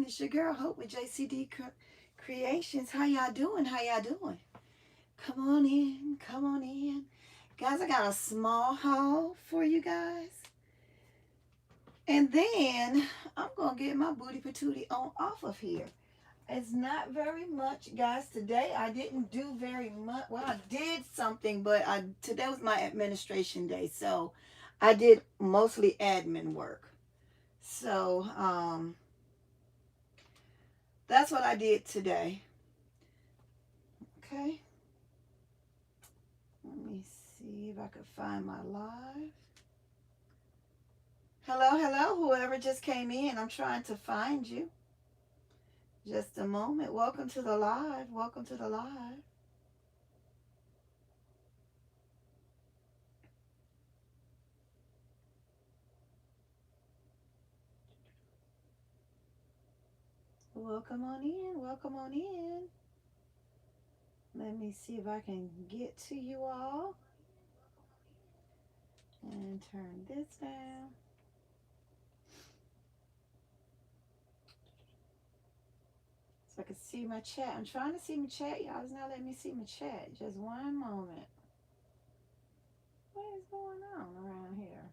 It's your girl Hope with JCD Creations. How y'all doing? How y'all doing? Come on in. Come on in. Guys, I got a small haul for you guys. And then I'm going to get my booty patootie on off of here. It's not very much, guys. Today I didn't do very much. Well, I did something, but today was my administration day. So I did mostly admin work. So, that's what I did today. Okay. Let me see if I could find my live. Hello, hello, whoever just came in. I'm trying to find you. Just a moment. Welcome to the live. Welcome to the live. Welcome on in. Welcome on in. Let me see if I can get to you all. And turn this down. So I can see my chat. I'm trying to see my chat. Y'all is not letting me see my chat. Just one moment. What is going on around here?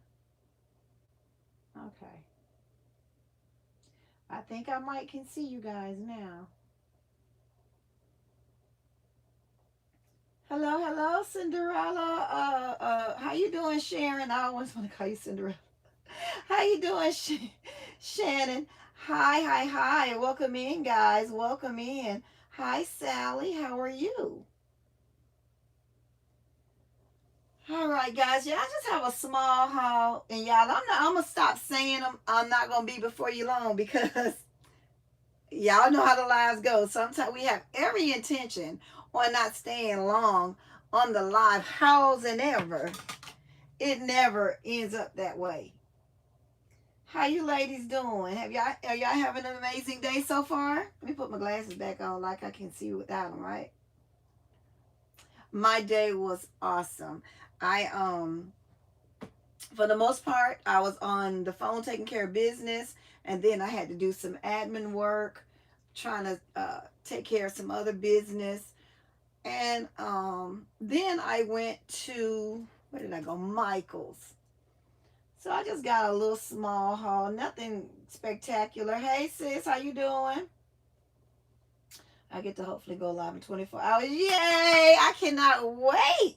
Okay. I think I might can see you guys now. Hello, hello, Cinderella. How you doing, Sharon? I always want to call you Cinderella. How you doing, Shannon? Hi. Welcome in, guys. Welcome in. Hi, Sally. How are you? All right, guys. Yeah, I just have a small haul, and y'all, I'm gonna stop saying them. I'm not gonna be before you long because y'all know how the lives go. Sometimes we have every intention on not staying long on the live house and ever. It never ends up that way. How you ladies doing? Are y'all having an amazing day so far? Let me put my glasses back on like I can see without them, right? My day was awesome. I for the most part, I was on the phone taking care of business, and then I had to do some admin work, trying to take care of some other business, and then I went to, where did I go? Michael's. So I just got a little small haul, nothing spectacular. Hey sis, how you doing? I get to hopefully go live in 24 hours. Yay! I cannot wait.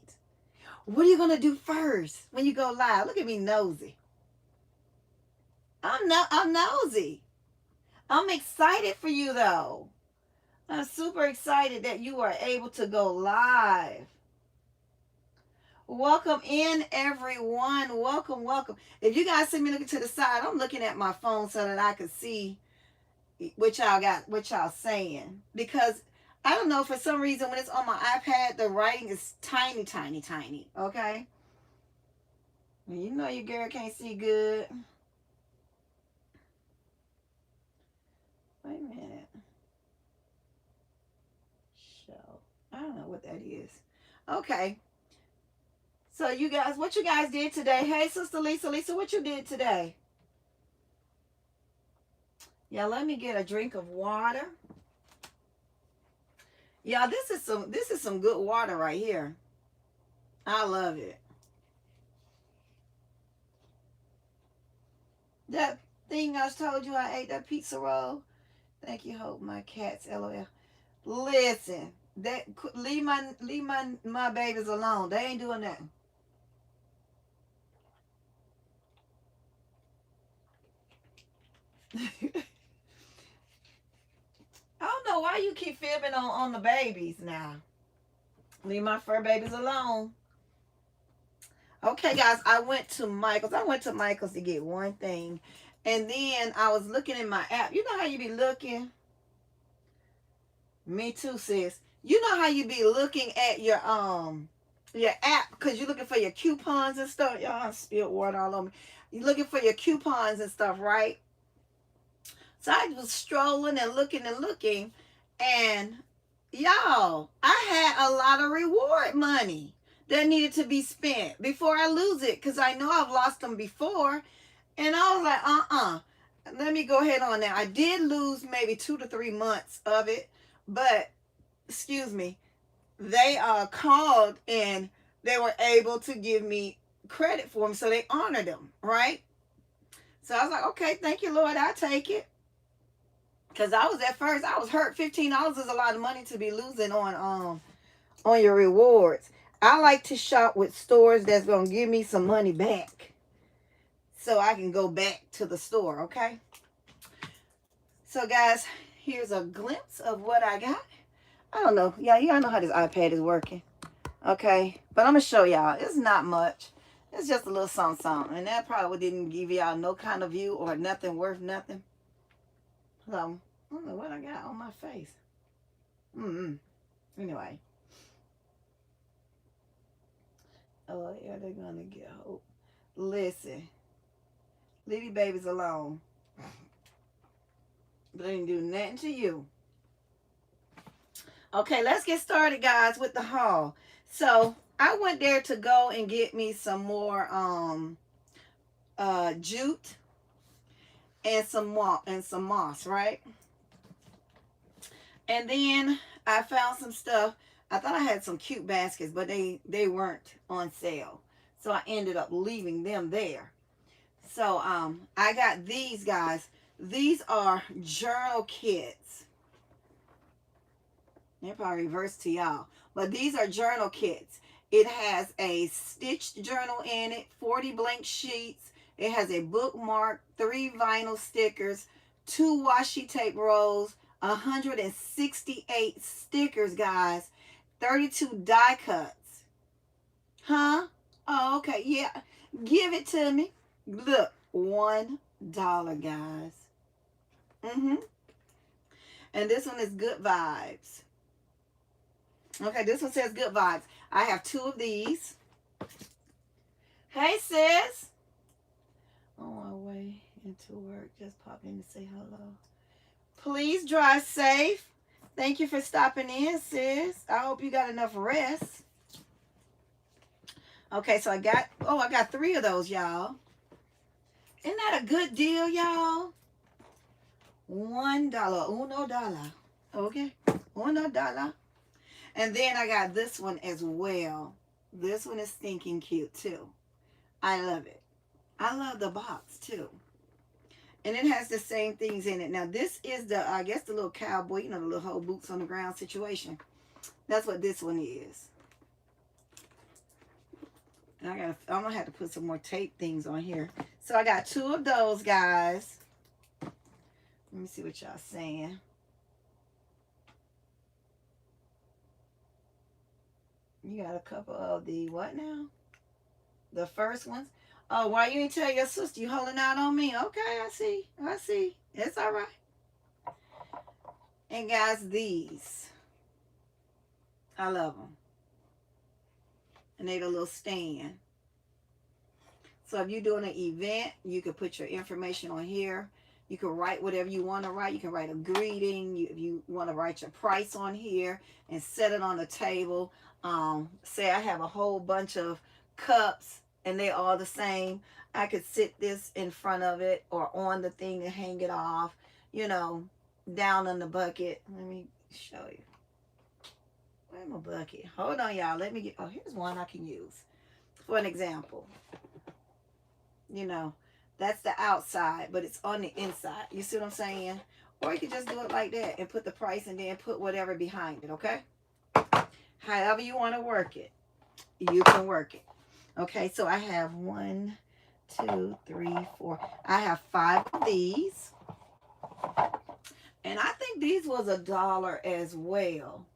What are you gonna do first when you go live? Look at me nosy. I'm nosy. I'm excited for you though. I'm super excited that you are able to go live. Welcome in, everyone. Welcome. If you guys see me looking to the side, I'm looking at my phone so that I can see what y'all saying. Because I don't know, for some reason, when it's on my iPad, the writing is tiny. Okay? You know your girl can't see good. Wait a minute. Show. I don't know what that is. Okay. So you guys, what you guys did today? Hey, Sister Lisa, what you did today? Yeah, let me get a drink of water. Yeah, this is some good water right here. I love it. That thing I told you I ate, that pizza roll. Thank you, Hope. My cats, LOL. Listen, leave my babies alone. They ain't doing that. I don't know why you keep fibbing on the babies now. Leave my fur babies alone. Okay, guys, I went to Michael's to get one thing. And then I was looking in my app. You know how you be looking? Me too, sis. You know how you be looking at your app because you're looking for your coupons and stuff. Y'all, I spilled water all over me. You're looking for your coupons and stuff, right? So I was strolling and looking, and y'all, I had a lot of reward money that needed to be spent before I lose it, because I know I've lost them before. And I was like, let me go ahead on now. I did lose maybe 2 to 3 months of it, but excuse me, they called and they were able to give me credit for them, so they honored them, right? So I was like, okay, thank you, Lord, I'll take it. Because I was at first, I was hurt. $15 is a lot of money to be losing on your rewards. I like to shop with stores that's gonna give me some money back, so I can go back to the store. Okay. So guys, here's a glimpse of what I got. I don't know. Yeah, y'all know how this iPad is working. Okay, but I'm gonna show y'all. It's not much. It's just a little something, something, and that probably didn't give y'all no kind of view or nothing worth nothing. So I don't know what I got on my face. Anyway. Oh yeah, they're gonna get hope. Listen, leave your babies alone. They didn't do nothing to you. Okay, let's get started, guys, with the haul. So I went there to go and get me some more jute and some moss, right? And then I found some stuff. I thought I had some cute baskets, but they weren't on sale. So I ended up leaving them there. So I got these, guys. These are journal kits. They're probably reversed to y'all. But these are journal kits. It has a stitched journal in it, 40 blank sheets. It has a bookmark, 3 vinyl stickers, 2 washi tape rolls, 168 stickers, guys, 32 die cuts. Huh? Oh, okay. Yeah. Give it to me. Look, $1, guys. And this one is good vibes. Okay, this one says good vibes. I have 2 of these. Hey, sis. On my way into work, just pop in to say hello. Please drive safe. Thank you for stopping in, sis. I hope you got enough rest. Okay, so I got 3 of those, y'all. Isn't that a good deal, y'all? $1, $1. Okay, $1. And then I got this one as well. This one is stinking cute too. I love it. I love the box too. And it has the same things in it. Now this is the, I guess the little cowboy, you know, the little whole boots on the ground situation. That's what this one is. And I'm gonna have to put some more tape things on here. So I got 2 of those, guys. Let me see what y'all saying. You got a couple of the what now? The first ones. Oh, why you didn't tell your sister you holding out on me? Okay, I see. I see. It's all right. And guys, these. I love them. And they're a little stand. So if you're doing an event, you can put your information on here. You can write whatever you want to write. You can write a greeting. If you want to write your price on here and set it on the table. Say I have a whole bunch of cups and they're all the same. I could sit this in front of it or on the thing and hang it off, you know, down in the bucket. Let me show you. Where's my bucket? Hold on, y'all. Let me get, oh, here's one I can use for an example. You know, that's the outside, but it's on the inside. You see what I'm saying? Or you can just do it like that and put the price and then put whatever behind it, okay? However you want to work it, you can work it. Okay, so I have 1, 2, 3, 4. I have 5 of these. And I think these was $1 as well.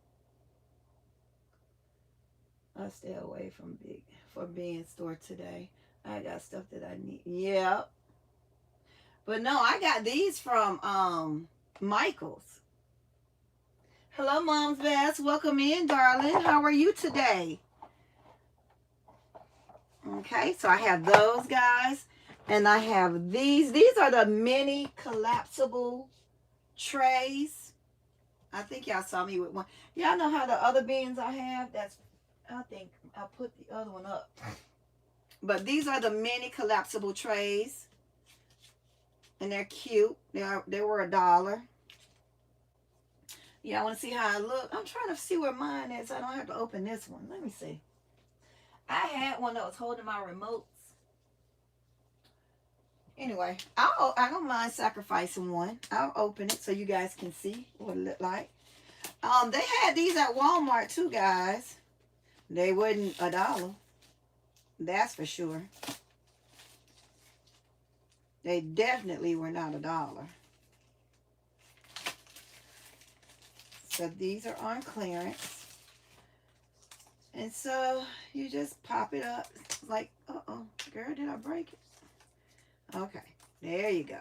I stay away from being store today. I got stuff that I need. Yep. But no, I got these from Michael's. Hello, Mom's Best. Welcome in, darling. How are you today? Okay, so I have those, guys. And I have these. These are the mini collapsible trays. I think y'all saw me with one. Y'all know how the other bins I have? I think I put the other one up. But these are the mini collapsible trays. And they're cute. They were $1. Yeah, I want to see how it look. I'm trying to see where mine is. I don't have to open this one. Let me see. I had one that was holding my remotes. Anyway, I don't mind sacrificing one. I'll open it so you guys can see what it looked like. They had these at Walmart too, guys. They wasn't $1. That's for sure. They definitely were not $1. So these are on clearance. And so you just pop it up. Like, uh-oh, girl, did I break it? Okay, there you go.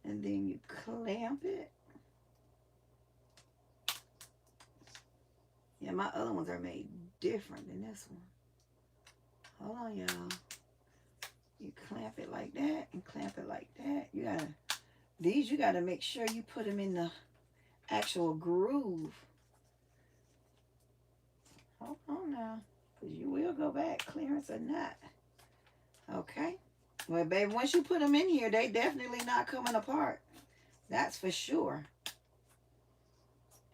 And then you clamp it. Yeah, my other ones are made different than this one. Hold on, y'all. You clamp it like that and clamp it like that. You gotta make sure you put them in the actual groove. Hold on now, because you will go back, clearance or not. Okay. Well, baby, once you put them in here, they definitely not coming apart. That's for sure.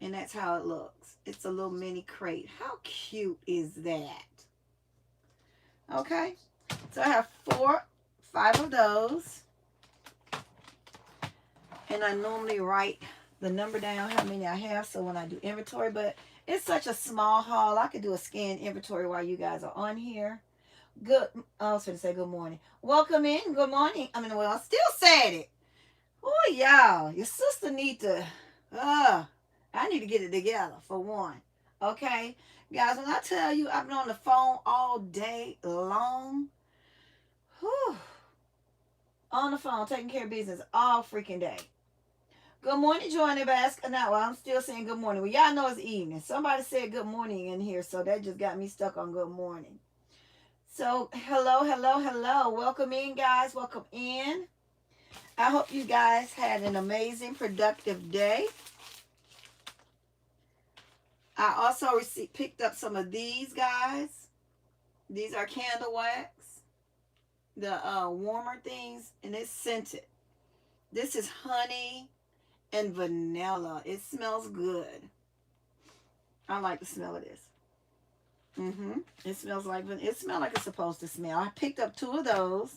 And that's how it looks. It's a little mini crate. How cute is that? Okay. So I have 5 of those. And I normally write the number down, how many I have, so when I do inventory, but it's such a small haul. I could do a scan inventory while you guys are on here. I was going to say good morning. Welcome in. Good morning. I still said it. Oh, y'all. Your sister need to, I need to get it together for one. Okay? Guys, when I tell you I've been on the phone all day long, whew, on the phone, taking care of business all freaking day. Good morning, Joanna Basque. Now, I'm still saying good morning. Well, y'all know it's evening. Somebody said good morning in here, so that just got me stuck on good morning. So, hello. Welcome in, guys. Welcome in. I hope you guys had an amazing, productive day. I also picked up some of these, guys. These are candle wax. The warmer things, and it's scented. This is honey and vanilla. It smells good. I like the smell of this. It smells like it's supposed to smell. I picked up 2 of those.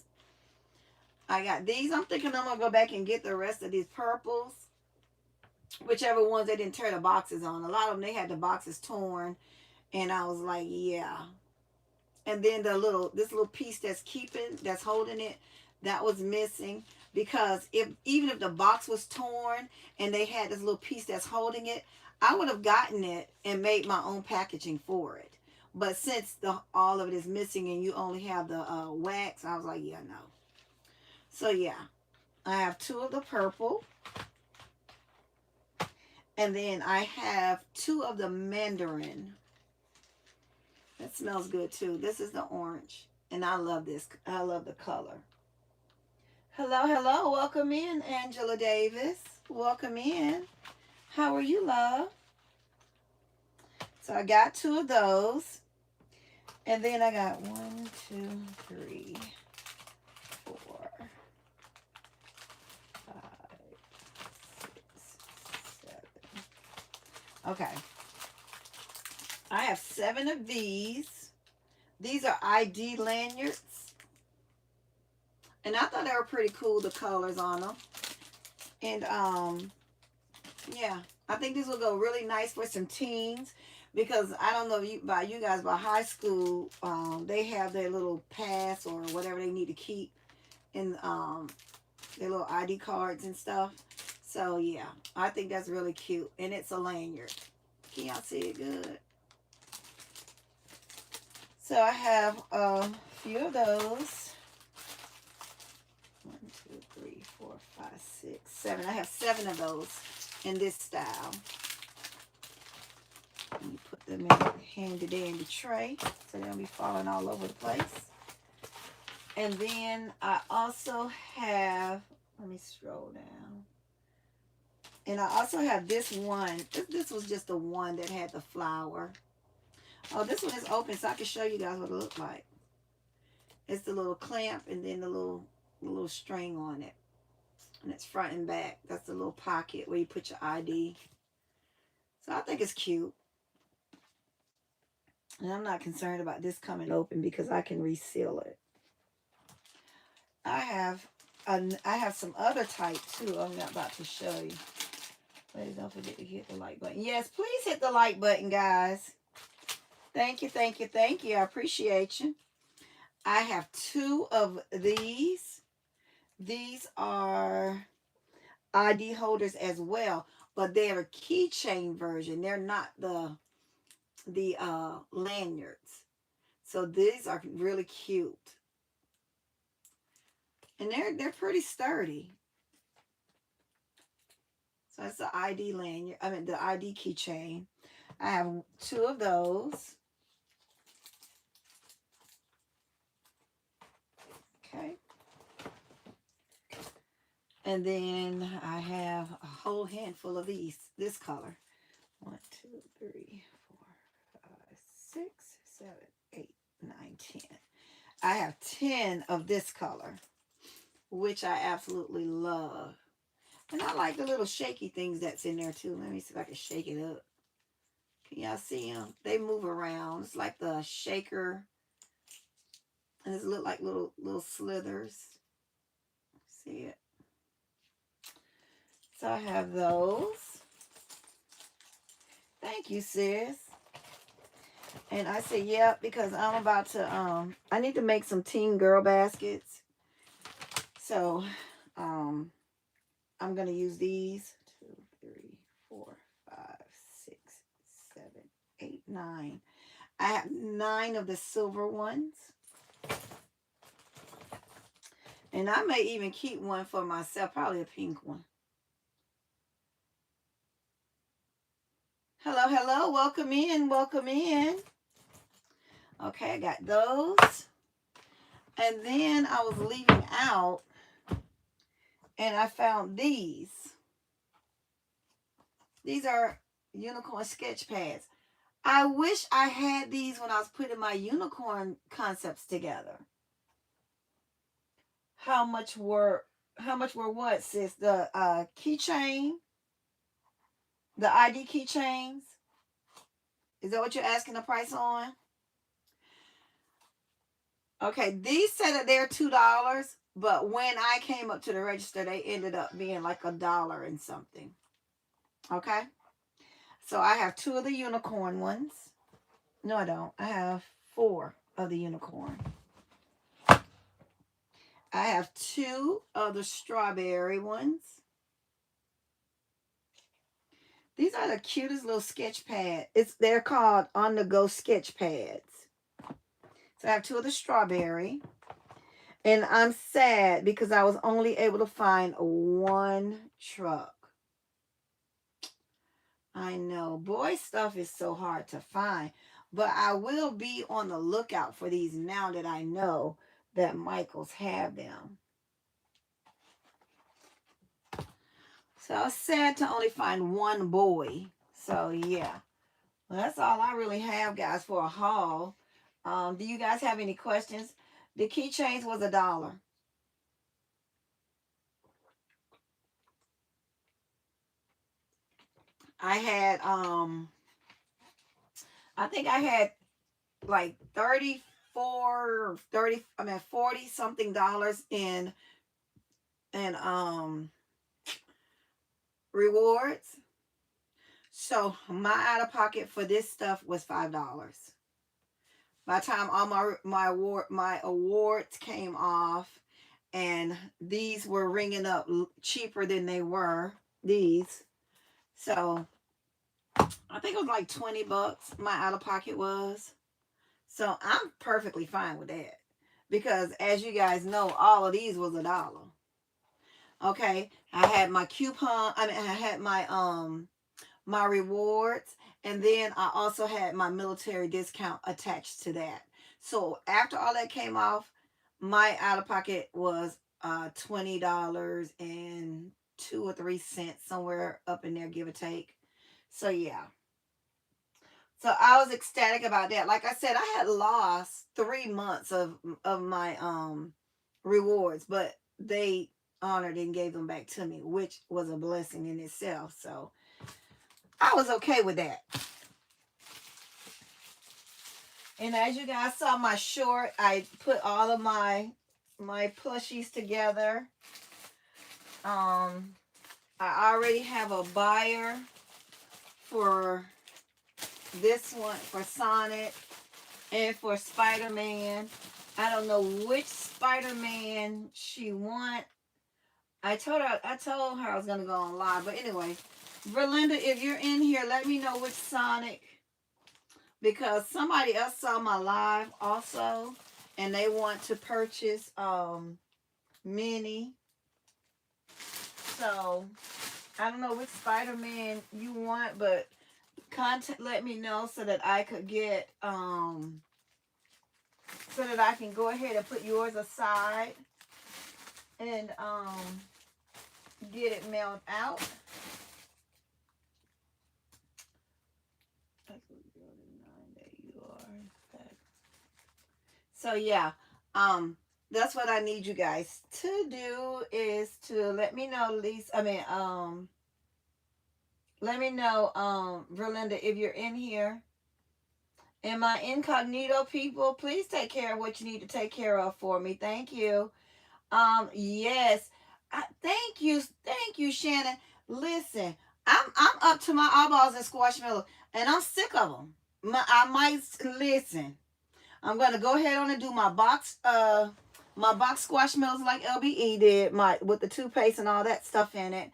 I got these. I'm thinking I'm gonna go back and get the rest of these purples. Whichever ones they didn't tear the boxes on. A lot of them, they had the boxes torn, and I was like, yeah. And then this little piece that's holding it, that was missing. Because even if the box was torn and they had this little piece that's holding it, I would have gotten it and made my own packaging for it. But since all of it is missing and you only have the wax, I was like, yeah, no. So yeah, I have 2 of the purple. And then I have 2 of the mandarin. That smells good too. This is the orange. And I love this. I love the color. Hello. Welcome in, Angela Davis. Welcome in. How are you, love? So I got 2 of those. And then I got 1, 2, 3, 4, 5, 6, 7. Okay. I have 7 of these. These are ID lanyards. And I thought they were pretty cool, the colors on them. And, yeah, I think this will go really nice for some teens. Because I don't know about you guys, but high school, they have their little pass or whatever they need to keep in their little ID cards and stuff. So, yeah, I think that's really cute. And it's a lanyard. Can y'all see it good? So, I have a few of those. 1, 2, 3, 4, 5, 6, 7. I have 7 of those in this style. You put them in handy-dandy tray so they don't be falling all over the place. And then I also have, let me scroll down. And I also have this one. This was just the one that had the flower. Oh, this one is open so I can show you guys what it looks like. It's the little clamp and then the little string on it. And it's front and back. That's the little pocket where you put your ID. So I think it's cute. And I'm not concerned about this coming open because I can reseal it. I have some other type too. I'm not about to show you. Please don't forget to hit the like button. Yes, please hit the like button, guys. Thank you, thank you, thank you. I appreciate you. I have two of these. These are ID holders as well, but they're a keychain version. They're not the lanyards. So these are really cute. And they're pretty sturdy. So it's the ID lanyard. I mean the ID keychain. I have two of those. Okay. And then I have a whole handful of these. This color. 1, 2, 3, 4, 5, 6, 7, 8, 9, 10. I have 10 of this color, which I absolutely love. And I like the little shaky things that's in there too. Let me see if I can shake it up. Can y'all see them? They move around. It's like the shaker. And it look like little slithers. See it? So I have those. Thank you, sis. And I said, yeah, because I'm about to, I need to make some teen girl baskets. So, I'm going to use these. 2, 3, 4, 5, 6, 7, 8, 9. I have 9 of the silver ones. And I may even keep one for myself, probably a pink one. Hello, hello. Welcome in. Welcome in. Okay, I got those. And then I was leaving out and I found these. These are unicorn sketch pads. I wish I had these when I was putting my unicorn concepts together. How much were what, sis? The keychain? The ID keychains? Is that what you're asking the price on? Okay, these said that they're $2, but when I came up to the register, they ended up being like $1 and something. Okay, so I have 2 of the unicorn ones. No, I don't. I have 4 of the unicorn. I have 2 of the strawberry ones. These are the cutest little sketch pads. They're called on the go sketch pads. So I have 2 of the strawberry. And I'm sad because I was only able to find 1 truck. I know. Boy, stuff is so hard to find. But I will be on the lookout for these now that I know that Michaels have them. So I was sad to only find 1 boy. So yeah. Well, that's all I really have, guys, for a haul. Do you guys have any questions? The keychains was $1. I had I think I had like 40 something dollars in rewards. So my out of pocket for this stuff was $5. By the time all my awards came off, and these were ringing up cheaper than they were these. So I think it was like $20 my out of pocket was. So I'm perfectly fine with that. Because as you guys know, all of these was $1. Okay. I had my coupon. I had my rewards. And then I also had my military discount attached to that. So after all that came off, my out of pocket was $20 and 2 or 3 cents, somewhere up in there, give or take. So yeah. So I was ecstatic about that. Like I said, I had lost 3 months of my rewards, but they honored and gave them back to me, which was a blessing in itself. So I was okay with that. And as you guys saw my short, I put all of my plushies together. I already have a buyer for this one, for Sonic and for Spider-Man. I don't know which Spider-Man she want. I told her I was gonna go on live, but anyway, Verlinda, if you're in here, let me know which Sonic, because somebody else saw my live also, and they want to purchase Minnie. So I don't know which Spider-Man you want, but let me know so that I could get so that I can go ahead and put yours aside and get it mailed out. So yeah, that's what I need you guys to do, is to let me know, Lisa. Let me know, Verlinda, if you're in here. And my incognito people, please take care of what you need to take care of for me. Thank you. Yes. Thank you, Shannon. Listen, I'm up to my eyeballs in squashmallow, and I'm sick of them. I might listen. I'm gonna go ahead on and do my box squashmallows like LBE did, my with the toothpaste and all that stuff in it,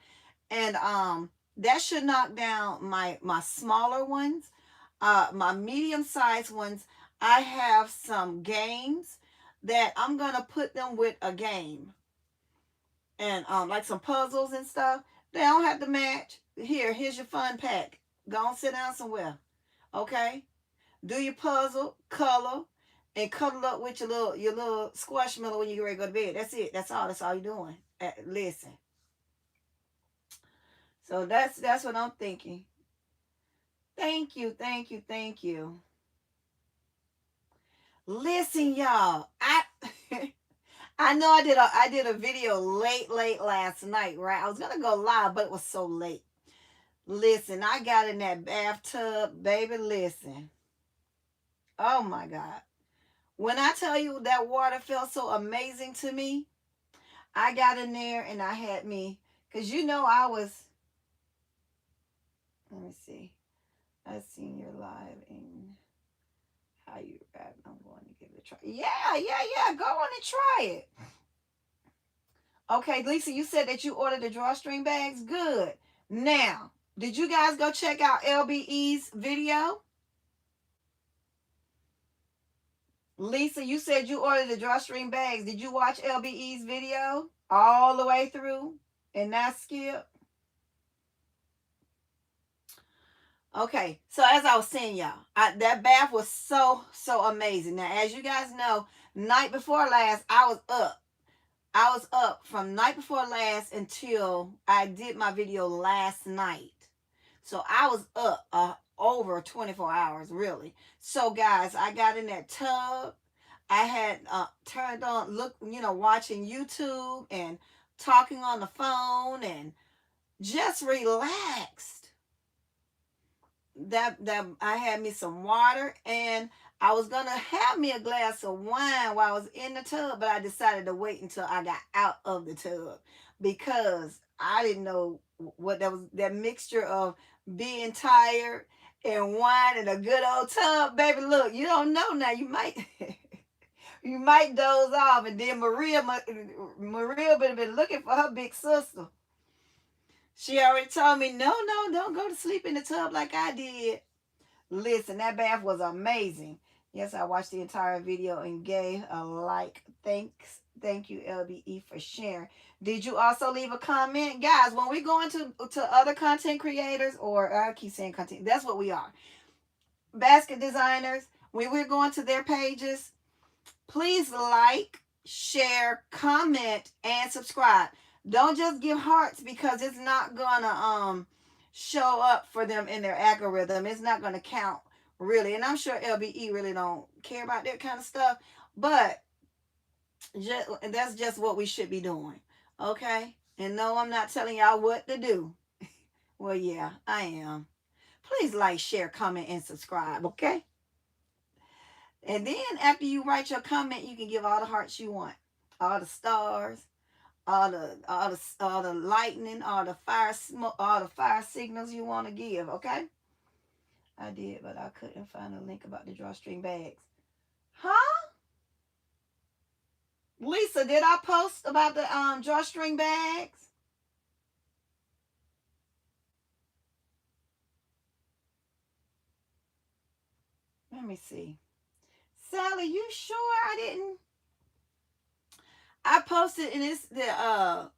and that should knock down my smaller ones. My medium sized ones, I have some games that I'm gonna put them with a game, and like some puzzles and stuff. They don't have to match. Here's your fun pack. Go on, sit down somewhere. Okay, do your puzzle, color, and cuddle up with your little squashmallow when you get ready to go to bed. That's it. That's all. That's all you're doing. Listen. So that's what I'm thinking. Thank you, thank you, thank you. Listen, y'all. I know I did a video late last night, right? I was gonna go live, but it was so late. Listen, I got in that bathtub, baby. Listen. Oh my God. When I tell you that water felt so amazing to me, I got in there and I had me, because I was, let me see. I seen your live and how you rap. I'm going to give it a try. Yeah. Go on and try it. Okay, Lisa, you said that you ordered the drawstring bags. Good. Now, did you guys go check out LBE's video? Lisa, you said you ordered the drawstring bags. Did you watch LBE's video all the way through and not skip? Okay, so as I was saying, y'all, that bath was so amazing. Now, as you guys know, night before last, I was up. I was up from night before last until I did my video last night. So I was up over 24 hours, really. So guys, I got in that tub. I had turned on, watching YouTube and talking on the phone and just relaxed. That I had me some water, and I was gonna have me a glass of wine while I was in the tub, but I decided to wait until I got out of the tub, because I didn't know what that was, that mixture of being tired and wine and a good old tub. Baby, look, you don't know now. You might you might doze off, and then Maria been looking for her big sister. She already told me, no, don't go to sleep in the tub like I did. Listen, that bath was amazing. Yes, I watched the entire video and gave a like. Thank you, LBE, for sharing. Did you also leave a comment? Guys, when we go into other content creators, or I keep saying content, that's what we are. Basket designers, when we're going to their pages, please like, share, comment, and subscribe. Don't just give hearts, because it's not gonna show up for them in their algorithm. It's not gonna count, really. And I'm sure LBE really don't care about that kind of stuff, but that's just what we should be doing. Okay? And no, I'm not telling y'all what to do. Well, yeah, I am. Please like, share, comment, and subscribe, okay? And then after you write your comment, you can give all the hearts you want, all the stars, all the lightning, all the fire smoke, all the fire signals you want to give, okay? I did, but I couldn't find a link about the drawstring bags. Huh? Lisa, did I post about the drawstring bags? Let me see. Sally, you sure I didn't? I posted, and it's the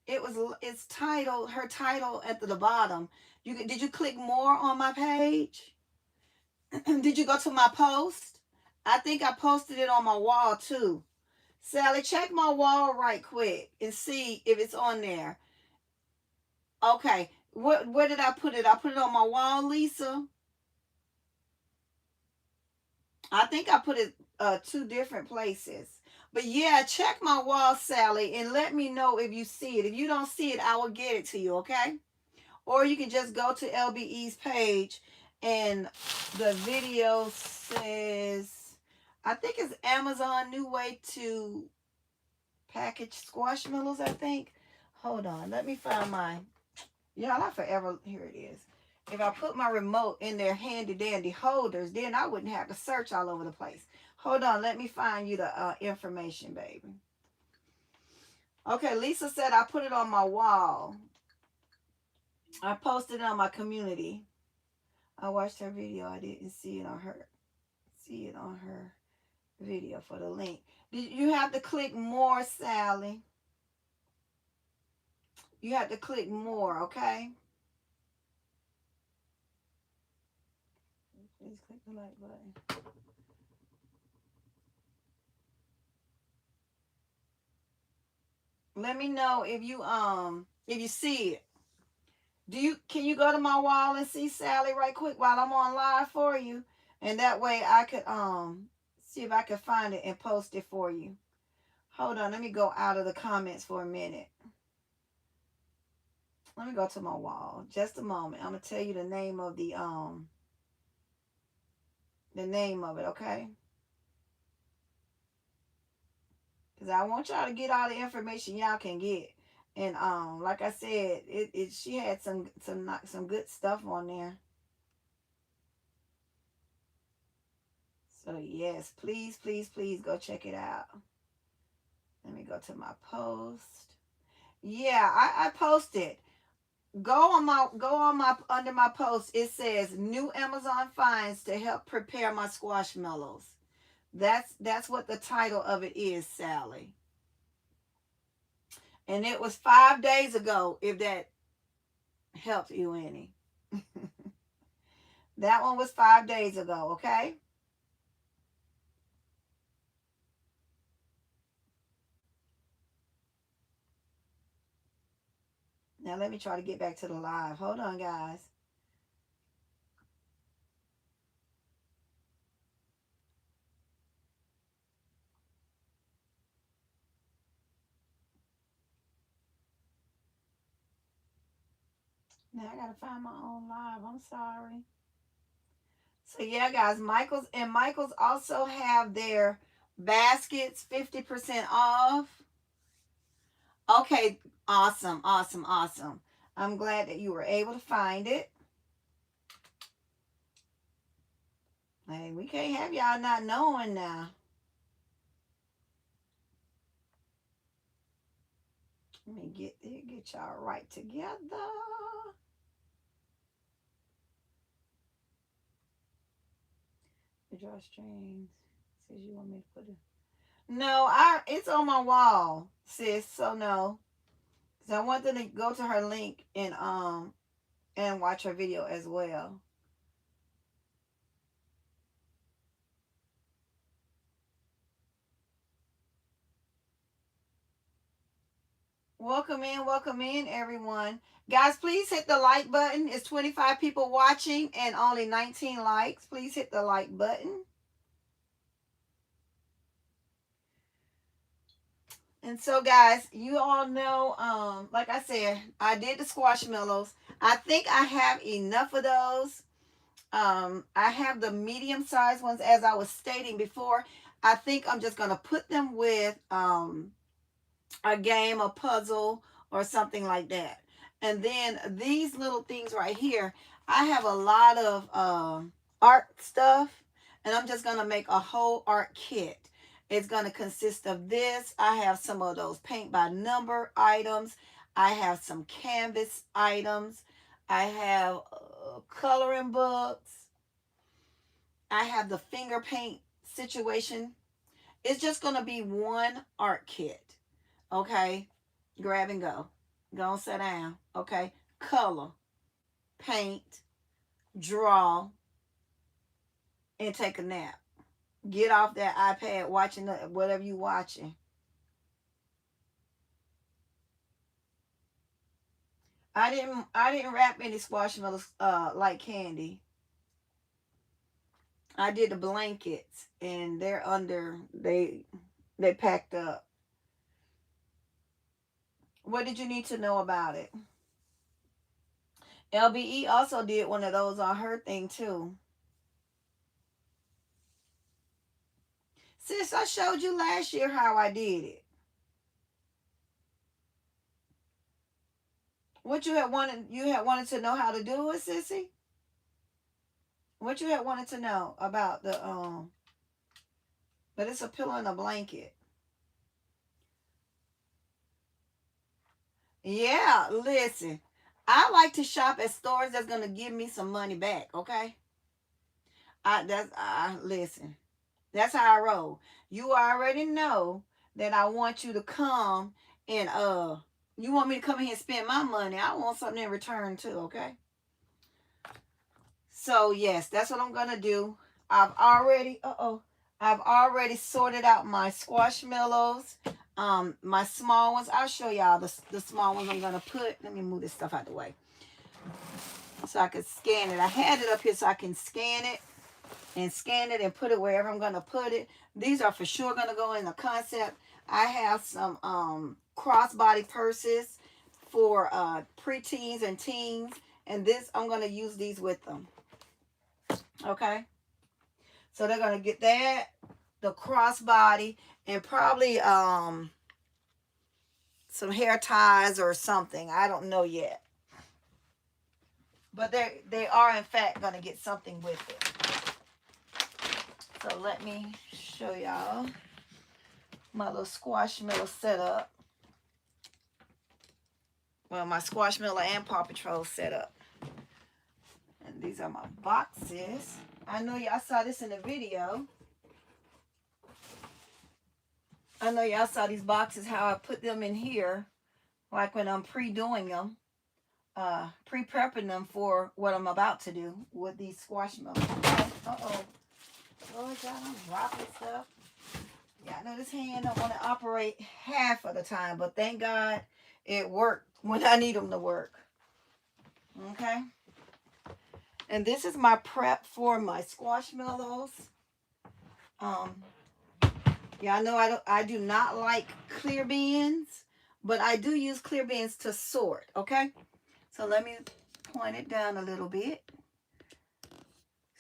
it was, it's titled, her title at the bottom. Did you click more on my page? Did you go to my post? I think I posted it on my wall too. Sally, check my wall right quick and see if it's on there. Okay. Where did I put it? I put it on my wall, Lisa. I think I put it two different places. But yeah, check my wall, Sally, and let me know if you see it. If you don't see it, I will get it to you, okay? Or you can just go to LBE's page, and the video says, I think it's Amazon new way to package squashmallows, I think. Hold on, let me find mine. Y'all, I forever, here it is. If I put my remote in their handy dandy holders, then I wouldn't have to search all over the place. Hold on, let me find you the information, baby. Okay, Lisa said I put it on my wall. I posted it on my community. I watched her video. I didn't see it on her video for the link. Did you have to click more, Sally? You have to click more, okay? Please click the like button. Let me know if you see it. Can you go to my wall and see Sally right quick while I'm on live for you? And that way I could see if I can find it and post it for you. Hold on, let me go out of the comments for a minute. Let me go to my wall. Just a moment. I'm gonna tell you the name of the name of it, okay? Because I want y'all to get all the information y'all can get. And like I said, she had some good stuff on there. So yes, please, please, please go check it out. Let me go to my post. Yeah, I posted. Go on my under my post. It says new Amazon finds to help prepare my squashmallows. That's what the title of it is, Sally. And it was 5 days ago, if that helped you any. That one was 5 days ago, okay? Now let me try to get back to the live. Hold on, guys. Now I gotta find my own live. I'm sorry. So yeah, guys, Michael's also have their baskets 50% off. Okay, awesome, awesome, awesome. I'm glad that you were able to find it. Hey, we can't have y'all not knowing now. Let me get y'all right together. The drawstrings. Says you want me to put it. No, it's on my wall, sis. So no. So I want them to go to her link and watch her video as well. Welcome in, everyone. Guys, please hit the like button. It's 25 people watching and only 19 likes. Please hit the like button. And so, guys, you all know, like I said, I did the squashmallows. I think I have enough of those. I have the medium sized ones, as I was stating before. I think I'm just going to put them with a game, a puzzle, or something like that. And then these little things right here, I have a lot of art stuff, and I'm just going to make a whole art kit. It's going to consist of this. I have some of those paint by number items. I have some canvas items. I have coloring books. I have the finger paint situation. It's just going to be one art kit. Okay, grab and go. Go and sit down. Okay, color, paint, draw, and take a nap. Get off that iPad watching whatever you watching. I didn't wrap any squashmallows like candy. I did the blankets, and they're under they packed up. What did you need to know about it? LBE also did one of those on her thing too. Sis, I showed you last year how I did it. What you had wanted to know how to do it, sissy? What you had wanted to know about the but it's a pillow and a blanket. Yeah, listen. I like to shop at stores that's gonna give me some money back, okay? I listen. That's how I roll. You already know that I want you to come and you want me to come in here and spend my money. I want something in return too, okay? So yes, that's what I'm gonna do. I've already I've already sorted out my squashmallows. My small ones. I'll show y'all the small ones I'm gonna put. Let me move this stuff out the way so I can scan it. I had it up here so I can scan it and put it wherever I'm gonna put it. These are for sure gonna go in the concept. I have some crossbody purses for preteens and teens, and this I'm gonna use these with them. Okay, so they're gonna get that, the crossbody, and probably some hair ties or something. I don't know yet, but they are in fact gonna get something with it. So let me show y'all my little squashmallow setup. Well, my squashmallow and Paw Patrol setup. And these are my boxes. I know y'all saw this in the video. I know y'all saw these boxes, how I put them in here, like when I'm pre-doing them, pre-prepping them for what I'm about to do with these squashmallows. Uh-oh. Lord God, I'm dropping stuff. Yeah, I know this hand don't want to operate half of the time, but thank God it worked when I need them to work. Okay. And this is my prep for my squashmallows. Yeah, I know I do not like clear bins, but I do use clear bins to sort, okay? So let me point it down a little bit.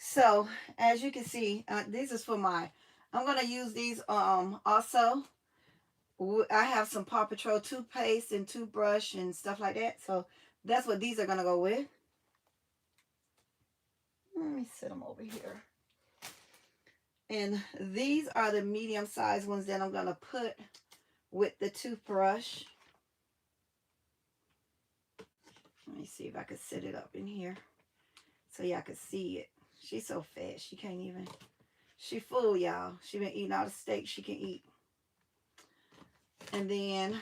So, as you can see, this is for I'm going to use these also. I have some Paw Patrol toothpaste and toothbrush and stuff like that. So, that's what these are going to go with. Let me set them over here. And these are the medium-sized ones that I'm going to put with the toothbrush. Let me see if I can set it up in here so y'all can see it. She's so fat, she can't even. She full, y'all. She been eating all the steak she can eat. And then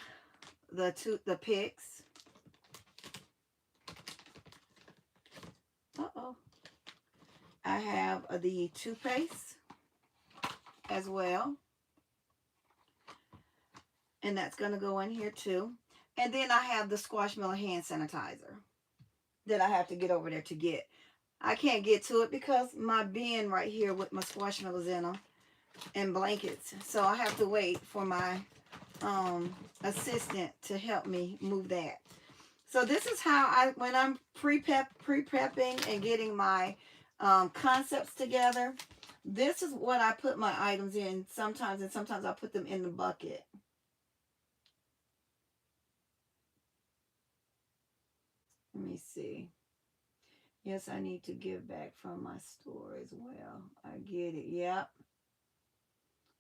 the picks. Uh-oh. I have the toothpaste as well. And that's going to go in here too. And then I have the Squashmallow hand sanitizer that I have to get over there to get. I can't get to it because my bin right here with my squashmallows in them and blankets. So I have to wait for my assistant to help me move that. So this is how when I'm pre-prepping and getting my concepts together, this is what I put my items in sometimes, and sometimes I put them in the bucket. Let me see. Yes, I need to give back from my store as well. I get it. Yep.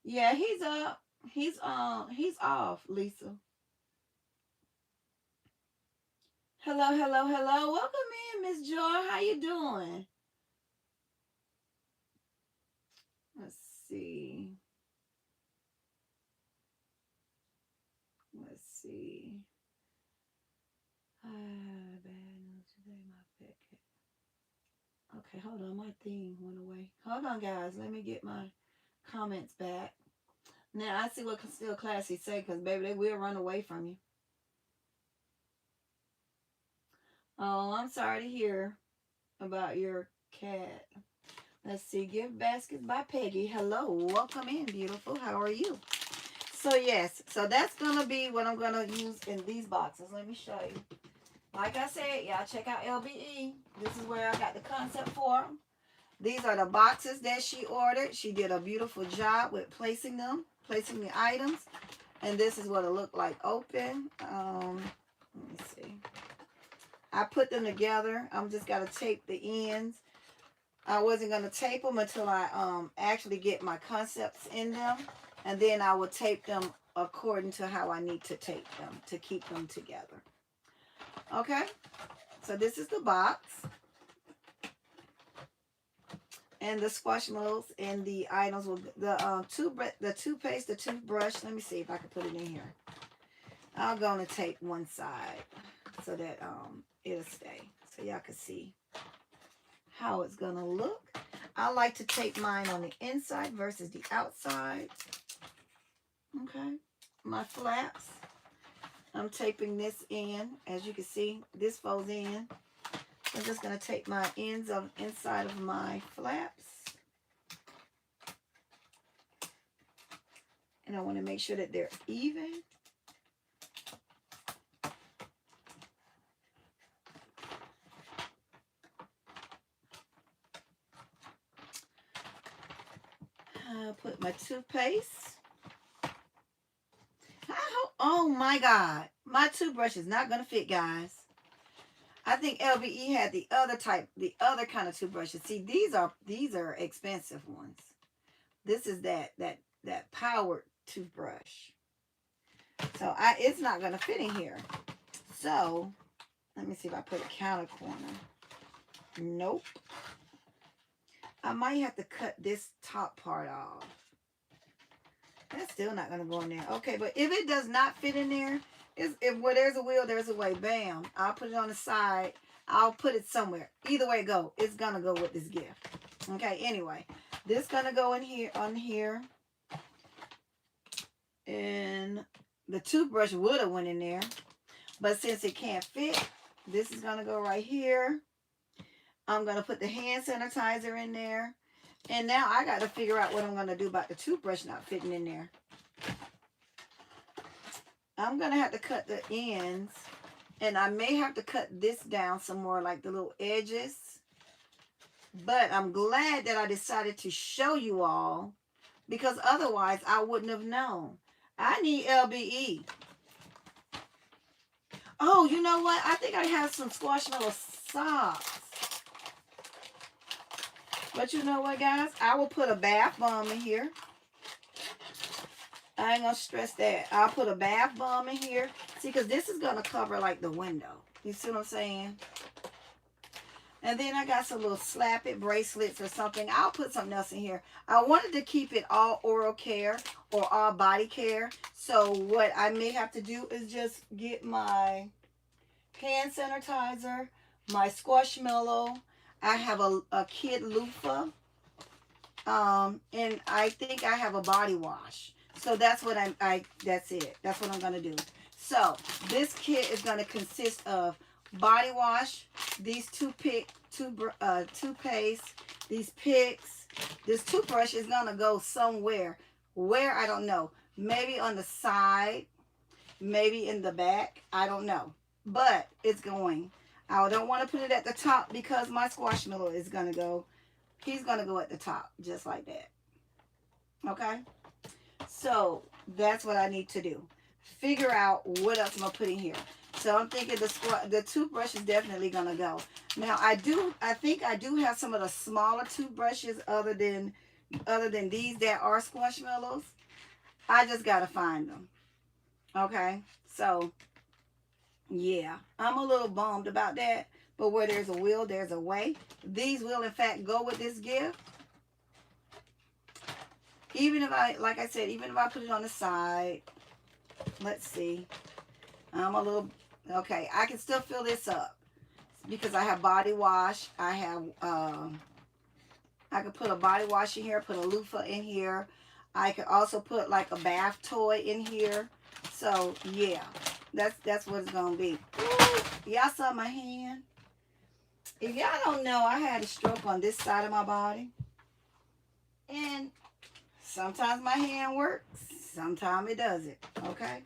Yeah, he's up. He's off, Lisa. Hello, hello, hello. Welcome in, Miss Joy. How you doing? Let's see. Let's see. Ah, bad news today, my pet cat. Okay, hold on. My thing went away. Hold on, guys. Let me get my comments back. Now, I see what Still Classy say, because, baby, they will run away from you. Oh, I'm sorry to hear about your cat. Let's see. Gift Baskets by Peggy. Hello. Welcome in, beautiful. How are you? So, yes. So, that's going to be what I'm going to use in these boxes. Let me show you. Like I said, y'all check out LBE. This is where I got the concept for them. These are the boxes that she ordered. She did a beautiful job with placing them, placing the items. And this is what it looked like open. Let me see. I put them together. I'm just got to tape the ends. I wasn't going to tape them until I actually get my concepts in them. And then I will tape them according to how I need to tape them to keep them together. Okay? So this is the box. And the squishmallows and the items will the toothpaste, the toothbrush. Let me see if I can put it in here. I'm gonna tape one side so that it'll stay, so y'all can see how it's gonna look. I like to tape mine on the inside versus the outside. Okay, my flaps. I'm taping this in. As you can see, this folds in. I'm just gonna take my ends of inside of my flaps. And I want to make sure that they're even. I'll put my toothpaste. Oh my God. My toothbrush is not going to fit, guys. I think LBE had the other kind of toothbrushes. See, these are expensive ones. This is that powered toothbrush. So it's not going to fit in here. So let me see if I put a counter corner. Nope. I might have to cut this top part off. That's still not going to go in there. Okay, but if it does not fit in there, if where there's a will, there's a way. Bam. I'll put it on the side. I'll put it somewhere. Either way it go, it's going to go with this gift. Okay, anyway. This going to go in here, on here. And the toothbrush would have went in there. But since it can't fit, this is going to go right here. I'm going to put the hand sanitizer in there. And now I got to figure out what I'm going to do about the toothbrush not fitting in there. I'm going to have to cut the ends. And I may have to cut this down some more, like the little edges. But I'm glad that I decided to show you all. Because otherwise, I wouldn't have known. I need LBE. Oh, you know what? I think I have some Squishmallow socks. But you know what, guys? I will put a bath bomb in here. I ain't going to stress that. I'll put a bath bomb in here. See, because this is going to cover, like, the window. You see what I'm saying? And then I got some little slap it bracelets or something. I'll put something else in here. I wanted to keep it all oral care or all body care. So what I may have to do is just get my hand sanitizer, my Squishmallow. I have a kid loofah. And I think I have a body wash. So that's what that's it. That's what I'm going to do. So this kit is going to consist of body wash, these toothpaste, these picks. This toothbrush is going to go somewhere. Where, I don't know. maybe on the side, maybe in the back. I don't know. But it's going. I don't want to put it at the top because my squashmallow is going to go. He's going to go at the top just like that. Okay? So that's what I need to do. Figure out what else I'm going to put in here. So I'm thinking the toothbrush is definitely going to go. Now I think I do have some of the smaller toothbrushes other than these that are squashmallows. I just got to find them. Okay? So yeah, I'm a little bummed about that. But where there's a will, there's a way. These will, in fact, go with this gift. Even if like I said, even if I put it on the side. Let's see. I'm a little, okay, I can still fill this up. Because I have body wash. I have, I could put a body wash in here, put a loofah in here. I could also put like a bath toy in here. So, yeah, that's what it's going to be. Y'all saw my hand? If y'all don't know, I had a stroke on this side of my body. And sometimes my hand works, sometimes it doesn't, okay?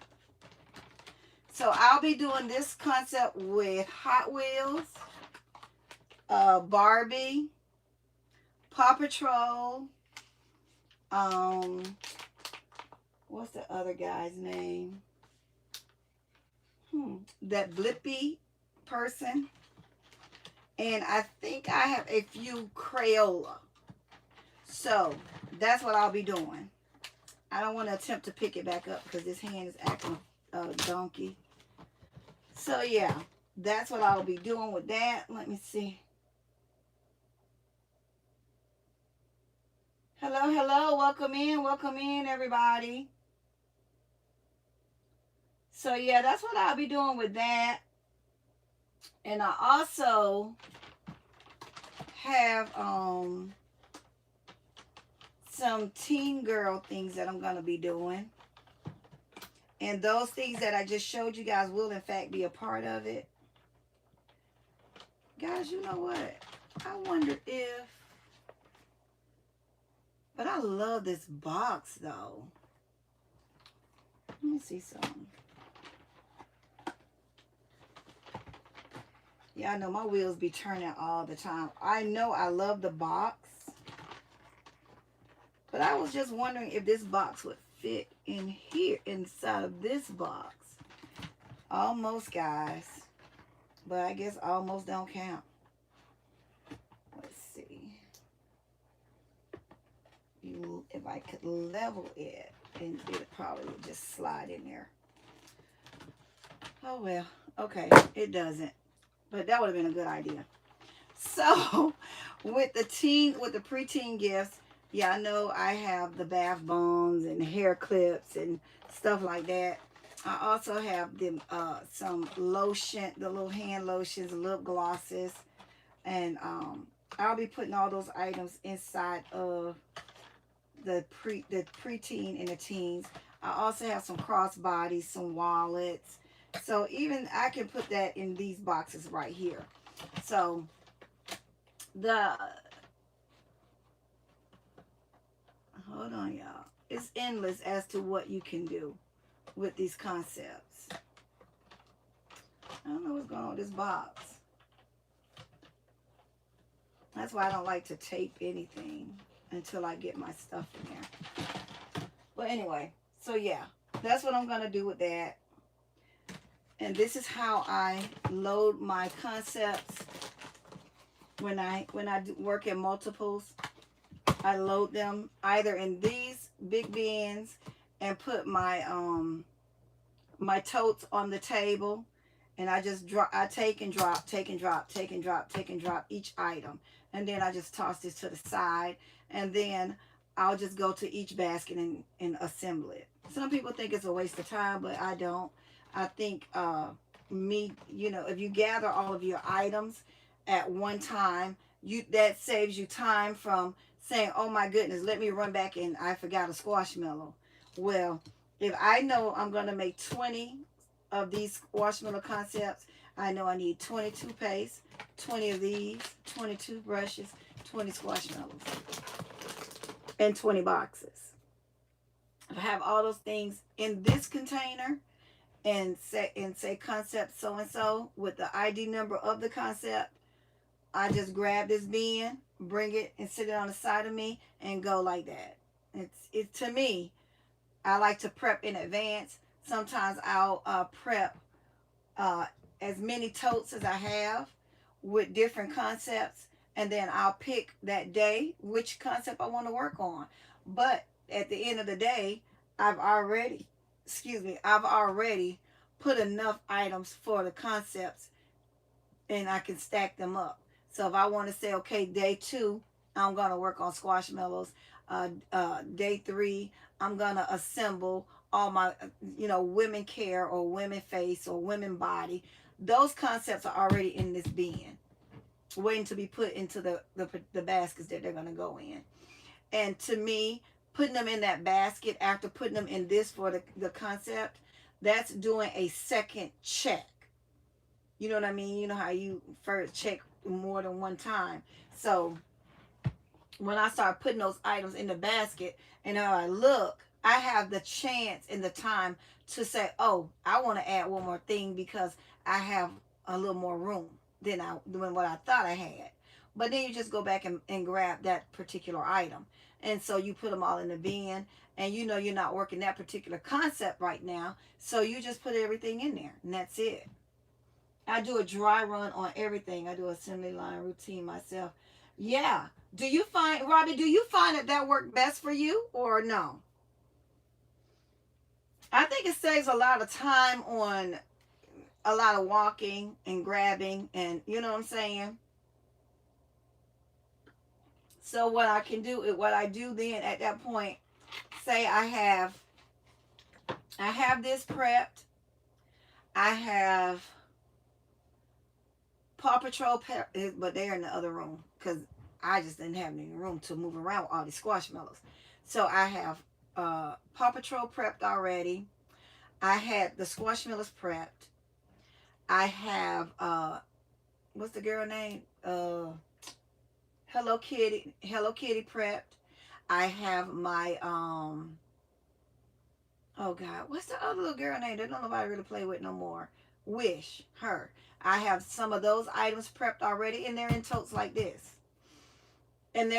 So I'll be doing this concept with Hot Wheels, Barbie, Paw Patrol, what's the other guy's name? That Blippi person. And I think I have a few Crayola. So that's what I'll be doing. I don't want to attempt to pick it back up because this hand is acting donkey. So yeah, that's what I'll be doing with that. Let me see. Hello, hello. Welcome in, everybody. So yeah, that's what I'll be doing with that. And I also have some teen girl things that I'm going to be doing. And those things that I just showed you guys will, in fact, be a part of it. Guys, you know what? I wonder if... But I love this box, though. Let me see something. Yeah, I know my wheels be turning all the time. I know I love the box. But I was just wondering if this box would fit in here, inside of this box. Almost, guys. But I guess almost don't count. Let's see. If I could level it, and it probably would just slide in there. Oh, well. Okay. It doesn't. But that would have been a good idea. So, with the preteen gifts, yeah, I know I have the bath bombs and hair clips and stuff like that. I also have them some lotion, the little hand lotions, lip glosses, and I'll be putting all those items inside of the preteen and the teens. I also have some crossbodies, some wallets. So even I can put that in these boxes right here. So hold on, y'all. It's endless as to what you can do with these concepts. I don't know what's going on with this box. That's why I don't like to tape anything until I get my stuff in there. But anyway, so yeah, that's what I'm going to do with that. And this is how I load my concepts when I work in multiples. I load them either in these big bins and put my my totes on the table, and I just take and drop each item, and then I just toss this to the side, and then I'll just go to each basket and assemble it. Some people think it's a waste of time, but I don't. I think if you gather all of your items at one time, that saves you time from saying, oh my goodness, let me run back and I forgot a squashmallow. Well, if I know I'm going to make 20 of these squashmallow concepts, I know I need 20 toothpaste, 20 of these, 20 toothbrushes, 20 squashmallows, and 20 boxes. If I have all those things in this container and say concept so and so with the ID number of the concept, I just grab this bin, bring it and sit it on the side of me and go like that. It's to me, I like to prep in advance. Sometimes I'll prep uh, as many totes as I have with different concepts, and then I'll pick that day which concept I want to work on. But at the end of the day, I've already, I've already put enough items for the concepts, and I can stack them up. So if I want to say, okay, day 2, I'm gonna work on squashmallows. Day 3, I'm gonna assemble all my, women care or women face or women body. Those concepts are already in this bin, waiting to be put into the baskets that they're gonna go in. And to me, putting them in that basket after putting them in this for the concept, that's doing a second check. You know what I mean? You know how you first check more than one time. So when I start putting those items in the basket and I look, I have the chance and the time to say, oh, I want to add one more thing because I have a little more room than what I thought I had. But then you just go back and grab that particular item. And so you put them all in the bin, and you know you're not working that particular concept right now. So you just put everything in there, and that's it. I do a dry run on everything. I do assembly line routine myself. Yeah. Do you find, Robbie, do you find that worked best for you or no? I think it saves a lot of time on a lot of walking and grabbing, and you know what I'm saying? So what I do then at that point, say I have this prepped. I have Paw Patrol, but they're in the other room because I just didn't have any room to move around with all these squashmallows. So I have Paw Patrol prepped already. I had the squashmallows prepped. I have what's the girl name? Hello Kitty prepped. I have my oh God, what's the other little girl name that don't nobody really play with no more? Wish, her. I have some of those items prepped already, and they're in totes like this. And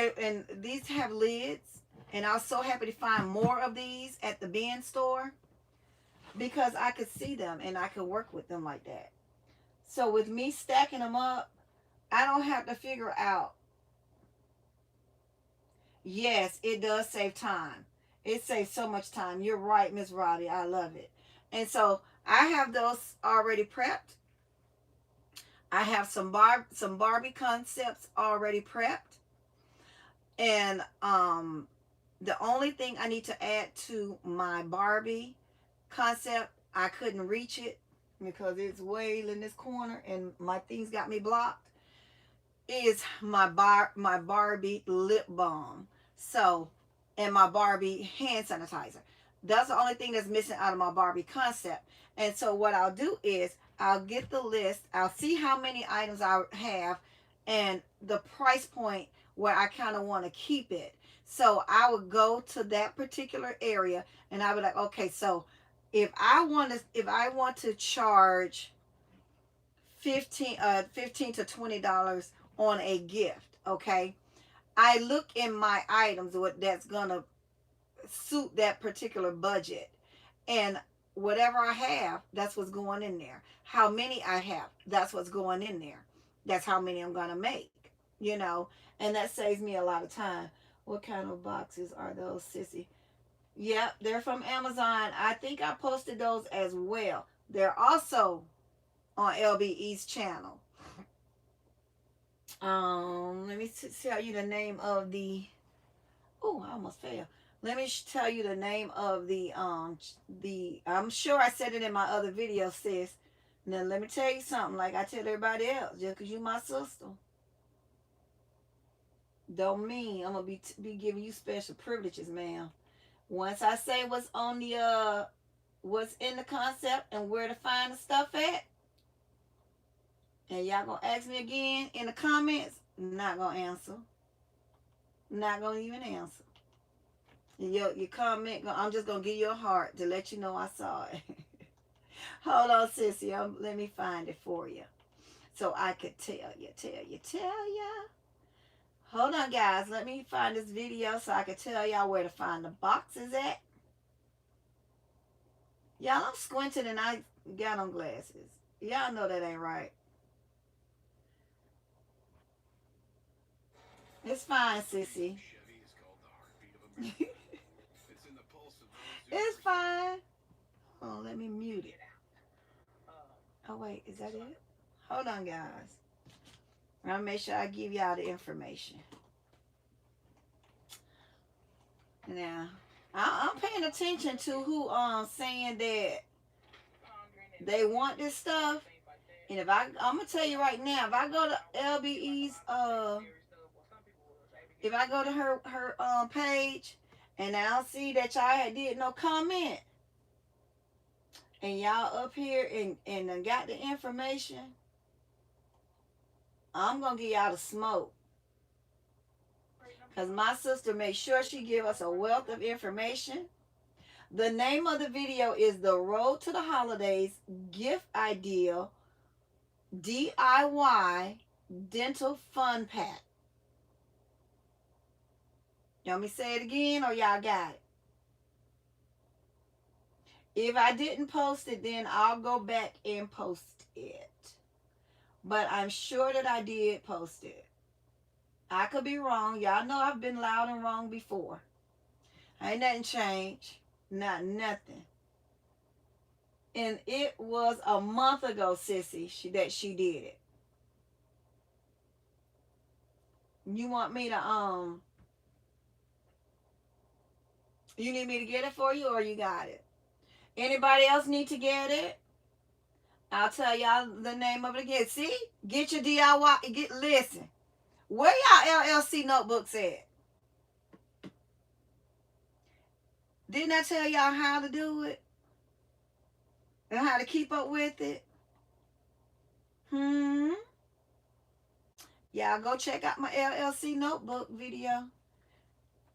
these have lids, and I was so happy to find more of these at the bin store because I could see them and I could work with them like that. So with me stacking them up, I don't have to figure out. Yes, it does save time. It saves so much time. You're right, Miss Robbie. I love it. And so I have those already prepped. I have some Barbie concepts already prepped. And the only thing I need to add to my Barbie concept, I couldn't reach it because it's way in this corner and my things got me blocked, is my Barbie lip balm. So, and my Barbie hand sanitizer. That's the only thing that's missing out of my Barbie concept. And so what I'll do is I'll get the list. I'll see how many items I have and the price point where I kind of want to keep it. So I would go to that particular area and I would like, okay, so if I want to charge 15 to $20 on a gift, okay? I look in my items what that's gonna suit that particular budget, and whatever I have, that's what's going in there. How many I have, that's what's going in there. That's how many I'm gonna make, you know, and that saves me a lot of time. What kind of boxes are those, sissy? Yep, they're from Amazon. I think I posted those as well. They're also on LBE's channel. Let me tell you the name of the. Oh, I almost fell. Let me tell you the name of the. I'm sure I said it in my other video, sis. Now let me tell you something. Like I tell everybody else, just because you my sister, don't mean I'm gonna be giving you special privileges, ma'am. Once I say what's on the what's in the concept and where to find the stuff at, and y'all gonna ask me again in the comments, not gonna answer. Not gonna even answer. Your comment, I'm just going to give you a heart to let you know I saw it. Hold on, sissy. Let me find it for you so I could tell you. Hold on, guys. Let me find this video so I can tell y'all where to find the boxes at. Y'all, I'm squinting and I got on glasses. Y'all know that ain't right. It's fine, sissy. It's fine. Oh, let me mute it. Oh, wait. Is that it? Hold on, guys. I'll make sure I give y'all the information. Now, I'm paying attention to who saying that they want this stuff. And if I'm gonna tell you right now, if I go to LBE's if I go to her page and I'll see that y'all did no comment and y'all up here and got the information, I'm gonna give y'all the smoke. Because my sister made sure she give us a wealth of information. The name of the video is The Road to the Holidays Gift Idea DIY Dental Fun Pack. You want me to say it again or y'all got it? If I didn't post it, then I'll go back and post it. But I'm sure that I did post it. I could be wrong. Y'all know I've been loud and wrong before. Ain't nothing changed. Not nothing. And it was a month ago, sissy, that she did it. You want me to, you need me to get it for you or you got it? Anybody else need to get it? I'll tell y'all the name of it again. See? Get your DIY. Listen. Where y'all LLC notebooks at? Didn't I tell y'all how to do it? And how to keep up with it? Y'all go check out my LLC notebook video.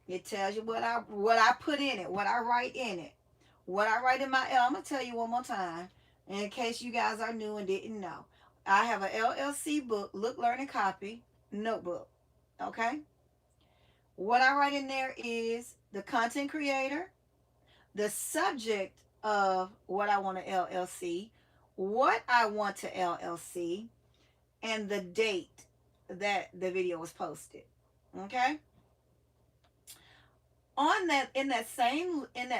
It tells you what I put in it, what I write in it. What I write in my I'm going to tell you one more time in case you guys are new and didn't know. I have a LLC book, Look, Learn, and Copy notebook. Okay? What I write in there is the content creator, the subject of what I want to LLC, what I want to LLC, and the date that the video was posted. Okay? In that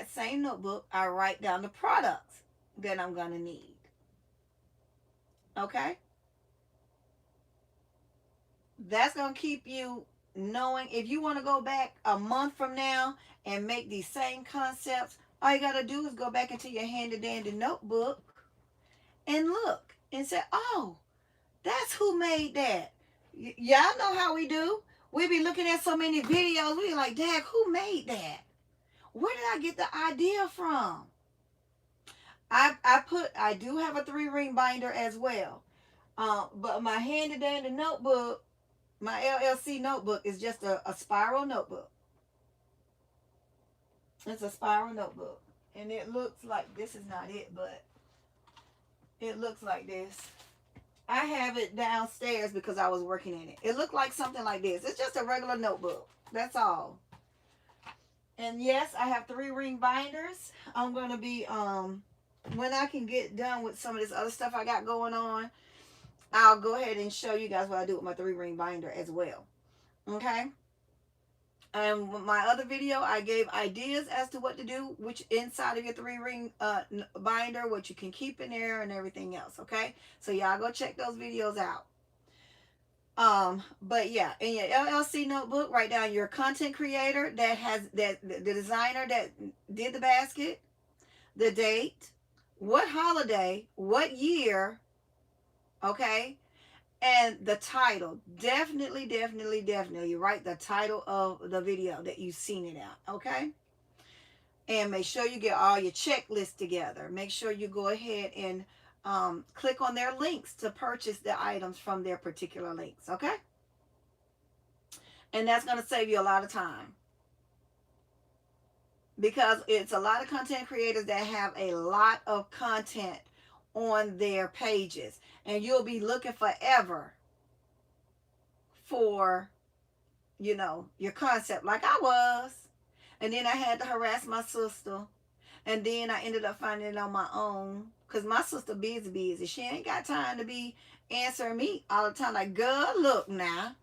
same notebook, I write down the products that I'm gonna need. Okay? That's gonna keep you knowing if you want to go back a month from now and make these same concepts. All you gotta do is go back into your handy dandy notebook and look and say, "Oh, that's who made that." Y'all know how we do. We be looking at so many videos. We be like, "Dad, who made that? Where did I get the idea from?" I do have a 3-ring binder as well. But my handy dandy notebook, my LLC notebook, is just a spiral notebook. It's a spiral notebook. And it looks like, this is not it, but it looks like this. I have it downstairs because I was working in it. It looked like something like this. It's just a regular notebook. That's all. And yes, I have 3-ring binders. I'm going to be, when I can get done with some of this other stuff I got going on, I'll go ahead and show you guys what I do with my 3-ring binder as well. Okay? And my other video, I gave ideas as to what to do, which inside of your 3-ring binder, what you can keep in there and everything else. Okay? So y'all go check those videos out. But yeah, in your LLC notebook, write down your content creator the designer that did the basket, the date, what holiday, what year, okay, and the title. Definitely write the title of the video that you've seen it at, okay? And make sure you get all your checklists together. Make sure you go ahead and click on their links to purchase the items from their particular links, okay? And that's going to save you a lot of time. because it's a lot of content creators that have a lot of content on their pages, and you'll be looking forever for, your concept, like I was. And then I had to harass my sister, and then I ended up finding it on my own, because my sister busy. She ain't got time to be answering me all the time. Like, girl, look now.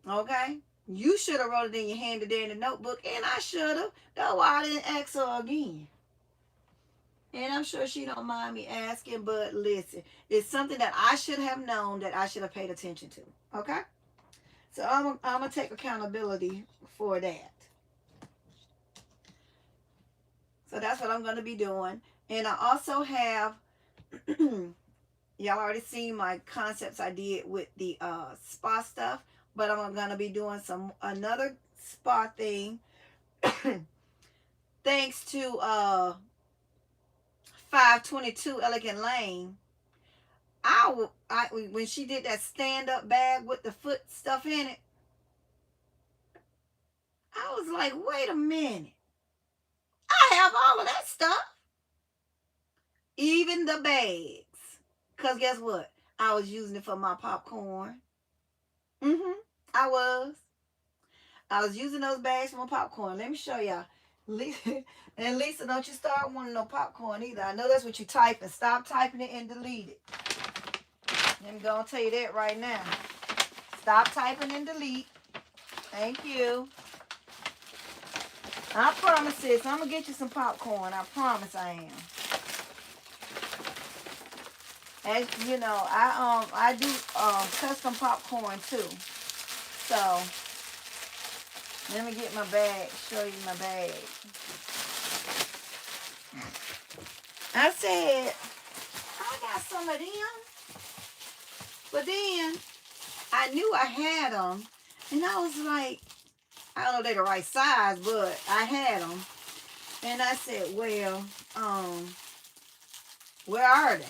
Okay? You should have wrote it in your handy dandy notebook, and I should have. That's why I didn't ask her again. And I'm sure she don't mind me asking, but listen, it's something that I should have known, that I should have paid attention to. Okay? So I'm going to take accountability for that. So that's what I'm going to be doing. And I also have, y'all already seen my concepts I did with the spa stuff, but I'm going to be doing another spa thing thanks to 522 Elegant Lane. When she did that stand-up bag with the foot stuff in it, I was like, wait a minute. I have all of that stuff. Even the bags. Because guess what? I was using it for my popcorn. I was. Using those bags for my popcorn. Let me show y'all. And Lisa, don't you start wanting no popcorn either. I know that's what you're typing. Stop typing it and delete it. I'm going to tell you that right now. Stop typing and delete. Thank you. I promise, sis, I'm going to get you some popcorn. I promise I am. And, I do custom popcorn, too. So, let me get my bag, show you my bag. I said, I got some of them. But then, I knew I had them. And I was like, I don't know if they're the right size, but I had them. And I said, well, where are they?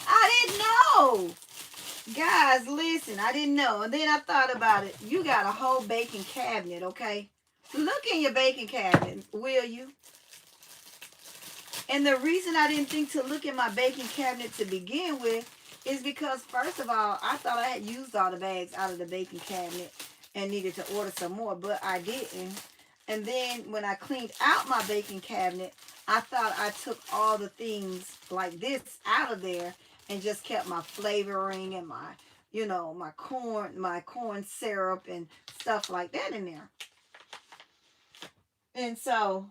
I didn't know. Guys, listen, I didn't know. And then I thought about it. You got a whole baking cabinet, okay? Look in your baking cabinet, will you? And the reason I didn't think to look in my baking cabinet to begin with is because, first of all, I thought I had used all the bags out of the baking cabinet and needed to order some more, but I didn't. And then when I cleaned out my baking cabinet, I thought I took all the things like this out of there and just kept my flavoring and my, my corn syrup and stuff like that in there. And so,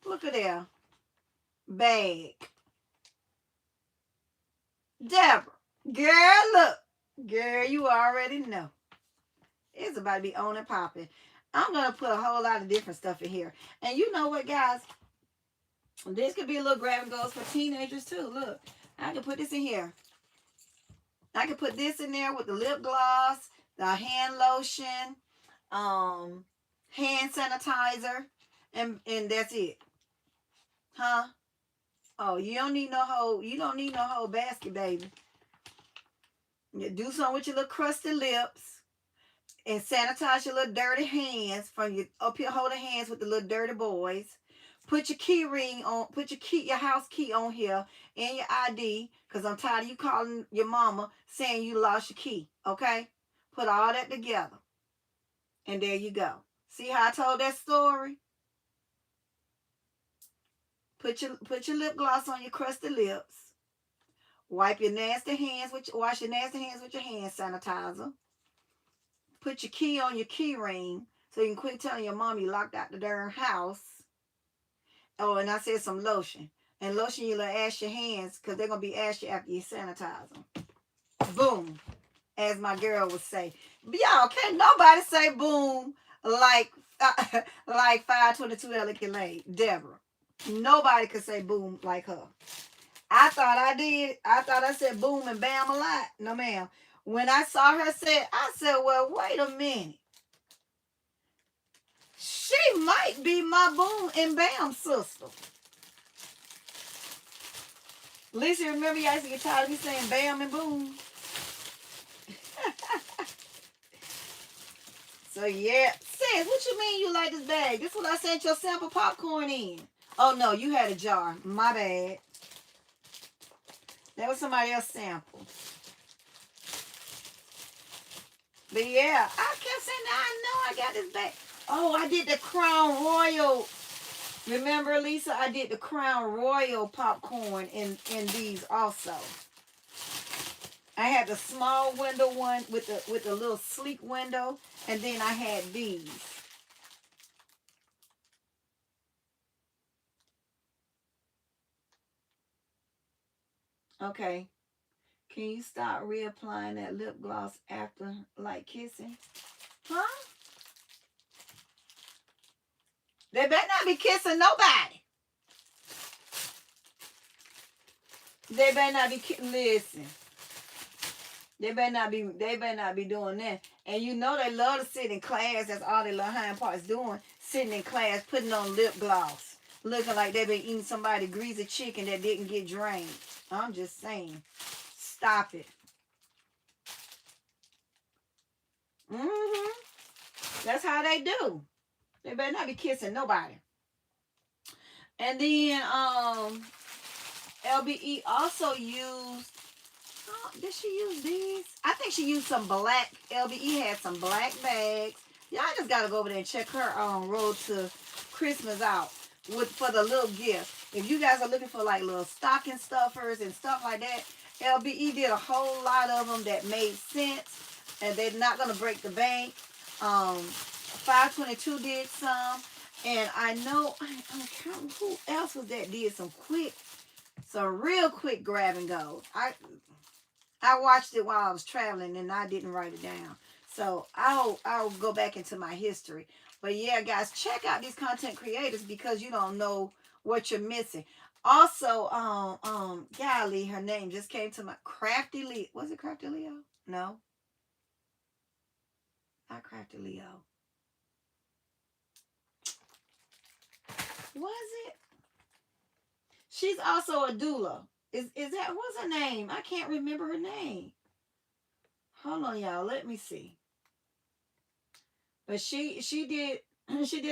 look at there. Bag. Deborah. Girl, look. Girl, you already know. It's about to be on and popping. I'm going to put a whole lot of different stuff in here. And you know what, guys? This could be a little grab and goes for teenagers, too. Look. I can put this in here. I can put this in there with the lip gloss, the hand lotion, hand sanitizer, and that's it. Huh? Oh, you don't need no whole basket, baby. You do something with your little crusty lips and sanitize your little dirty hands from your up here holding hands with the little dirty boys. Put your key ring on, your house key on here and your ID, because I'm tired of you calling your mama saying you lost your key, okay? Put all that together. And there you go. See how I told that story? Put your lip gloss on your crusty lips. Wash your nasty hands with your hand sanitizer. Put your key on your key ring so you can quit telling your mom you locked out the darn house. Oh, and I said some lotion. And lotion your little ashy hands, because they're going to be ashy after you sanitize them. Boom. As my girl would say. Y'all, can't nobody say boom like 522 Elegant Lane. Deborah. Nobody could say boom like her. I thought I did. I thought I said boom and bam a lot. No, ma'am. When I saw her say it, I said, well, wait a minute. She might be my boom and bam sister. Lisa, remember y'all used to get tired of me saying bam and boom? So yeah, sis, what you mean you like this bag? This is what I sent your sample popcorn in. Oh no, you had a jar. My bad. That was somebody else's sample. But yeah, I kept saying, I know I got this bag. Oh, I did the Crown Royal. Remember, Lisa, I did the Crown Royal popcorn in these also. I had the small window one with the little sleek window, and then I had these. Okay. Can you stop reapplying that lip gloss after like kissing? Huh? They better not be kissing nobody. They better not be listen. They better not be doing that. And you know they love to sit in class. That's all their little hind parts doing. Sitting in class, putting on lip gloss. Looking like they been eating somebody greasy chicken that didn't get drained. I'm just saying. Stop it. Mm-hmm. That's how they do. They better not be kissing nobody. And then LBE also used, did she use these? I think she used some black, LBE had some black bags. Y'all just gotta go over there and check her road to Christmas out for the little gift. If you guys are looking for like little stocking stuffers and stuff like that, LBE did a whole lot of them that made sense, and they're not gonna break the bank. 522 did some, and I know who else was that did some real quick grab and go. I watched it while I was traveling and I didn't write it down. So I'll go back into my history. But yeah, guys, check out these content creators because you don't know what you're missing. Also, golly, her name just came to my Crafty Leo. Was it Crafty Leo? No. Not Crafty Leo. Was it? She's also a doula. Is that, what's her name? I can't remember her name. Hold on, y'all. Let me see. But she did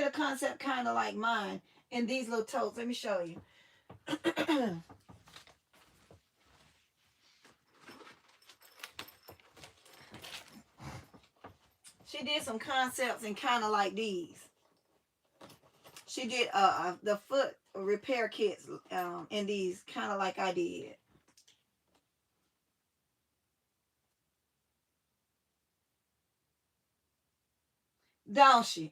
a concept kind of like mine in these little totes. Let me show you. She did some concepts and kind of like these. She did the foot repair kits in these kind of like I did. Don't she?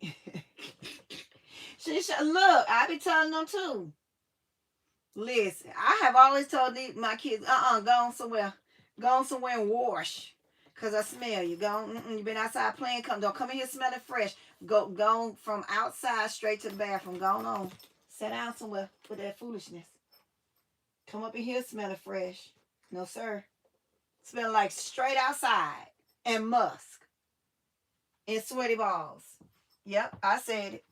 She look, I be telling them too. Listen, I have always told my kids, go somewhere and wash. Cause I smell you. You been outside playing, don't come in here smelling fresh. Go from outside straight to the bathroom. Go on. Sit down somewhere with that foolishness. Come up in here smelling fresh. No, sir. Smell like straight outside and musk and sweaty balls. Yep, I said it.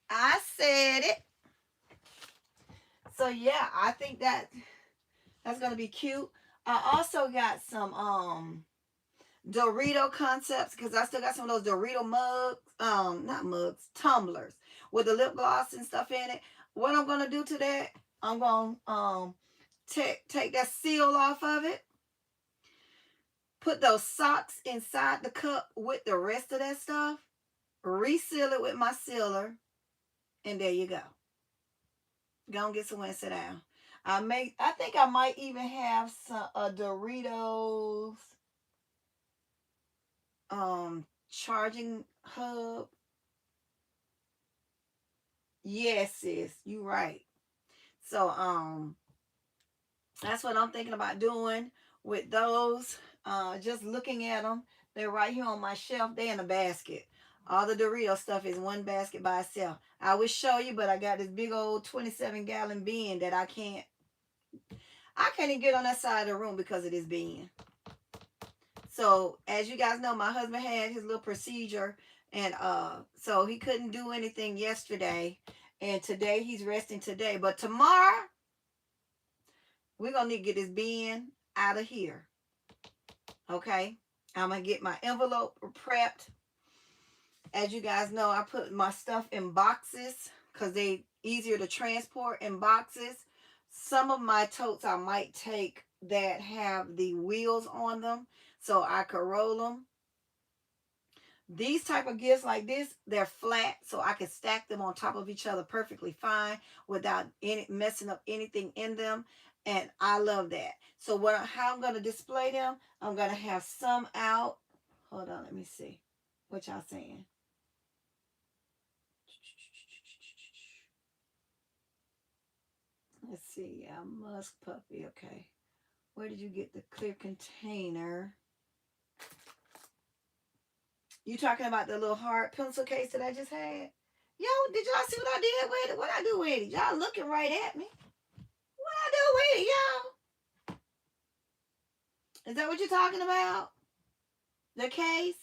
I said it. So yeah, I think that's gonna be cute. I also got some Dorito concepts because I still got some of those Dorito mugs, not mugs, tumblers with the lip gloss and stuff in it. What I'm gonna do to that, I'm gonna take that seal off of it, put those socks inside the cup with the rest of that stuff, reseal it with my sealer, and there you go. Go and get somewhere and sit down. I think I might even have some Doritos charging hub. Yes, sis, you right. So that's what I'm thinking about doing with those. Just looking at them, they're right here on my shelf. They're in a basket. All the Dorito stuff is one basket by itself. I would show you, but I got this big old 27-gallon bin that I can't even get on that side of the room because of this bin. So as you guys know, my husband had his little procedure, and so he couldn't do anything yesterday, and today he's resting today. But tomorrow we're gonna need to get this bin out of here. Okay. I'm going to get my envelope prepped. As you guys know, I put my stuff in boxes because they easier to transport in boxes. Some of my totes I might take that have the wheels on them so I could roll them. These type of gifts like this, they're flat, so I can stack them on top of each other perfectly fine without any messing up anything in them. And I love that. So how I'm going to display them, I'm going to have some out. Hold on, let me see. What y'all saying? Let's see. Yeah, musk puppy. Okay. Where did you get the clear container? You talking about the little hard pencil case that I just had? Yo, did y'all see what I did with it? What I do with it? Y'all looking right at me. What I do with it, y'all? Is that what you're talking about? The case?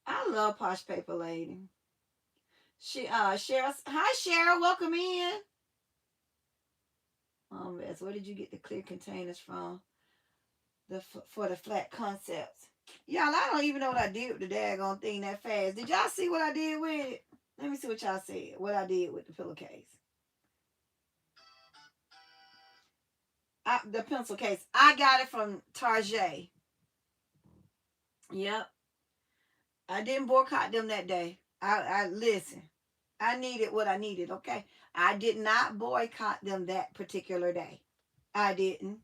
I love Posh Paper Lady. Cheryl. Hi, Cheryl. Welcome in. Yes. Where did you get the clear containers from? For the flat concepts. Y'all, I don't even know what I did with the daggone thing that fast. Did y'all see what I did with it? Let me see what y'all said. What I did with the pillowcase. The pencil case. I got it from Target. Yep. I didn't boycott them that day. I listen. I needed what I needed, okay? I did not boycott them that particular day. I didn't.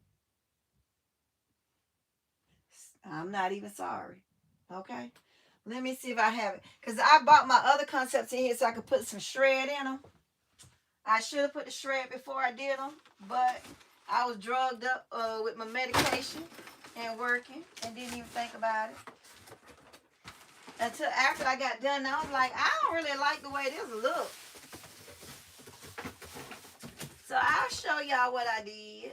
I'm not even sorry. Okay? Let me see if I have it. Because I bought my other concepts in here so I could put some shred in them. I should have put the shred before I did them. But I was drugged up with my medication and working and didn't even think about it. Until after I got done, I was like, I don't really like the way this looks. So I'll show y'all what I did.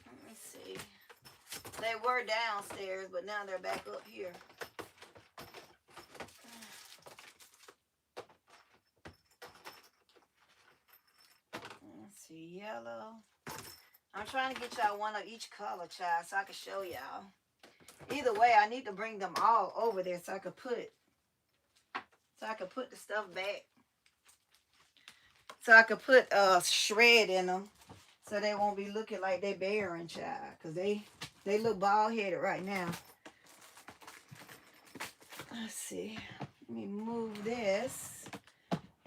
Let me see. They were downstairs, but now they're back up here. Let's see, yellow. I'm trying to get y'all one of each color, child, so I can show y'all. Either way, I need to bring them all over there so I could put the stuff back. So I could put shred in them so they won't be looking like they barren, child. Because they look bald-headed right now. Let's see. Let me move this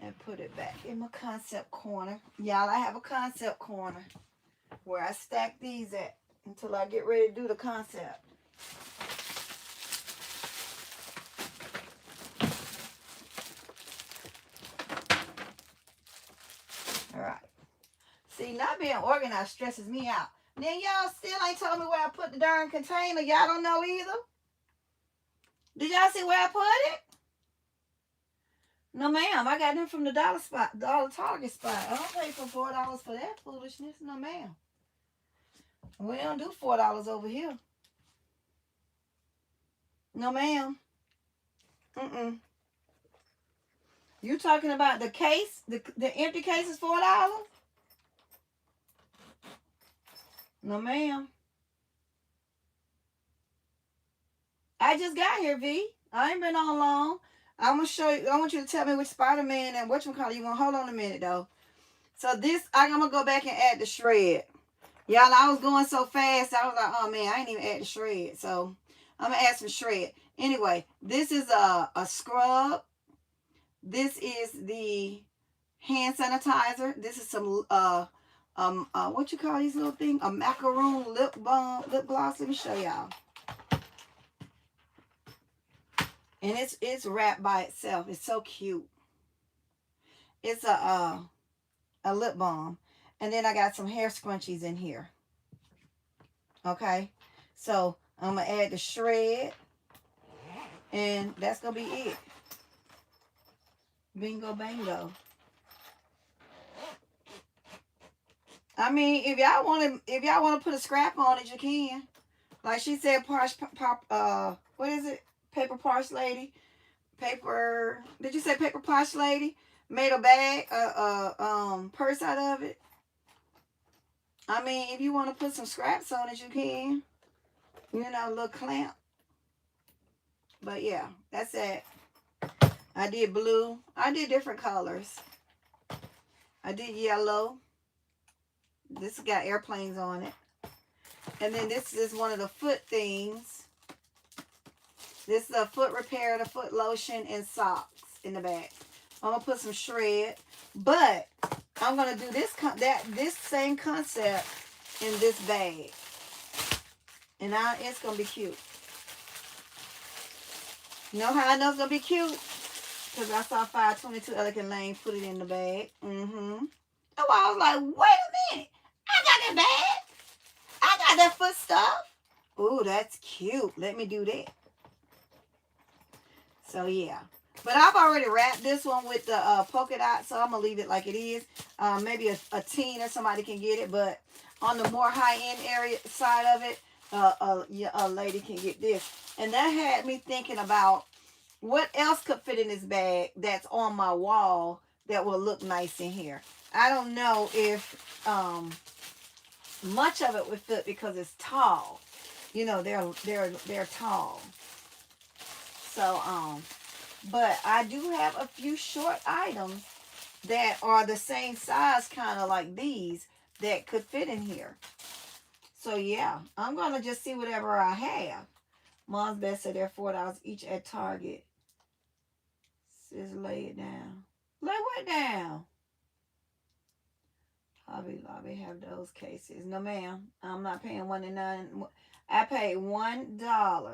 and put it back in my concept corner. Y'all, I have a concept corner where I stack these at until I get ready to do the concept. All right. See, not being organized stresses me out. Then y'all still ain't told me where I put the darn container. Y'all don't know either. Did y'all see where I put it? No, ma'am. I got them from the dollar Target spot. I don't pay for $4 for that foolishness. No, ma'am. We don't do $4 over here. No, ma'am. You talking about the case? The empty case is $4? No, ma'am. I just got here, V. I ain't been on long. I'm gonna show you. I want you to tell me which Spider-Man and whatchamacallit you want. Hold on a minute though. So this, I'm gonna go back and add the shred. Y'all, I was going so fast. I was like, oh man, I ain't even add the shred. So I'm gonna add some shred. Anyway, this is a scrub. This is the hand sanitizer. This is some what you call these little things? A macaroon lip balm, lip gloss. Let me show y'all. And it's wrapped by itself. It's so cute. It's a lip balm. And then I got some hair scrunchies in here. Okay. So I'm going to add the shred. And that's going to be it. Bingo bango. I mean, if y'all want to put a scrap on it, you can. Like she said, what is it? Paper Posh Lady. Did you say Paper Posh Lady? made a bag, purse out of it. I mean, if you want to put some scraps on it, you can. You know, a little clamp. But yeah, that's it. I did blue. I did different colors. I did yellow. This got airplanes on it. And then this is one of the foot things. This is a foot repair, the foot lotion, and socks in the back. I'm going to put some shred. But I'm going to do this same concept in this bag. And it's going to be cute. You know how I know it's going to be cute? Because I saw 522 Elegant Lane put it in the bag. Mm-hmm. So I was like, wait a minute. I got that bag. I got that foot stuff. Ooh, that's cute. Let me do that. So, yeah. But I've already wrapped this one with the polka dot, so I'm going to leave it like it is. Maybe a teen or somebody can get it, but on the more high-end area side of it, a lady can get this. And that had me thinking about what else could fit in this bag that's on my wall that will look nice in here. I don't know if much of it would fit because it's tall. You know, they're tall. So, but I do have a few short items that are the same size, kind of like these, that could fit in here. So, yeah, I'm going to just see whatever I have. Mom's Best said they're $4 each at Target. Says lay it down. Lay what down? Hobby Lobby have those cases. No, ma'am. I'm not paying $1.99. I paid $1.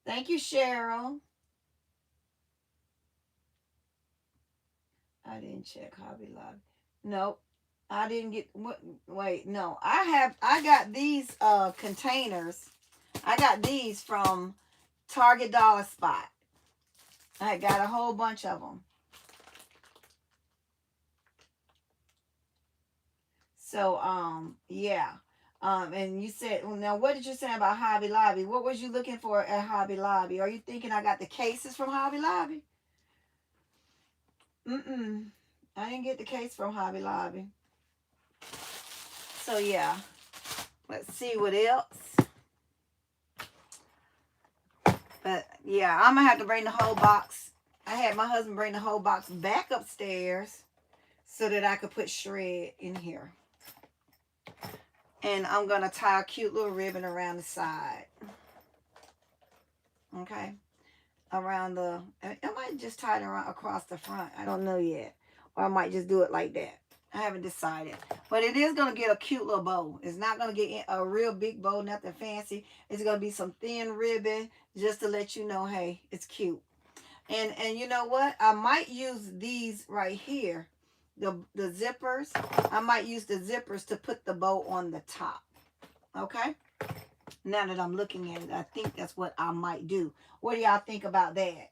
Thank you, Cheryl. I didn't check Hobby Lobby. Nope. I didn't get what wait, no. I got these containers. I got these from Target Dollar Spot. I got a whole bunch of them. So yeah. And you said, well, now what did you say about Hobby Lobby? What was you looking for at Hobby Lobby? Are you thinking I got the cases from Hobby Lobby? Mm-mm. I didn't get the case from Hobby Lobby. So yeah. Let's see what else. But yeah, I'm gonna have to bring the whole box. I had my husband bring the whole box back upstairs so that I could put shred in here. And I'm gonna tie a cute little ribbon around the side. Okay. Around the, I might just tie it around across the front. I don't know yet. Or I might just do it like that. I haven't decided. But it is going to get a cute little bow. It's not going to get a real big bow, nothing fancy. It's going to be some thin ribbon just to let you know, hey, it's cute. And you know what? I might use these right here. The zippers. I might use the zippers to put the bow on the top. Okay? Now that I'm looking at it, I think that's what I might do. What do y'all think about that?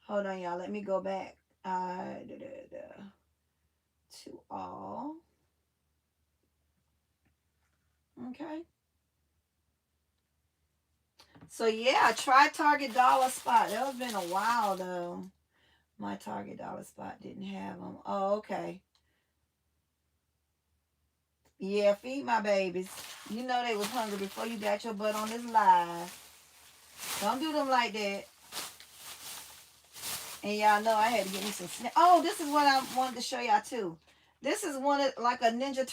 Hold on, y'all. Let me go back to all. Okay. So, yeah, try Target Dollar Spot. That has been a while, though. My Target Dollar Spot didn't have them. Oh, okay. Yeah, feed my babies. You know they was hungry before you got your butt on this live. Don't do them like that. And y'all know I had to get me some snacks. Oh, this is what I wanted to show y'all too. This is one of like a Ninja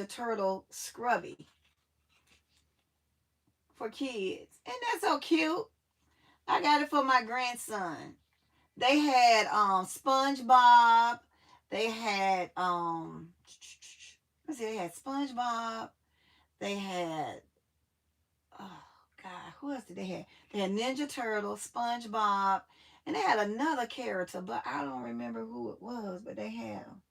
Turtle scrubby for kids. Isn't that so cute? I got it for my grandson. They had SpongeBob. They had let's see, they had SpongeBob. They had, oh God, who else did they have? They had Ninja Turtle, SpongeBob, and they had another character, but I don't remember who it was, but they had them.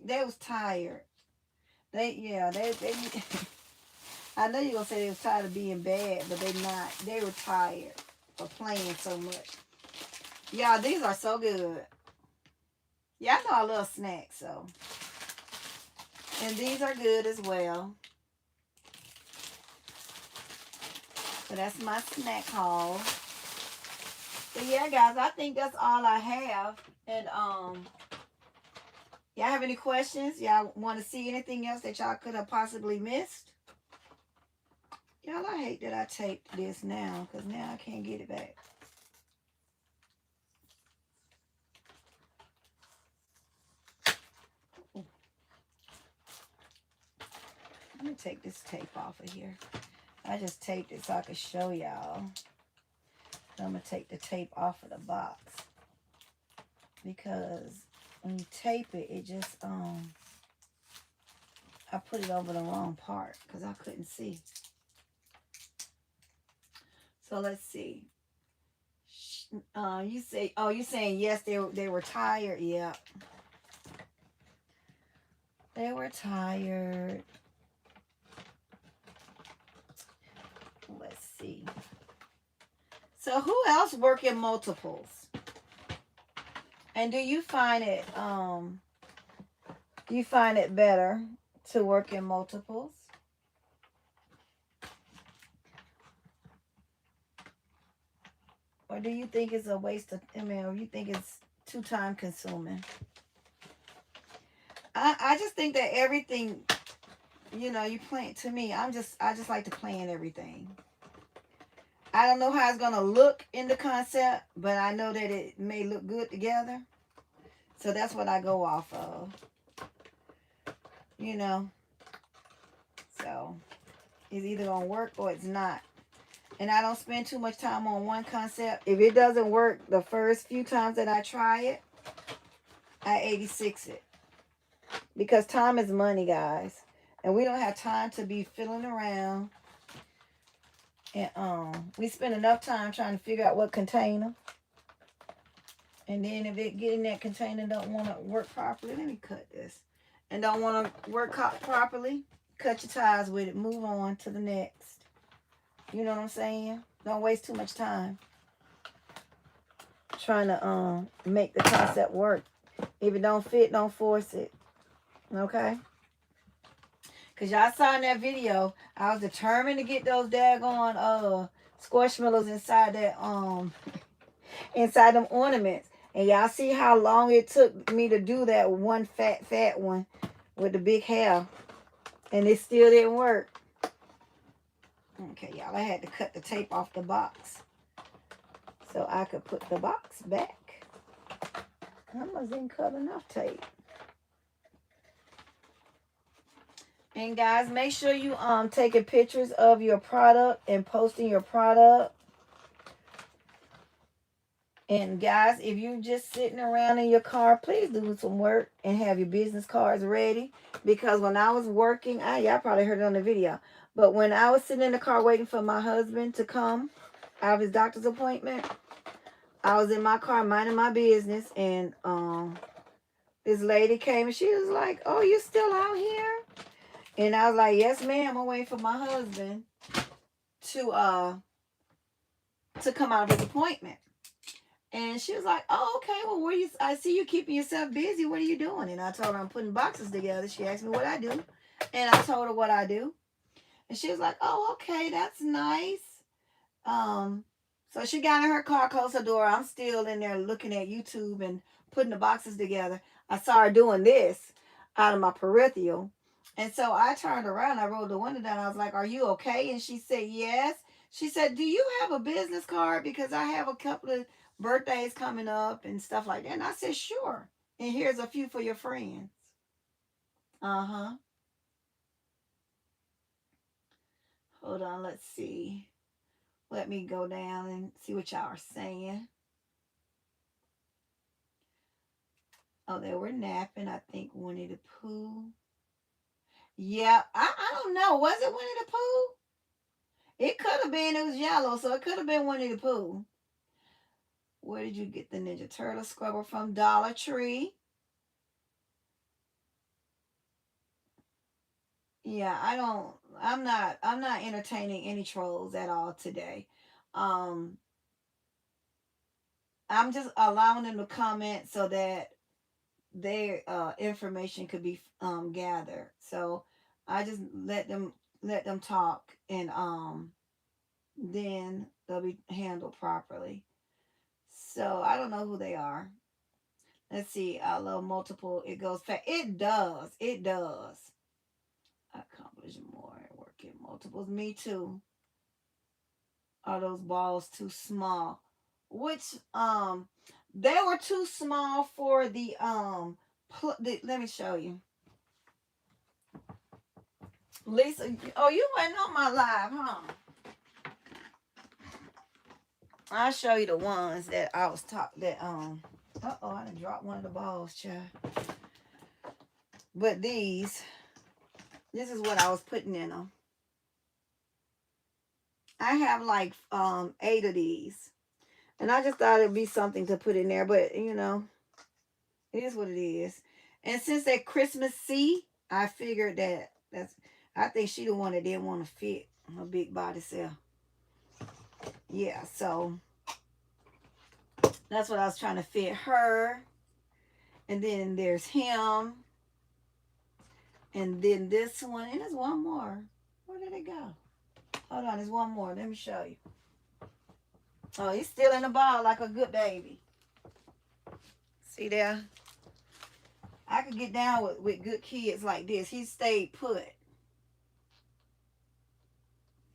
They was tired. They I know you're going to say they was tired of being bad, but they not. They were tired of playing so much. Y'all, these are so good. Yeah, I know I love snacks, so. And these are good as well. So that's my snack haul. But yeah, guys, I think that's all I have. And y'all have any questions? Y'all want to see anything else that y'all could have possibly missed? Y'all, I hate that I taped this now because now I can't get it back. Let me take this tape off of here. I just taped it so I could show y'all. I'm going to take the tape off of the box. Because when you tape it, it just, I put it over the wrong part because I couldn't see. So let's see. You say, oh, you're saying yes, they were tired. Yeah. They were tired. Let's see. So who else work in multiples? And do you find it better to work in multiples? Or do you think it's a waste of, or you think it's too time consuming? I just think that everything, you plan, to me, I just like to plan everything. I don't know how it's going to look in the concept, but I know that it may look good together. So that's what I go off of. So it's either going to work or it's not. And I don't spend too much time on one concept. If it doesn't work the first few times that I try it, I 86 it. Because time is money, guys. And we don't have time to be fiddling around. And we spend enough time trying to figure out what container. And then if it get in that container don't want to work properly, let me cut this. And don't want to work properly, cut your ties with it. Move on to the next. You know what I'm saying? Don't waste too much time trying to make the concept work. If it don't fit, don't force it. Okay? Because y'all saw in that video, I was determined to get those daggone squishmallows inside that inside them ornaments. And y'all see how long it took me to do that one fat one with the big hair. And it still didn't work. Okay, y'all, I had to cut the tape off the box so I could put the box back. I must didn't cut enough tape. And guys, make sure you taking pictures of your product and posting your product. And guys, if you're just sitting around in your car, please do some work and have your business cards ready. Because when I was working, y'all probably heard it on the video. But when I was sitting in the car waiting for my husband to come out of his doctor's appointment, I was in my car minding my business. And this lady came and she was like, "Oh, you still out here?" And I was like, "Yes, ma'am. I'm waiting for my husband to come out of his appointment." And she was like, "Oh, okay. Well, I see you keeping yourself busy. What are you doing?" And I told her I'm putting boxes together. She asked me what I do. And I told her what I do. And she was like, "Oh, okay. That's nice." So she got in her car, closed her door. I'm still in there looking at YouTube and putting the boxes together. I saw her doing this out of my peripheral. And so I turned around. I rolled the window down. I was like, "Are you okay?" And she said, "Yes." She said, "Do you have a business card? Because I have a couple of birthdays coming up and stuff like that." And I said, "Sure. And here's a few for your friends." Uh-huh. Hold on. Let's see. Let me go down and see what y'all are saying. Oh, they were napping. I think Winnie the Pooh. Yeah, I don't know. Was it Winnie the Pooh? It could have been. It was yellow, so it could have been Winnie the Pooh. Where did you get the Ninja Turtle scrubber from? Dollar Tree. Yeah, I'm not entertaining any trolls at all today. Um, I'm just allowing them to comment so that their information could be gathered. So I just let them talk, and then they'll be handled properly. So I don't know who they are. Let's see. I love multiple. It goes fast. It does. It does. Accomplish more and work in multiples. Me too. Are those balls too small? Which they were too small for let me show you. Lisa, oh, you went on my live, huh? I'll show you the ones that I was taught that uh-oh, I done dropped one of the balls, child. But this is what I was putting in them. I have like 8 of these. And I just thought it'd be something to put in there, but you know, it is what it is. And since they're Christmassy, I figured I think she the one that didn't want to fit her big body self. Yeah, so that's what I was trying to fit her. And then there's him. And then this one. And there's one more. Where did it go? Hold on, there's one more. Let me show you. Oh, he's still in the ball like a good baby. See there? I could get down with good kids like this. He stayed put.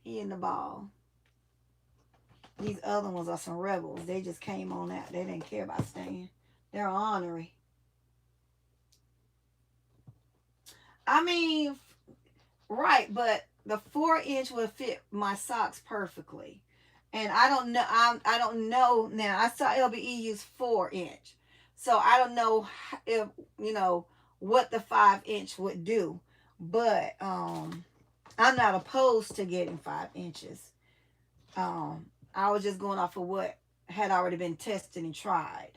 He in the ball. These other ones are some rebels. They just came on out. They didn't care about staying. They're ornery. I mean, right, but the 4-inch would fit my socks perfectly. And I don't know. I don't know now. I saw LBE use 4-inch, so I don't know if what the 5-inch would do. But I'm not opposed to getting 5 inches. I was just going off of what had already been tested and tried.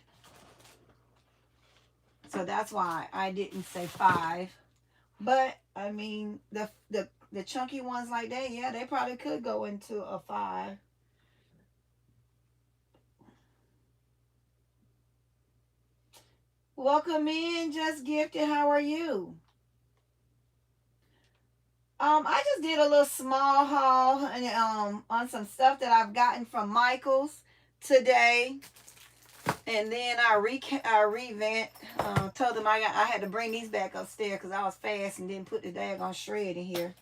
So that's why I didn't say 5. But I mean, the chunky ones like that, yeah, they probably could go into a 5. Welcome in, Just Gifted. How are you? I just did a little small haul and on some stuff that I've gotten from Michael's today. And then I revamped. Told them I had to bring these back upstairs because I was fast and didn't put the daggone shred in here.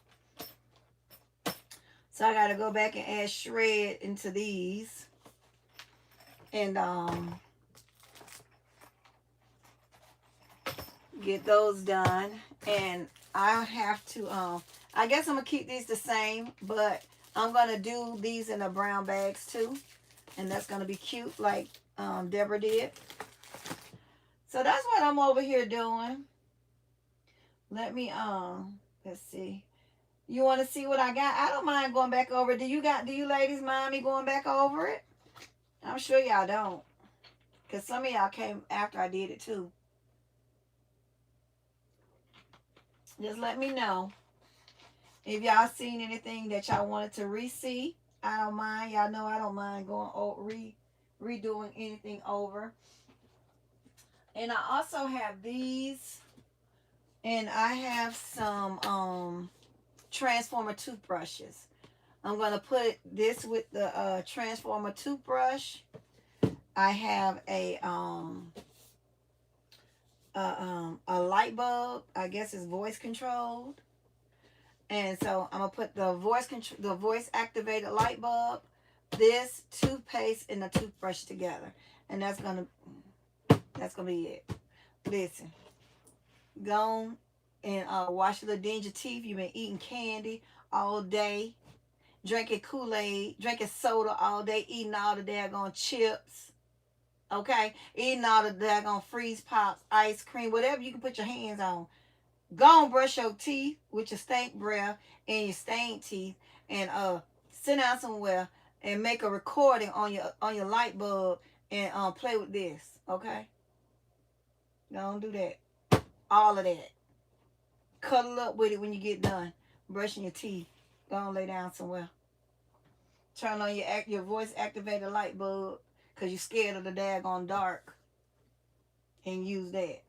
So I got to go back and add shred into these. And get those done. And I have to I guess I'm gonna keep these the same, but I'm gonna do these in the brown bags too, and that's gonna be cute like Deborah did. So that's what I'm over here doing. Let me let's see. You want to see what I got? I don't mind going back over it. Do you ladies mind me going back over it? I'm sure y'all don't, because some of y'all came after I did it too. Just let me know if y'all seen anything that y'all wanted to re-see. I don't mind. Y'all know I don't mind going redoing anything over. And I also have these. And I have some transformer toothbrushes. I'm going to put this with the transformer toothbrush. I have a light bulb. I guess it's voice controlled. And so I'm gonna put the voice activated light bulb, this toothpaste, and the toothbrush together, and that's gonna be it. Listen, go and wash your dingy teeth. You've been eating candy all day, drinking Kool-Aid, drinking soda all day, eating all the daggone chips. Okay, eating all the daggone freeze pops, ice cream, whatever you can put your hands on. Go and brush your teeth with your stank breath and your stained teeth, and sit down somewhere and make a recording on your light bulb and play with this. Okay, don't do that. All of that. Cuddle up with it when you get done brushing your teeth. Go and lay down somewhere. Turn on your voice activated light bulb because you're scared of the daggone dark, and use that.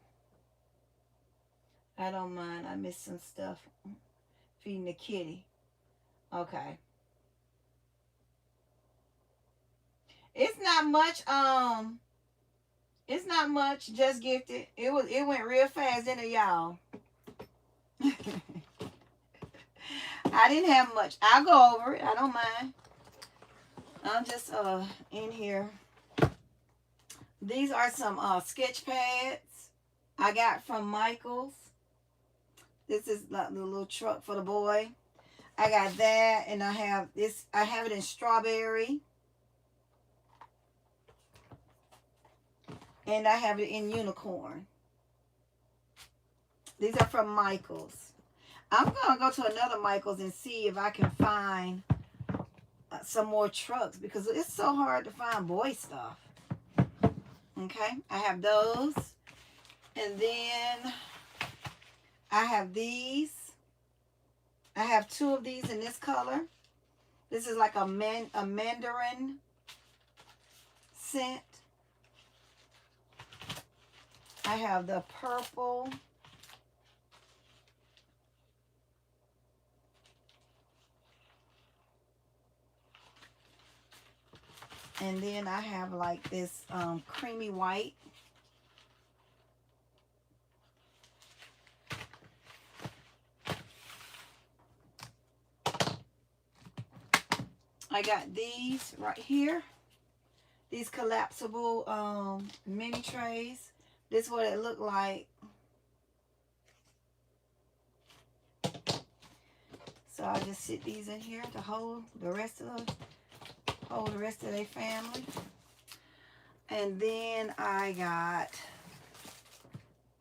I don't mind. I missed some stuff. Feeding the kitty. Okay. It's not much. It's not much. Just gifted. It went real fast, didn't it, y'all? I didn't have much. I'll go over it. I don't mind. I'm just in here. These are some sketch pads I got from Michael's. This is like the little truck for the boy. I got that, and I have this. I have it in strawberry, and I have it in unicorn. These are from Michael's. I'm gonna go to another Michael's and see if I can find some more trucks, because it's so hard to find boy stuff. Okay, I have those, and then I have these. I have two of these in this color. This is like a mandarin scent. I have the purple. And then I have like this creamy white. I got these right here. These collapsible mini trays. This is what it looked like. So I just sit these in here to hold the rest of their family. And then I got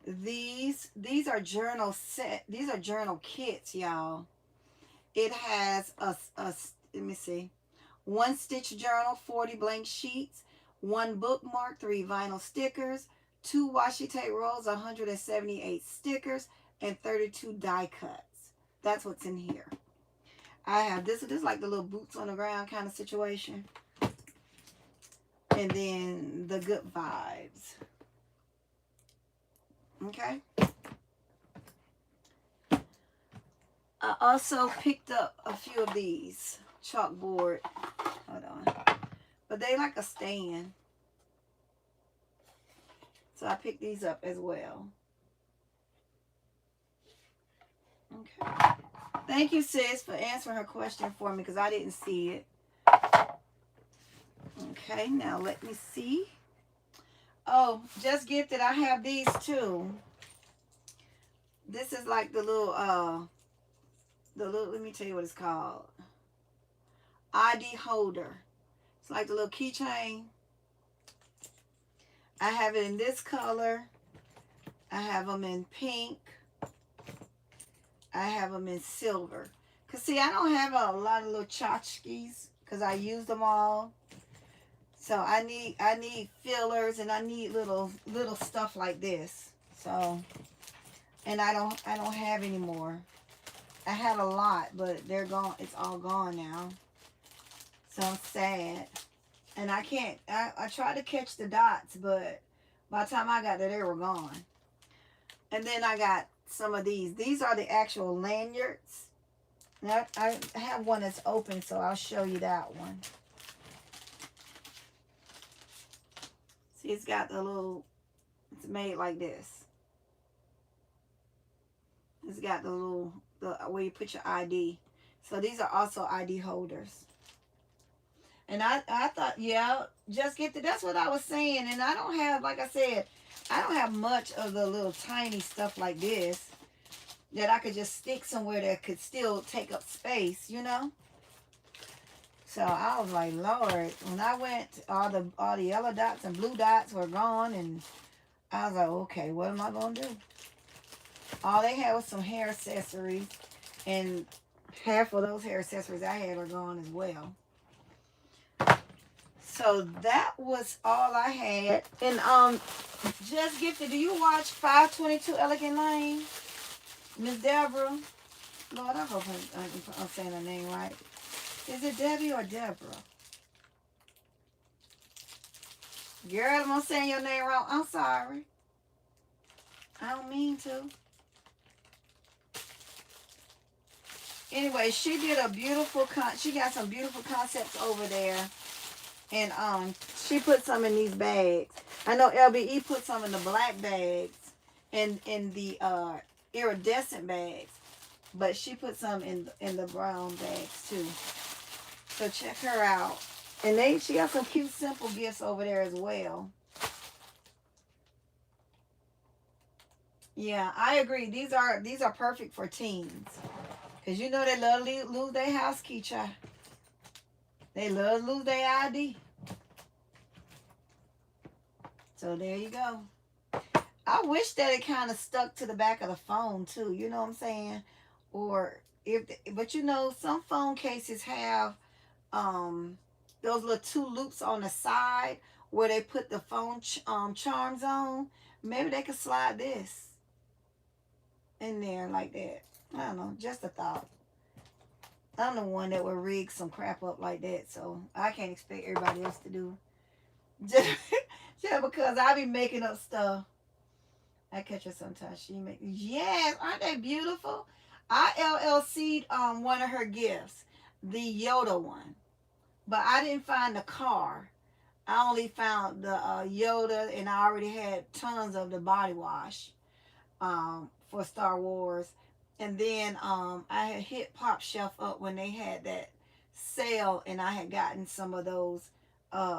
these. These are journal set. These are journal kits, y'all. It has a let me see. 1 stitch journal, 40 blank sheets, 1 bookmark, 3 vinyl stickers, 2 washi tape rolls, 178 stickers, and 32 die cuts. That's what's in here. I have this is like the little boots on the ground kind of situation. And then the good vibes. Okay. I also picked up a few of these chalkboard. Hold on. But they like a stand. So I picked these up as well. Okay. Thank you, sis, for answering her question for me, because I didn't see it. Okay, now let me see. Oh, just gifted. I have these too. This is like the little, let me tell you what it's called. ID holder. It's like the little keychain. I have it in this color. I have them in pink. I have them in silver. Because, see, I don't have a lot of little tchotchkes because I used them all. So I need fillers, and I need little stuff like this. So, and I don't have any more. I had a lot, but they're gone. It's all gone now. So I'm sad. And I can't, I tried to catch the dots, but by the time I got there, they were gone. And then I got some of these. These are the actual lanyards. Now, I have one that's open, so I'll show you that one. See, it's got the little, it's made like this. It's got the little, where you put your ID. So these are also ID holders. And I thought, yeah, just get that's what I was saying. And I don't have, like I said, I don't have much of the little tiny stuff like this that I could just stick somewhere that could still take up space, you know? So I was like, Lord, when I went, all the yellow dots and blue dots were gone, and I was like, okay, what am I going to do? All they had was some hair accessories, and half of those hair accessories I had are gone as well. So that was all I had. And just gifted, do you watch 522 Elegant Lane? Miss Deborah? Lord, I hope I'm saying her name right. Is it Debbie or Deborah? Girl, I'm saying your name wrong. I'm sorry. I don't mean to. Anyway, she did a beautiful, she got some beautiful concepts over there. And she put some in these bags. I know LBE put some in the black bags and in the iridescent bags, but she put some in the brown bags too. So check her out. And she got some cute simple gifts over there as well. Yeah, I agree. These are perfect for teens. Cause you know they love to lose their house key, child. They love to lose their ID. So there you go. I wish that it kind of stuck to the back of the phone too. You know what I'm saying? Or but you know, some phone cases have those little two loops on the side where they put the phone charms on. Maybe they could slide this in there like that. I don't know. Just a thought. I'm the one that would rig some crap up like that, so I can't expect everybody else to do. Just because I be making up stuff. I catch her sometimes. She make, yes, aren't they beautiful? I LLC'd one of her gifts, the Yoda one, but I didn't find the car. I only found the Yoda, and I already had tons of the body wash for Star Wars. And then I had hit Pop Shelf up when they had that sale, and I had gotten some of those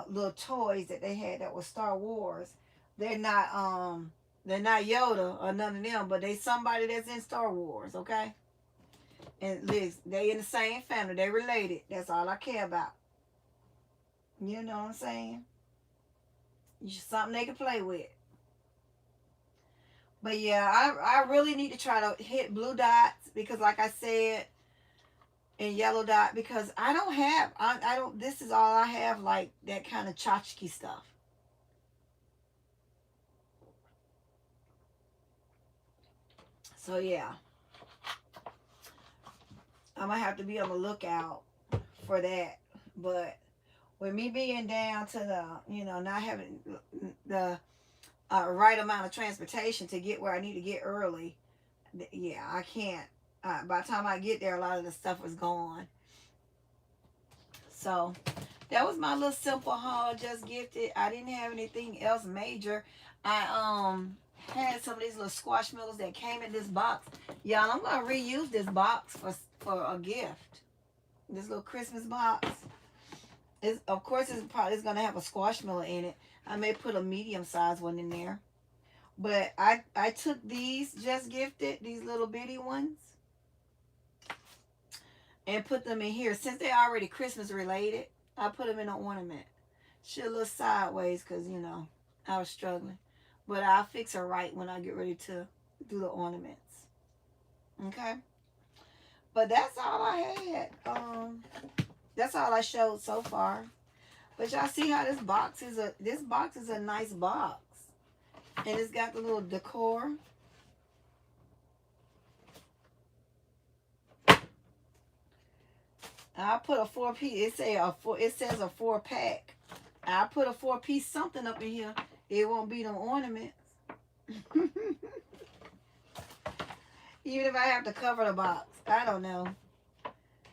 little toys that they had that was Star Wars. They're not they're not Yoda or none of them, but they somebody that's in Star Wars, okay? And listen, they in the same family, they related. That's all I care about. You know what I'm saying? Something they can play with. But yeah, I really need to try to hit blue dots because, like I said, and yellow dot, because I don't, this is all I have, like that kind of tchotchke stuff. So yeah, I'm gonna have to be on the lookout for that. But with me being down to not having the right amount of transportation to get where I need to get early, yeah, I can't. By the time I get there, a lot of the stuff is gone. So that was my little simple haul, just gifted. I didn't have anything else major. I had some of these little squashmallows that came in this box. Y'all, I'm gonna reuse this box for a gift. This little Christmas box. Of course it's probably gonna have a squashmallow in it. I may put a medium sized one in there. But I took these just gifted, these little bitty ones, and put them in here. Since they're already Christmas related, I put them in an ornament. She a little sideways because, I was struggling. But I'll fix her right when I get ready to do the ornaments. Okay? But that's all I had. That's all I showed so far. But y'all see how this box is a nice box. And it's got the little decor. I put a 4-piece. It says a 4-pack. I put a 4-piece something up in here. It won't be no ornaments. Even if I have to cover the box. I don't know.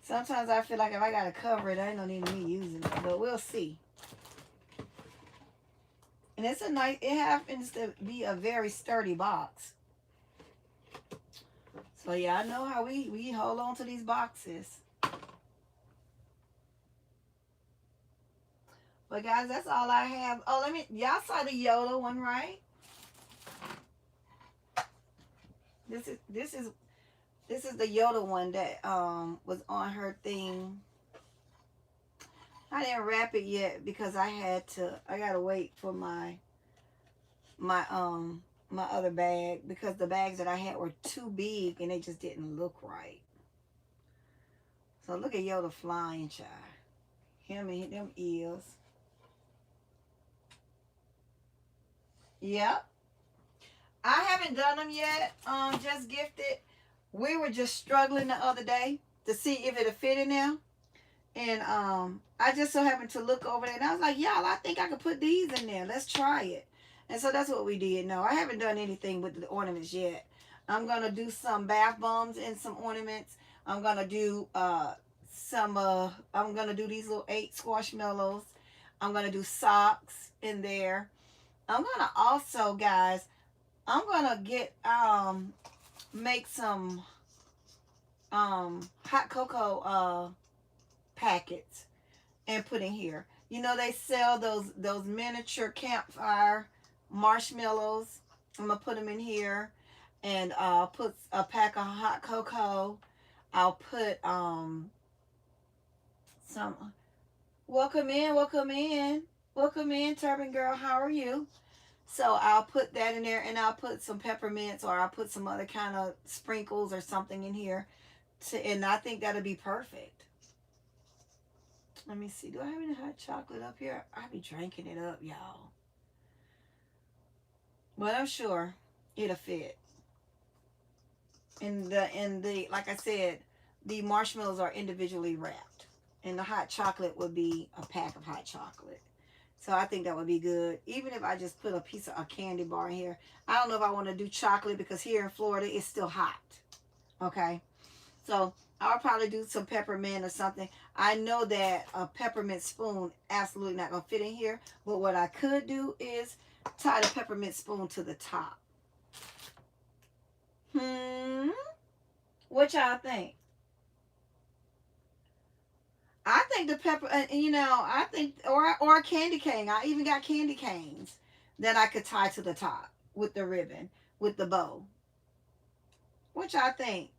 Sometimes I feel like if I gotta cover it, I ain't no need of me using it. But we'll see. And it happens to be a very sturdy box. So yeah, I know how we hold on to these boxes. But guys, that's all I have. Oh, y'all saw the Yoda one, right? This is the Yoda one that was on her thing. I didn't wrap it yet because I gotta wait for my other bag, because the bags that I had were too big and they just didn't look right. So look at Yoda flying, child. Him and them ears. Yep. I haven't done them yet. Just gifted. We were just struggling the other day to see if it'll fit in there. And I just so happened to look over there and I was like, y'all, I think I could put these in there. Let's try it. And so that's what we did. No, I haven't done anything with the ornaments yet. I'm going to do some bath bombs and some ornaments. I'm going to do I'm going to do these little 8 squashmallows. I'm going to do socks in there. I'm going to also, guys, I'm going to get, make some, hot cocoa, packets and put in here. You know, they sell those miniature campfire marshmallows. I'm going to put them in here and, put a pack of hot cocoa. I'll put, some, welcome in, welcome in. Welcome in, Turban Girl. How are you? So I'll put that in there and I'll put some peppermints or I'll put some other kind of sprinkles or something in here. And I think that'll be perfect. Let me see. Do I have any hot chocolate up here? I be drinking it up, y'all. But I'm sure it'll fit. And the like I said, the marshmallows are individually wrapped. And the hot chocolate would be a pack of hot chocolate. So I think that would be good. Even if I just put a piece of a candy bar in here. I don't know if I want to do chocolate because here in Florida it's still hot. Okay. So I'll probably do some peppermint or something. I know that a peppermint spoon absolutely not going to fit in here. But what I could do is tie the peppermint spoon to the top. What y'all think? I think the pepper, I think, or a candy cane. I even got candy canes that I could tie to the top with the ribbon, with the bow. What y'all think?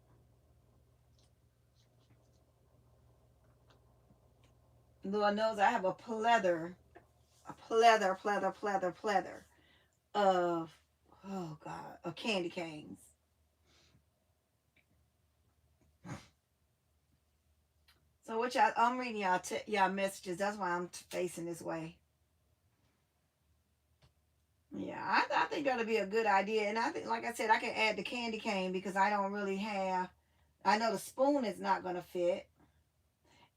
Lord knows I have a pleather of, oh God, of candy canes. So what y'all, I'm reading y'all messages. That's why I'm facing this way. Yeah, I think that'll be a good idea. And I think, like I said, I can add the candy cane because I don't really have, I know the spoon is not going to fit.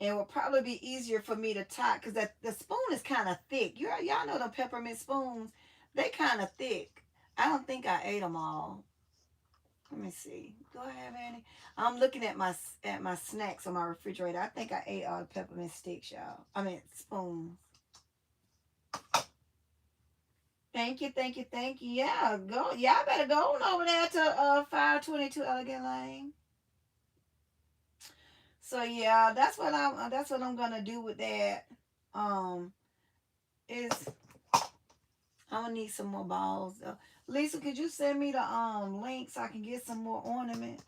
And it will probably be easier for me to tie because the spoon is kind of thick. Y'all know the peppermint spoons, they kind of thick. I don't think I ate them all. Let me see. Do I have any? I'm looking at my snacks on my refrigerator. I think I ate all the peppermint sticks, y'all. I mean spoons. Thank you, thank you, thank you. Yeah, go. Y'all better go on over there to 522 Elegant Lane. So yeah, that's what I'm gonna do with that. Um, is I'm gonna need some more balls. Lisa, could you send me the link so I can get some more ornaments?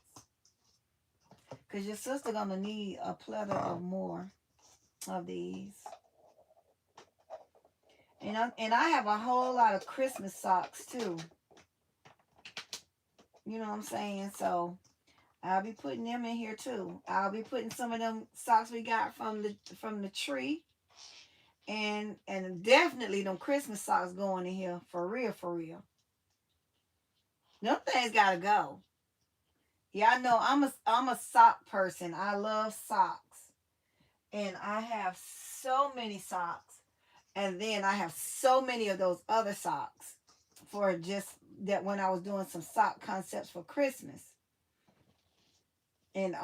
Cause your sister gonna need a plethora of more of these. And I have a whole lot of Christmas socks too. You know what I'm saying? So I'll be putting them in here too. I'll be putting some of them socks we got from the tree. And definitely them Christmas socks going in here for real, for real. Them things gotta go. Y'all know I'm a sock person. I love socks. And I have so many socks. And then I have so many of those other socks for just that when I was doing some sock concepts for Christmas. And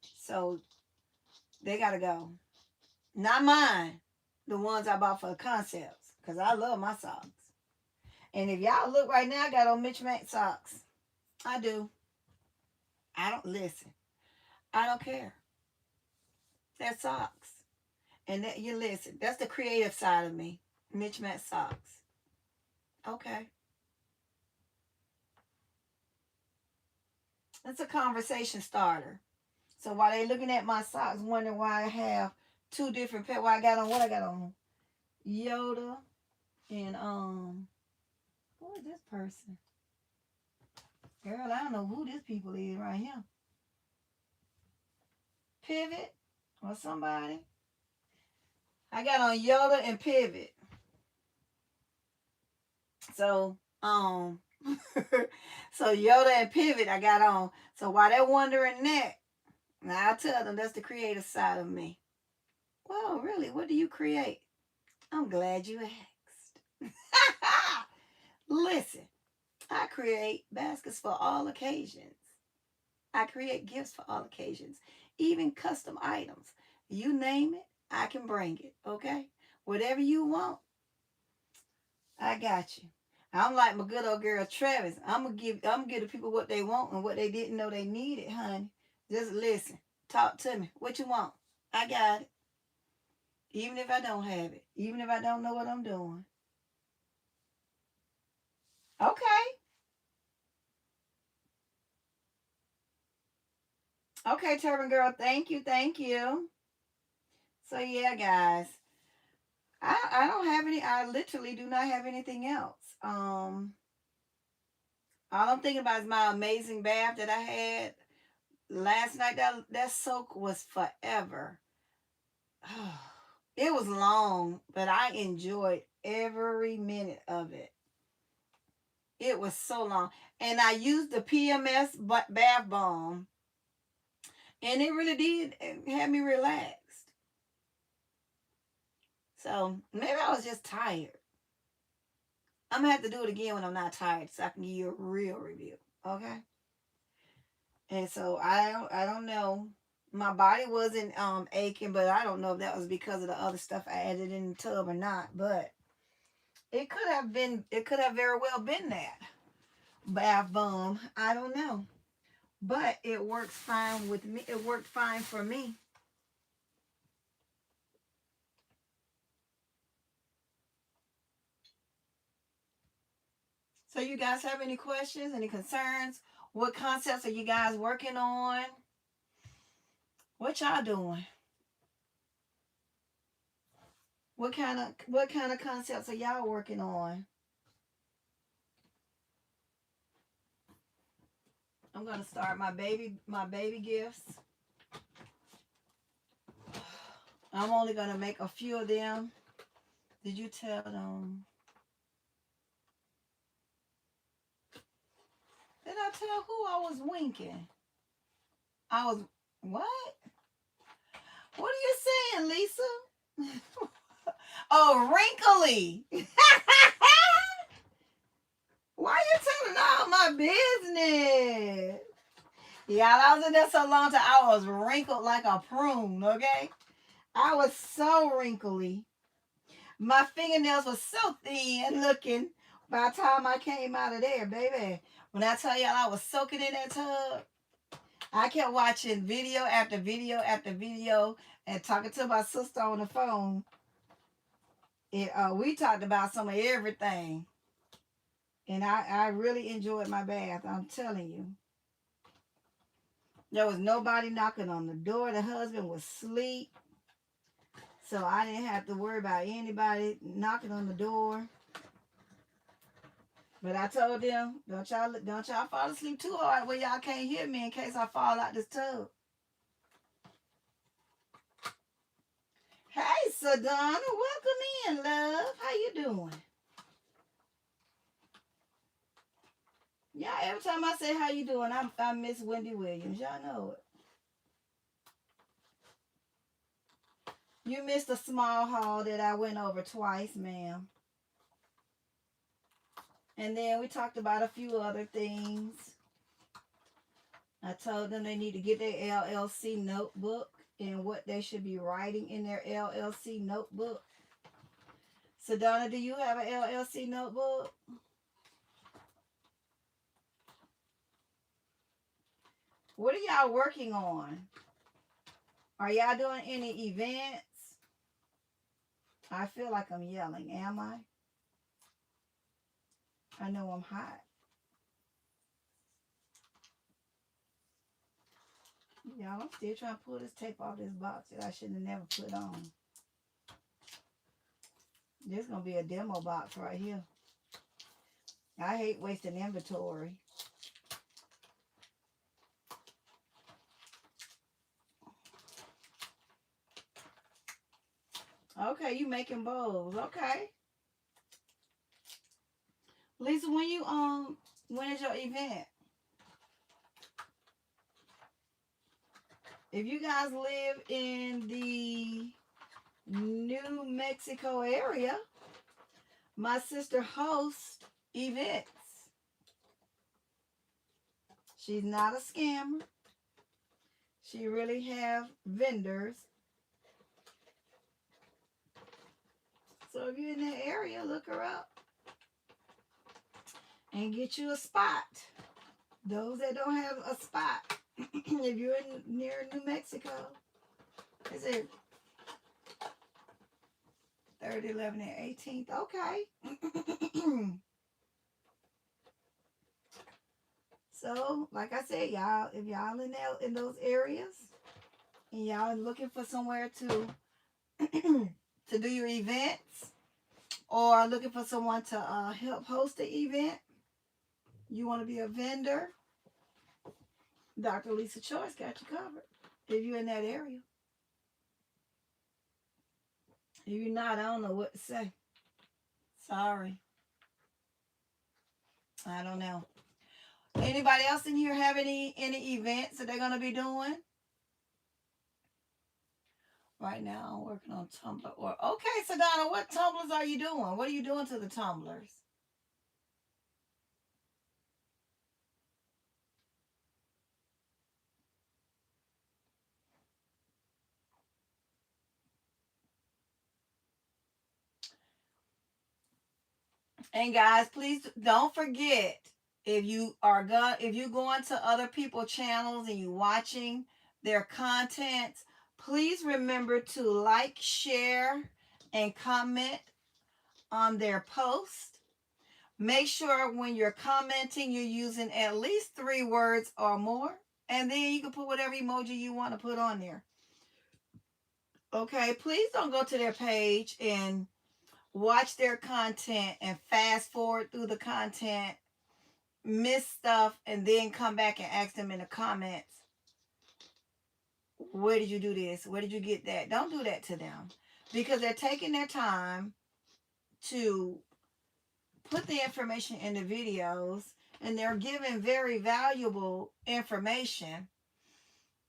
so they gotta go. Not mine. The ones I bought for the concepts. Because I love my socks. And if y'all look right now, I got on Mitch Mac socks. I do. I don't listen. I don't care. They're socks. And that you listen. That's the creative side of me. Mitch Mac socks. Okay. It's a conversation starter. So while they looking at my socks, wondering why I have two different pairs. Why I got on what I got on? Yoda and who is this person? Girl, I don't know who this people is right here. Pivot or somebody. I got on Yoda and Pivot. So so Yoda and Pivot I got on. So while they're wondering that, now I tell them that's the creative side of me. Well, really, what do you create? I'm glad you asked. Listen, I create baskets for all occasions. I create gifts for all occasions, even custom items. You name it, I can bring it. Okay? Whatever you want, I got you. I'm like my good old girl Travis. I'm gonna give the people what they want and what they didn't know they needed, honey. Just listen. Talk to me. What you want? I got it. Even if I don't have it. Even if I don't know what I'm doing. Okay. Okay, Turban Girl. Thank you. Thank you. So yeah, guys. I don't have any. I literally do not have anything else. All I'm thinking about is my amazing bath that I had last night. That soak was forever. It was long, but I enjoyed every minute of it. It was so long. And I used the PMS bath bomb, and it really did have me relaxed. So maybe I was just tired. I'm gonna have to do it again when I'm not tired, so I can give you a real review. Okay. And so I don't know. My body wasn't aching, but I don't know if that was because of the other stuff I added in the tub or not. But it could have very well been that bath bomb. I don't know. But it works fine with me. It worked fine for me. So you guys have any questions, any concerns? What concepts are you guys working on? What y'all doing? What kind of concepts are y'all working on? I'm gonna start my baby gifts. I'm only gonna make a few of them. Did you tell them? Did I tell who I was winking? I was what? What are you saying, Lisa? Oh, wrinkly. Why you telling all my business? Yeah, I was in there so long till I was wrinkled like a prune, okay? I was so wrinkly. My fingernails were so thin looking by the time I came out of there, baby. When I tell y'all I was soaking in that tub, I kept watching video after video after video and talking to my sister on the phone. We talked about some of everything. And I really enjoyed my bath, I'm telling you. There was nobody knocking on the door. The husband was asleep. So I didn't have to worry about anybody knocking on the door. But I told them, don't y'all fall asleep too hard where y'all can't hear me in case I fall out this tub. Hey, Sedona, welcome in, love. How you doing? Yeah, every time I say how you doing, I miss Wendy Williams. Y'all know it. You missed a small haul that I went over twice, ma'am. And then we talked about a few other things. I told them they need to get their LLC notebook and what they should be writing in their LLC notebook. Sedona, do you have an LLC notebook? What are y'all working on? Are y'all doing any events? I feel like I'm yelling. Am I? I know I'm hot. Y'all, I'm still trying to pull this tape off this box that I should have never put on. This is going to be a demo box right here. I hate wasting inventory. Okay, you making bowls. Okay. Lisa, when is your event? If you guys live in the New Mexico area, my sister hosts events. She's not a scammer. She really have vendors So if you're in that area, look her up and get you a spot. Those that don't have a spot, if you're near New Mexico, is it 3rd, 11th, and 18th? Okay. So, like I said, y'all, if y'all in those areas and y'all looking for somewhere to to do your events or looking for someone to help host the event, you want to be a vendor, Dr. Lisa Choice got you covered. If you're in that area. If you're not, I don't know what to say. Sorry. I don't know. Anybody else in here have any events that they're going to be doing? Right now, I'm working on Tumblr. Okay, so Donna, what tumblers are you doing? What are you doing to the tumblers? And guys, please don't forget, if you're going to other people's channels and you watching their content, please remember to like, share, and comment on their post. Make sure when you're commenting, you're using at least 3 words or more. And then you can put whatever emoji you want to put on there. Okay, please don't go to their page and watch their content and fast forward through the content, miss stuff, and then come back and ask them in the comments, where did you do this? Where did you get that? Don't do that to them, because they're taking their time to put the information in the videos, and they're giving very valuable information.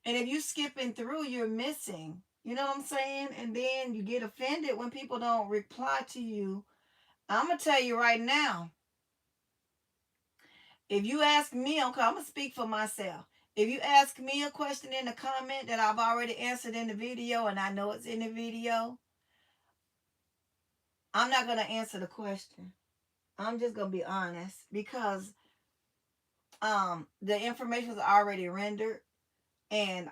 And if you skipping through, you're missing. You know what I'm saying? And then you get offended when people don't reply to you. I'm going to tell you right now, if you ask me, okay, I'm going to speak for myself. If you ask me a question in the comment that I've already answered in the video and I know it's in the video, I'm not going to answer the question. I'm just going to be honest, because the information is already rendered, and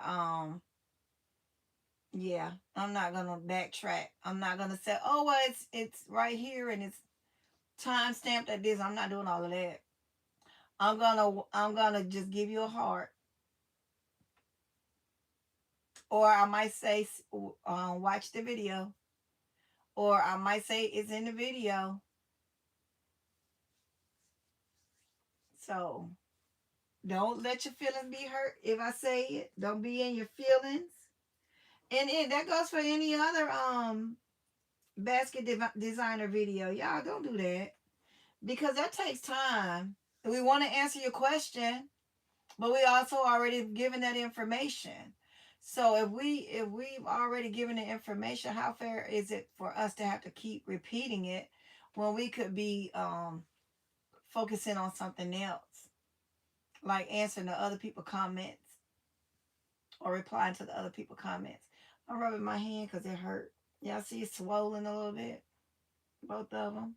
yeah, I'm not going to backtrack. I'm not going to say, oh, well, it's right here and it's time stamped at this. I'm not doing all of that. I'm gonna just give you a heart, or I might say, watch the video, or I might say it's in the video. So don't let your feelings be hurt if I say it. Don't be in your feelings. And that goes for any other basket designer video. Y'all don't do that, because that takes time. We want to answer your question, but we also already given that information. So if we've already given the information, how fair is it for us to have to keep repeating it when we could be focusing on something else, like answering the other people comments or replying to the other people comments? I'm rubbing my hand because it hurt. Y'all see it's swollen a little bit, both of them.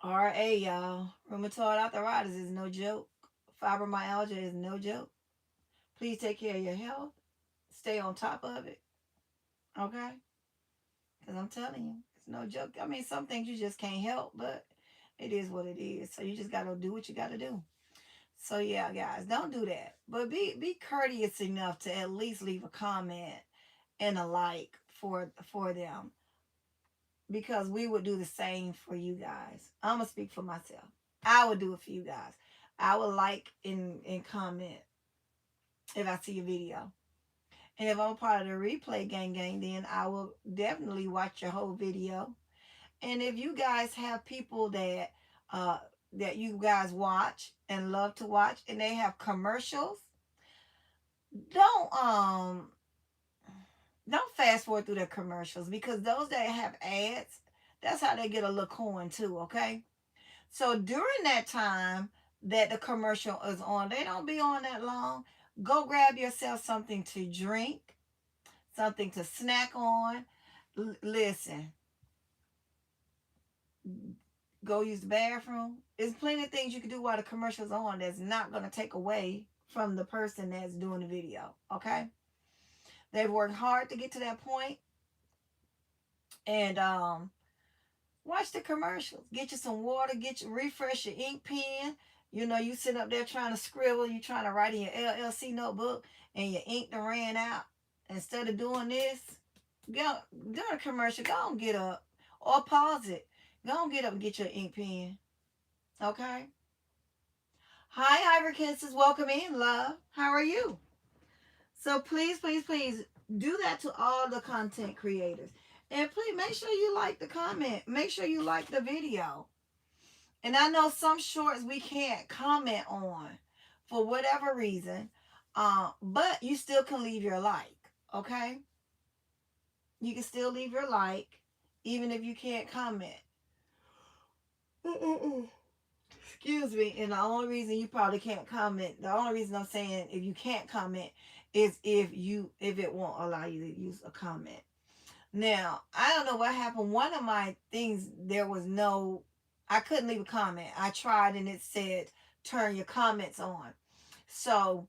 RA, y'all. Rheumatoid arthritis is no joke. Fibromyalgia is no joke. Please take care of your health. Stay on top of it. Okay? Because I'm telling you, it's no joke. I mean, some things you just can't help, but it is what it is. So you just got to do what you got to do. So yeah, guys, don't do that. But be courteous enough to at least leave a comment and a like for them, because we would do the same for you guys. I'm going to speak for myself. I would do it for you guys. I would like and comment if I see a video. And if I'm a part of the replay gang, then I will definitely watch your whole video. And if you guys have people uh, that you guys watch and love to watch, and they have commercials, don't don't fast forward through their commercials, because those that have ads, that's how they get a little coin too, okay? So during that time that the commercial is on, they don't be on that long. Go grab yourself something to drink, something to snack on, Listen, go use the bathroom. There's plenty of things you can do while the commercial's on that's not going to take away from the person that's doing the video. Okay? They've worked hard to get to that point, and watch the commercials. Get you some water. Get you refresh your ink pen. You know, you sitting up there trying to scribble. You trying to write in your LLC notebook, and your ink done ran out. Instead of doing this, go during a commercial. Go and get up or pause it. Go and get up and get your ink pen. Okay. Hi, Ivory Kisses. Welcome in, love. How are you? So please, please, please do that to all the content creators. And please make sure you like the comment. Make sure you like the video. And I know some shorts we can't comment on for whatever reason. But you still can leave your like. Okay? You can still leave your like even if you can't comment. Excuse me. And the only reason you probably can't comment, the only reason I'm saying if you can't comment is if it won't allow you to use a comment. Now, I don't know what happened. One of my things, there was no, I couldn't leave a comment. I tried and it said turn your comments on. So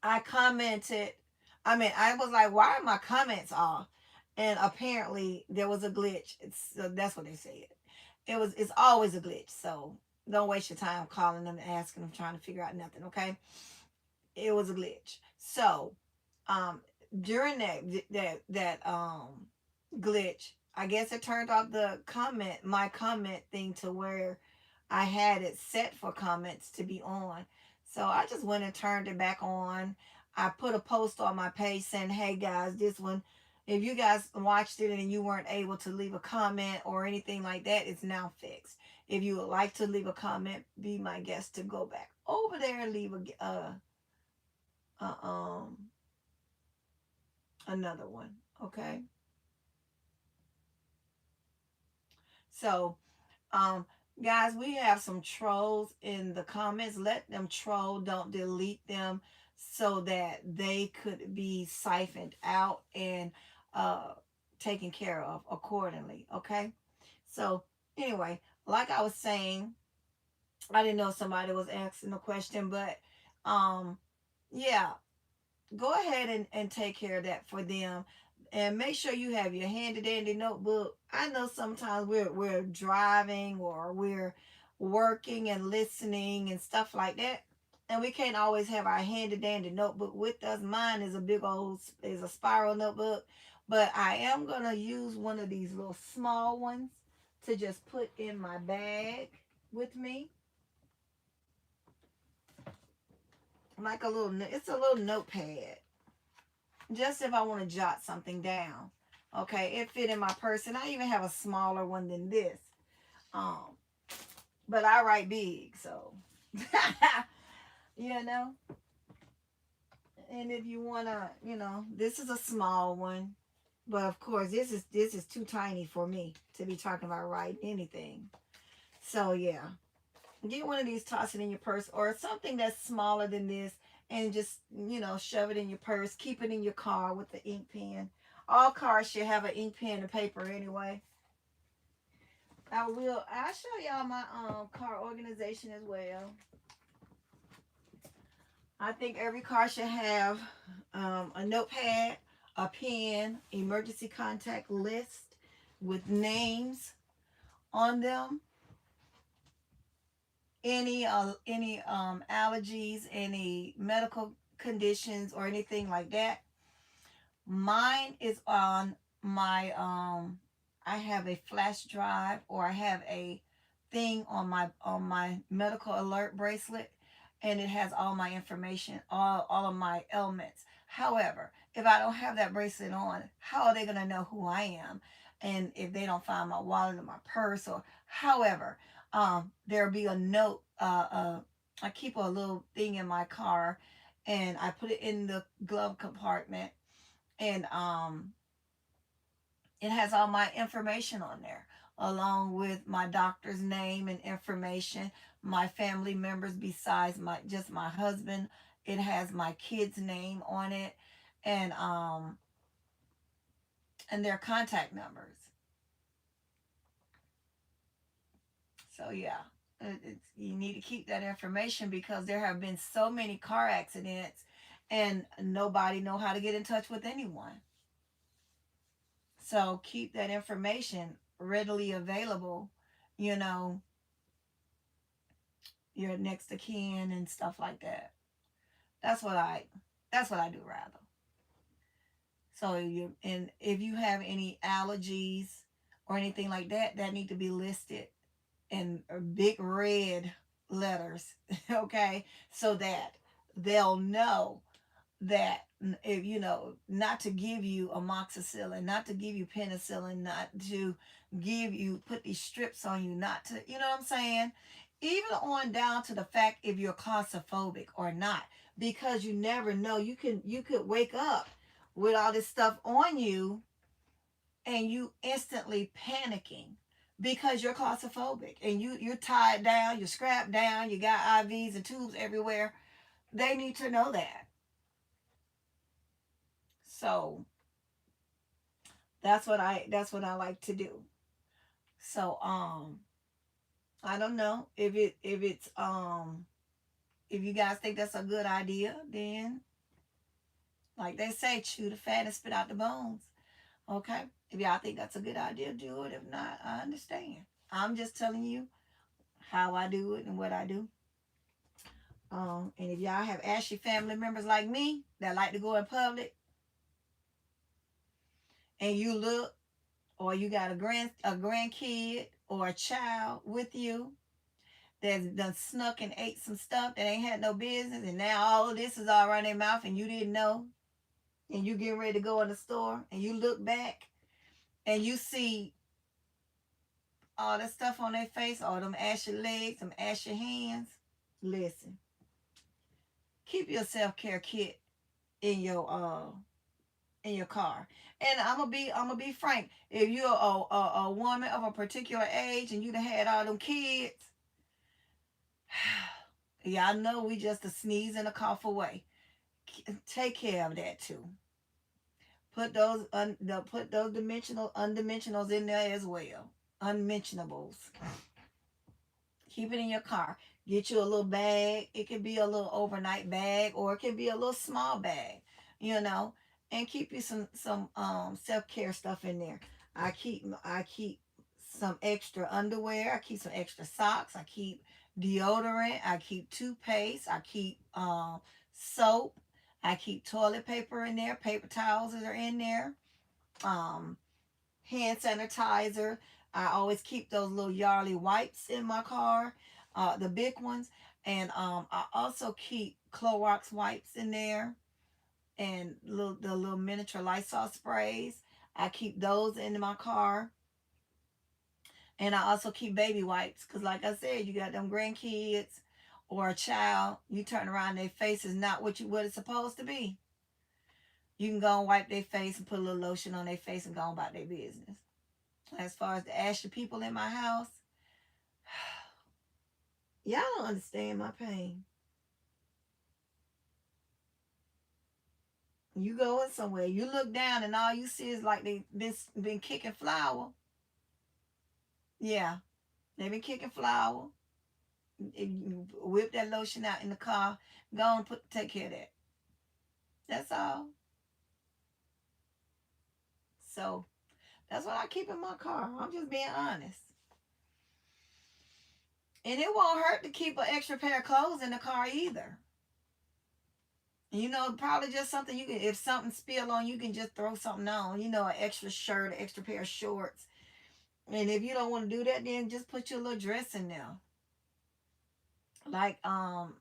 I commented. I mean, I was like, why are my comments off? And apparently there was a glitch. That's what they said. It's always a glitch. So don't waste your time calling them and asking them, trying to figure out nothing. Okay. It was a glitch. So, um, during that glitch, I guess it turned off my comment thing to where I had it set for comments to be on. So I just went and turned it back on. I put a post on my page saying, "Hey guys, this one, if you guys watched it and you weren't able to leave a comment or anything like that, it's now fixed. If you would like to leave a comment, be my guest to go back over there and leave uh, um another one." Okay. So, um guys, we have some trolls in the comments. Let them troll, don't delete them, so that they could be siphoned out and uh taken care of accordingly. Okay. So anyway, like I was saying, I didn't know if somebody was asking a question, but um yeah, go ahead and take care of that for them, and make sure you have your handy dandy notebook. I know sometimes we're driving or we're working and listening and stuff like that, and we can't always have our handy dandy notebook with us. Mine is a big old, is a spiral notebook, but I am gonna use one of these little small ones to just put in my bag with me, like a little, it's a little notepad, just if I want to jot something down. Okay, it fit in my purse, and I even have a smaller one than this. Um, but I write big, so you know. And if you wanna, this is a small one, but of course this is too tiny for me to be talking about writing anything. So yeah, get one of these, toss it in your purse, or something that's smaller than this, and just, shove it in your purse. Keep it in your car with the ink pen. All cars should have an ink pen and paper anyway. I'll show y'all my car organization as well. I think every car should have a notepad, a pen, emergency contact list with names on them, any allergies, any medical conditions, or anything like that. Mine is on my I have a flash drive, or I have a thing on my medical alert bracelet, and it has all my information, all of my ailments. However, if I don't have that bracelet on, how are they going to know who I am? And if they don't find my wallet or my purse, or however, there'll be a note. I keep a little thing in my car, and I put it in the glove compartment, and it has all my information on there, along with my doctor's name and information, my family members besides my husband. It has my kid's name on it, and and their contact numbers. So yeah, you need to keep that information because there have been so many car accidents and nobody know how to get in touch with anyone. So keep that information readily available, you know, your next of kin and stuff like that. That's what I that's what I do rather. So you, and if you have any allergies or anything like that, that need to be listed in big red letters, okay? So that they'll know that, if you know, not to give you amoxicillin, not to give you penicillin, not to give you, put these strips on you, not to, you know what I'm saying? Even on down to the fact if you're claustrophobic or not, because you never know. You could wake up with all this stuff on you and you instantly panicking because you're claustrophobic and you're tied down, you're strapped down, you got IVs and tubes everywhere. They need to know that. So that's what I like to do. So I don't know if it's if you guys think that's a good idea, then like they say, chew the fat and spit out the bones. Okay? If y'all think that's a good idea, do it. If not, I understand. I'm just telling you how I do it and what I do. And if y'all have ashy family members like me that like to go in public and you look, or you got a grandkid or a child with you that's done snuck and ate some stuff that ain't had no business, and now all of this is all around their mouth and you didn't know, and you getting ready to go in the store and you look back and you see all that stuff on their face, all them ashy legs, them ashy hands. Listen, keep your self-care kit in your car. And I'm gonna be frank. If you're a woman of a particular age and you done had all them kids, y'all know we just a sneeze and a cough away. Take care of that too. Put those dimensional undimensionals in there as well. Unmentionables. Keep it in your car. Get you a little bag. It can be a little overnight bag or it can be a little small bag, you know, and keep you some self-care stuff in there. I keep some extra underwear. I keep some extra socks. I keep deodorant. I keep toothpaste. I keep soap. I keep toilet paper in there. Paper towels that are in there. Um, Hand sanitizer. I always keep those little Yardley wipes in my car, the big ones. And I also keep Clorox wipes in there and the little miniature Lysol sprays. I keep those in my car. And I also keep baby wipes because, like I said, you got them grandkids or a child, you turn around, their face is not what it's supposed to be. You can go and wipe their face and put a little lotion on their face and go on about their business. As far as the ashy people in my house, y'all don't understand my pain. You go in somewhere, you look down, and all you see is like they been kicking flour. Yeah, they been kicking flour. You whip that lotion out in the car. Go and take care of that. That's all. So that's what I keep in my car. I'm just being honest. And it won't hurt to keep an extra pair of clothes in the car either. You know, probably just something you can, if something spill on, you can just throw something on. You know, an extra shirt, an extra pair of shorts. And if you don't want to do that, then just put your little dress in there. Like, I'm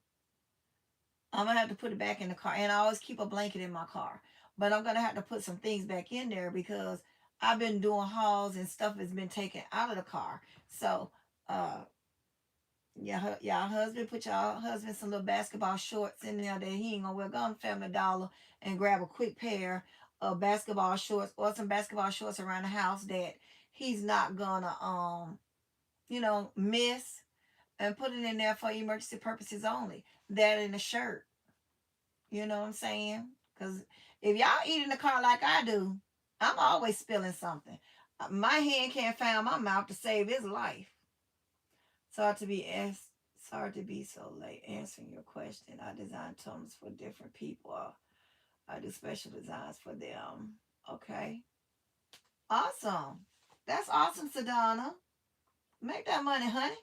gonna have to put it back in the car, and I always keep a blanket in my car. But I'm gonna have to put some things back in there because I've been doing hauls and stuff has been taken out of the car. So, uh, yeah, y'all husband, put y'all husband some little basketball shorts in there that he ain't gonna wear. Go to Family Dollar and grab a quick pair of basketball shorts or some basketball shorts around the house that he's not gonna miss, and put it in there for emergency purposes only. That in a shirt. You know what I'm saying? Because if y'all eat in the car like I do, I'm always spilling something. My hand can't find my mouth to save his life. Sorry to be asked. Sorry to be so late answering your question. I design tones for different people. I do special designs for them. Okay. Awesome. That's awesome, Sedona. Make that money, honey.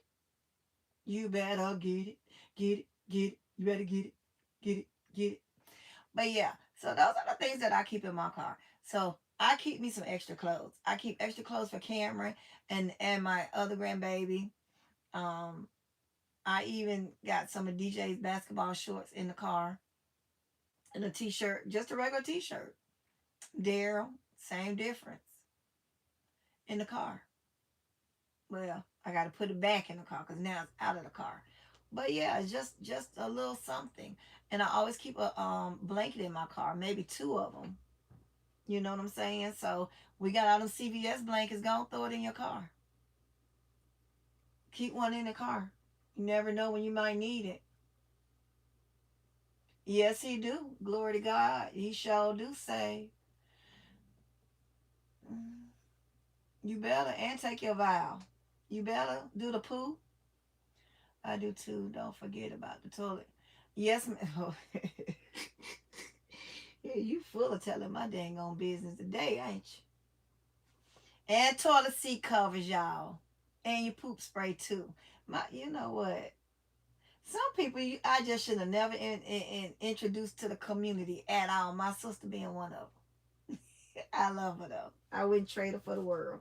You better get it. Get it. Get it. You better get it. Get it. Get it. But yeah, so those are the things that I keep in my car. So I keep me some extra clothes. I keep extra clothes for Cameron and my other grandbaby. Um, I even got some of DJ's basketball shorts in the car and a t-shirt, just a regular t-shirt. Daryl, same difference in the car. Well, I got to put it back in the car because now it's out of the car. But yeah, it's just a little something. And I always keep a blanket in my car, maybe two of them. You know what I'm saying? So we got all them CVS blankets. Go throw it in your car. Keep one in the car. You never know when you might need it. Yes, he do. Glory to God. He sure do say, "Mm, you better and take your vow. You better do the poo. I do too. Don't forget about the toilet. Yes, ma'am. Yeah, you full of telling my dang on business today, ain't you? And toilet seat covers, y'all. And your poop spray too. You know what? Some people I just should have never introduced to the community at all. My sister being one of them. I love her though. I wouldn't trade her for the world.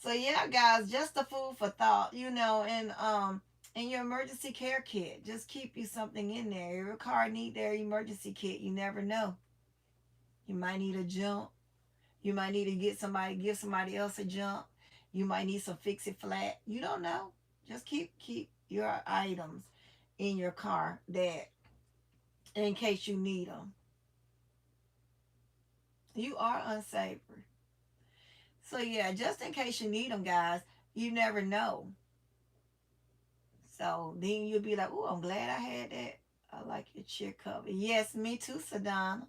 So yeah, guys, just a food for thought, and in your emergency care kit, just keep you something in there. Your car need their emergency kit. You never know. You might need a jump. You might need to give somebody else a jump. You might need some fix it flat. You don't know. Just keep your items in your car that in case you need them. You are unsavory. So yeah, just in case you need them, guys, you never know. So then you'll be like, oh, I'm glad I had that. I like your cheer cover. Yes, me too, Sadana.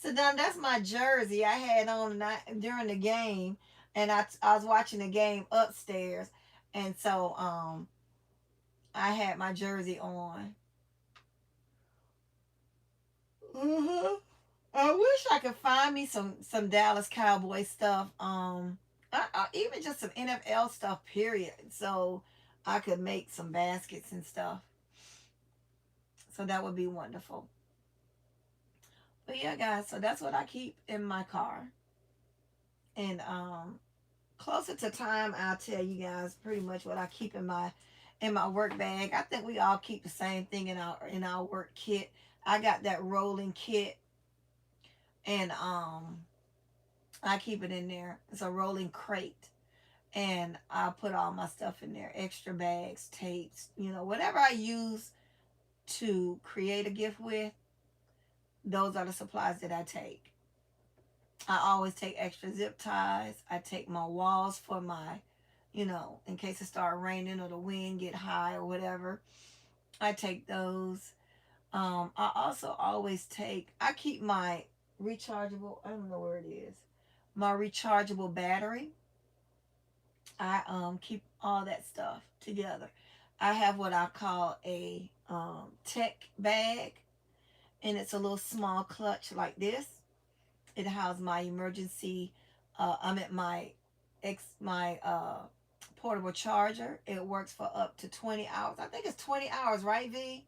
Sadana, that's my jersey I had on during the game. And I was watching the game upstairs. And so I had my jersey on. Uh-huh. I wish I could find me some Dallas Cowboy stuff. Even just some NFL stuff. Period. So I could make some baskets and stuff. So that would be wonderful. But yeah, guys. So that's what I keep in my car. And closer to time, I'll tell you guys pretty much what I keep in my work bag. I think we all keep the same thing in our work kit. I got that rolling kit, and I keep it in there. It's a rolling crate. And I put all my stuff in there, extra bags, tapes, whatever I use to create a gift with, those are the supplies that I take. I always take extra zip ties. I take my walls for in case it start raining or the wind get high or whatever. I take those. I also always I keep my rechargeable, I don't know where it is, my rechargeable battery. I keep all that stuff together. I have what I call a tech bag, and it's a little small clutch like this. It has my emergency. I'm at my portable charger. It works for up to 20 hours. I think it's 20 hours, right, V?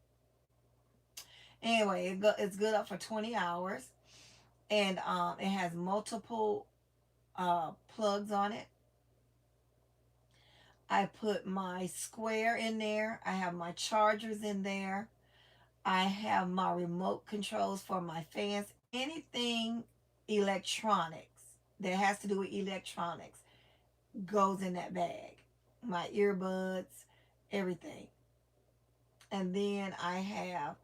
Anyway, it's good up for 20 hours, and it has multiple plugs on it. I put my square in there. I have my chargers in there. I have my remote controls for my fans. Anything electronics that has to do with electronics goes in that bag. My earbuds, everything. And then I have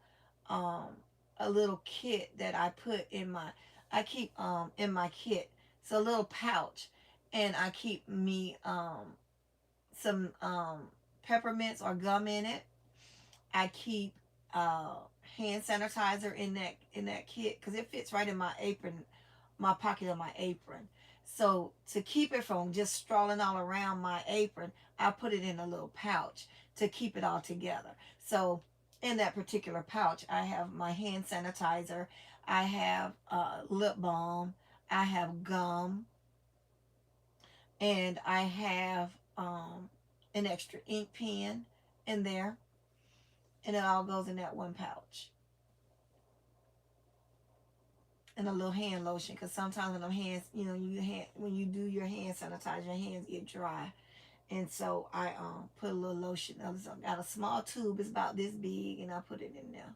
um, a little kit that I keep in my kit. It's a little pouch, and I keep me some peppermints or gum in it. I keep uh, hand sanitizer in that kit because it fits right in my apron, my pocket of my apron. So to keep it from just strolling all around my apron, I put it in a little pouch to keep it all together. So in that particular pouch, I have my hand sanitizer, I have lip balm, I have gum, and I have an extra ink pen in there, and it all goes in that one pouch. And a little hand lotion, because sometimes when them hands, when you do your hand sanitize, your hands get dry, and so I put a little lotion. I got a small tube, it's about this big, and I put it in there.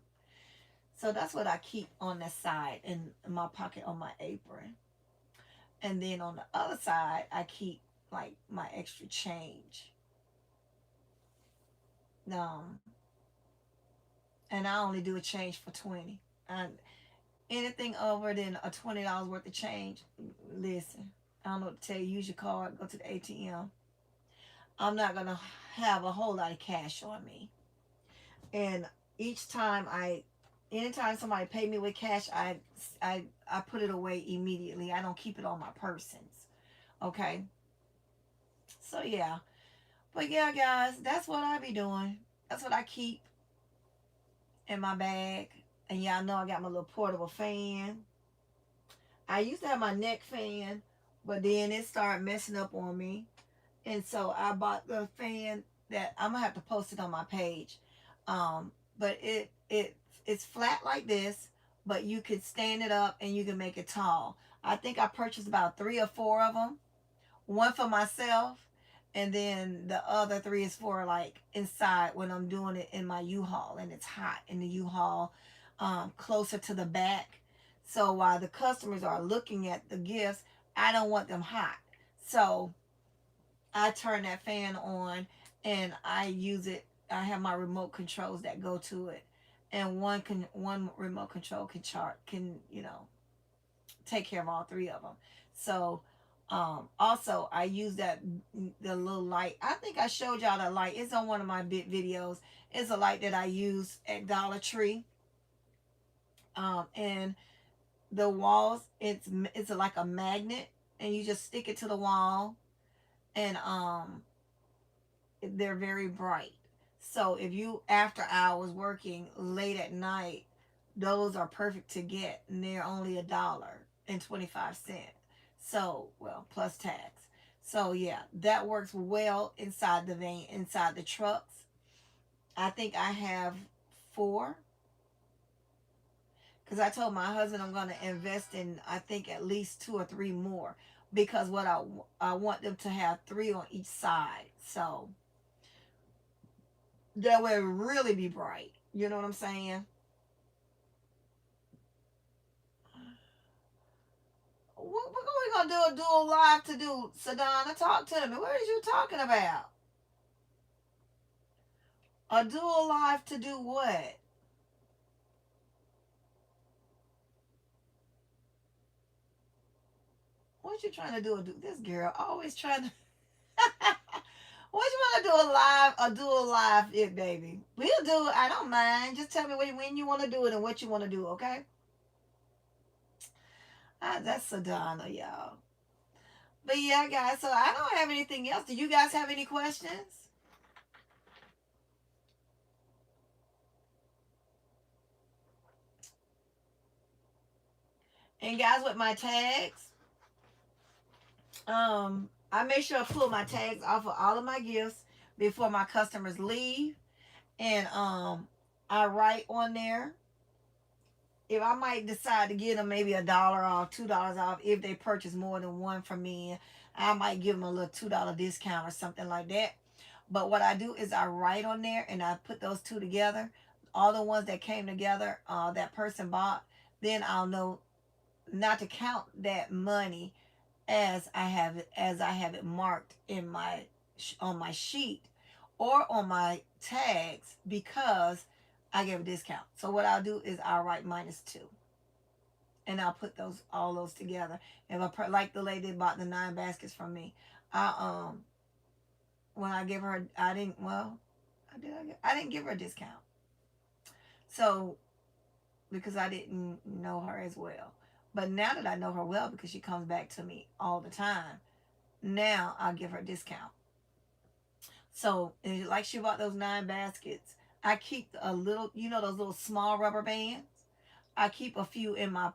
So that's what I keep on the side in my pocket on my apron, and then on the other side I keep like my extra change. Um, and I only do a change for 20. And anything over than a $20 worth of change, listen, I don't know what to tell you. Use your card, go to the ATM. I'm not gonna have a whole lot of cash on me. And each time anytime somebody pay me with cash, I put it away immediately. I don't keep it on my persons. Okay. So yeah, but yeah, guys, that's what I be doing. That's what I keep in my bag. And y'all know I got my little portable fan. I used to have my neck fan, but then it started messing up on me. And so I bought the fan that I'm gonna have to post it on my page. But it's flat like this, but you could stand it up and you can make it tall. I think I purchased about 3 or 4 of them. One for myself, and then the other 3 is for like inside when I'm doing it in my U-Haul and it's hot in the U-Haul, closer to the back. So while the customers are looking at the gifts, I don't want them hot. So I turn that fan on and I use it. I have my remote controls that go to it, and one remote control can take care of all 3 of them. So also I use the little light. I think I showed y'all that light. It's on one of my bit videos. It's a light that I use at Dollar Tree. And the walls, it's like a magnet, and you just stick it to the wall, and they're very bright. So if you after hours working late at night, those are perfect to get, and they're only $1.25. So well, plus tax. So yeah, that works well inside the van, inside the trucks. I think I have 4, because I told my husband I'm going to invest in, I think, at least 2 or 3 more, because what I want them to have 3 on each side. So that way it really be bright. You know what I'm saying? What we gonna do a dual live to do? Sadonna, talk to me. What is you talking about? A dual live to do what? What you trying to do? This girl always trying to. What you want to do a dual live, it baby? We'll do it. I don't mind. Just tell me when you want to do it and what you want to do. Okay? That's Sadonna, y'all. But yeah, guys. So I don't have anything else. Do you guys have any questions? And guys, with my tags, I make sure I pull my tags off of all of my gifts before my customers leave, and I write on there if I might decide to give them maybe $1 off, $2 off if they purchase more than one from me. I might give them a little $2 discount or something like that. But what I do is I write on there and I put those two together, all the ones that came together, that person bought. Then I'll know not to count that money as I have it marked in my on my sheet or on my tags, because I give a discount. So what I'll do is I'll write -2, and I'll put all those together. If like the lady that bought the 9 baskets from me, I when I give her, I didn't, well, I didn't give her a discount. So, because I didn't know her as well. But now that I know her well, because she comes back to me all the time, now I'll give her a discount. So, like she bought those 9 baskets, I keep a little, those little small rubber bands. I keep a few in my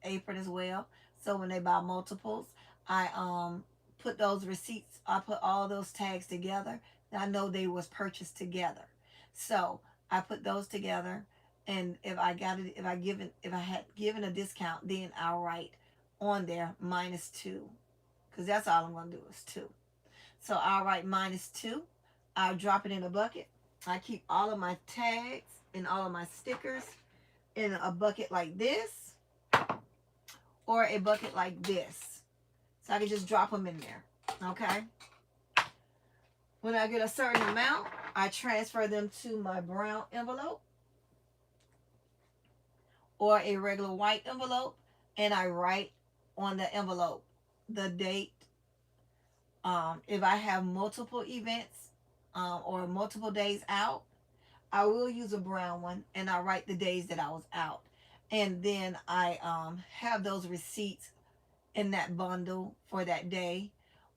apron as well. So when they buy multiples, I put those receipts. I put all those tags together. I know they was purchased together. So I put those together, and if I got it, if I had given a discount, then I'll write on there -2, because that's all I'm gonna do is 2. So I'll write -2. I'll drop it in a bucket. I keep all of my tags and all of my stickers in a bucket like this, or a bucket like this. So I can just drop them in there. Okay. When I get a certain amount, I transfer them to my brown envelope or a regular white envelope, and I write on the envelope the date. If I have multiple events or multiple days out, I will use a brown one, and I write the days that I was out. And then I have those receipts in that bundle for that day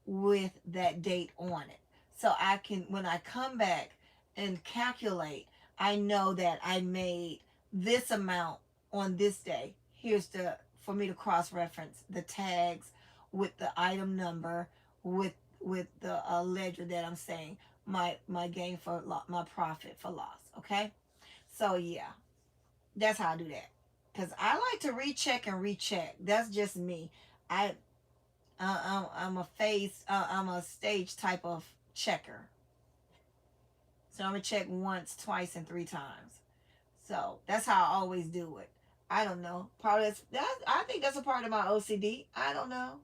with that date on it. So I can, when I come back and calculate, I know that I made this amount on this day. Here's the, for me to cross reference the tags with the item number, with the ledger that I'm saying my gain for my profit for loss. Okay, so yeah, that's how I do that. Cause I like to recheck and recheck. That's just me. I I'm a phase. I'm a stage type of checker. So I'm gonna check once, twice, and 3 times. So that's how I always do it. I don't know. Part of that. I think that's a part of my OCD. I don't know.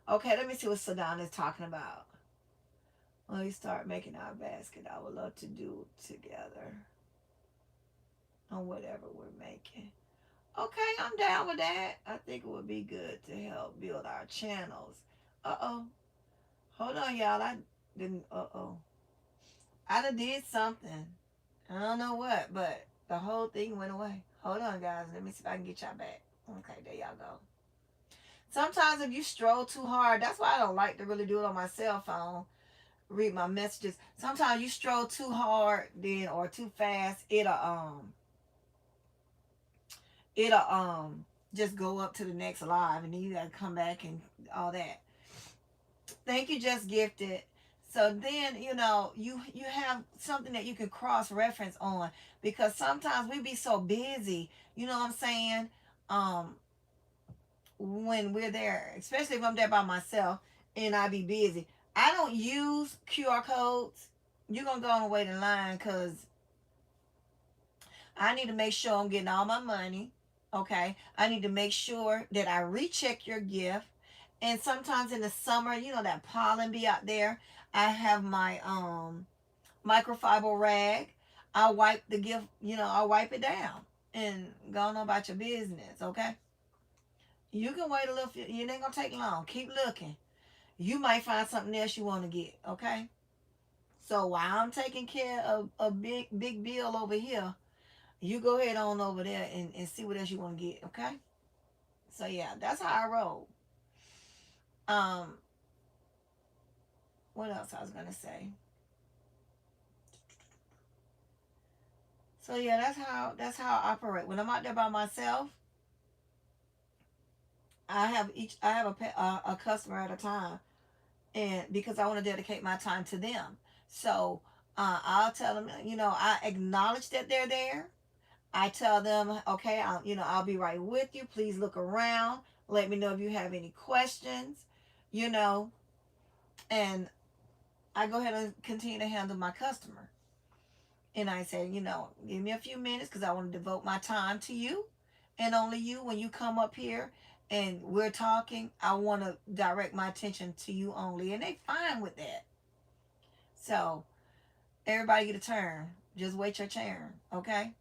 Okay, let me see what Sadan is talking about. When we start making our basket, I would love to do together on whatever we're making. Okay, I'm down with that. I think it would be good to help build our channels. Uh oh. Hold on, y'all. I didn't. I done did something. I don't know what, but the whole thing went away. Hold on, guys. Let me see if I can get y'all back. Okay, there y'all go. Sometimes if you stroll too hard, that's why I don't like to really do it on my cell phone. Read my messages. Sometimes you stroll too hard, then or too fast, it'll just go up to the next live, and then you gotta come back and all that. Thank you, Just Gifted. So then, you have something that you can cross reference on, because sometimes we be so busy, you know what I'm saying? Um, when we're there, especially if I'm there by myself and I be busy, I don't use QR codes. You're gonna go on and wait in line, because I need to make sure I'm getting all my money. Okay. I need to make sure that I recheck your gift. And sometimes in the summer, that pollen be out there. I have my microfiber rag. I wipe the gift, I wipe it down and go on about your business. Okay. You can wait a little. It ain't gonna take long. Keep looking. You might find something else you want to get. Okay. So while I'm taking care of a big bill over here, you go ahead on over there and see what else you want to get. Okay. So yeah, that's how I roll. Um, what else I was gonna say? So yeah, that's how I operate. When I'm out there by myself, I have a customer at a time, and because I want to dedicate my time to them. So I'll tell them, I acknowledge that they're there. I tell them, okay, I'll be right with you. Please look around. Let me know if you have any questions, you know, and I go ahead and continue to handle my customer. And I say, give me a few minutes, because I want to devote my time to you and only you. When you come up here and we're talking, I want to direct my attention to you only. And they fine with that. So everybody get a turn. Just wait your turn, okay?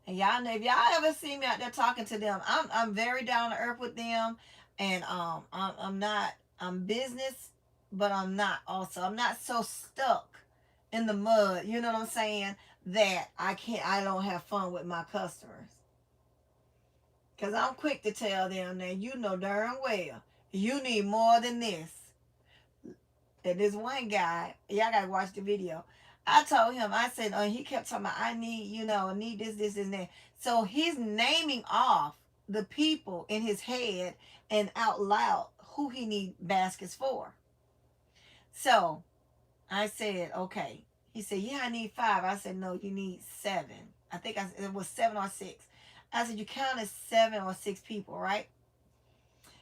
And y'all know, if y'all ever see me out there talking to them, I'm very down to earth with them, and I'm not, I'm business, but I'm not so stuck in the mud. You know what I'm saying? that I don't have fun with my customers. Because I'm quick to tell them that you know darn well you need more than this. And this one guy, y'all gotta watch the video. I told him, I said, he kept talking about, I need, I need this, and that. So he's naming off the people in his head and out loud who he need baskets for. So I said, okay. He said, yeah, I need 5. I said, no, you need 7. I think it was 7 or 6. I said, you counted 7 or 6 people, right?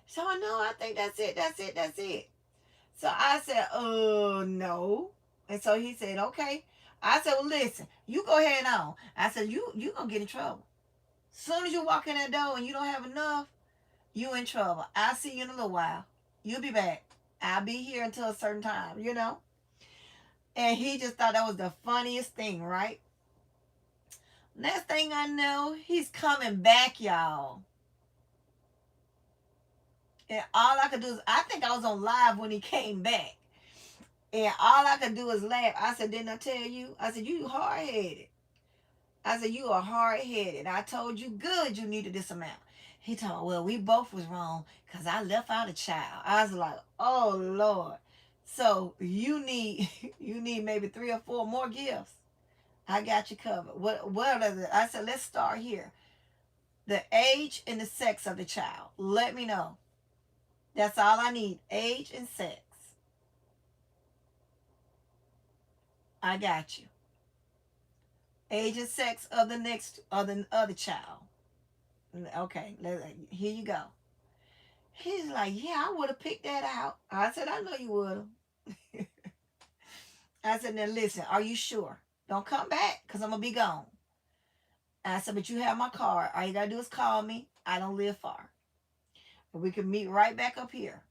So I know, I think that's it. So I said, no. And so he said, okay. I said, well, listen, you go ahead on. I said, you gonna get in trouble. Soon as you walk in that door and you don't have enough, you in trouble. I'll see you in a little while. You'll be back. I'll be here until a certain time. And he just thought that was the funniest thing, right? Next thing I know, he's coming back, y'all. And all I could do is, I think I was on live when he came back. And all I could do is laugh. I said, didn't I tell you? I said, you hard-headed. I said, you are hard-headed. I told you good you needed this amount. He told me, well, we both was wrong because I left out a child. I was like, oh, Lord. So you need you need maybe 3 or 4 more gifts. I got you covered. What is it? I said, let's start here. The age and the sex of the child. Let me know. That's all I need. Age and sex. I got you. Age and sex of the other child. Okay, here you go. He's like, yeah, I would have picked that out. I said, I know you would have. I said, now listen, are you sure? Don't come back because I'm going to be gone. I said, but you have my card. All you got to do is call me. I don't live far. But we can meet right back up here.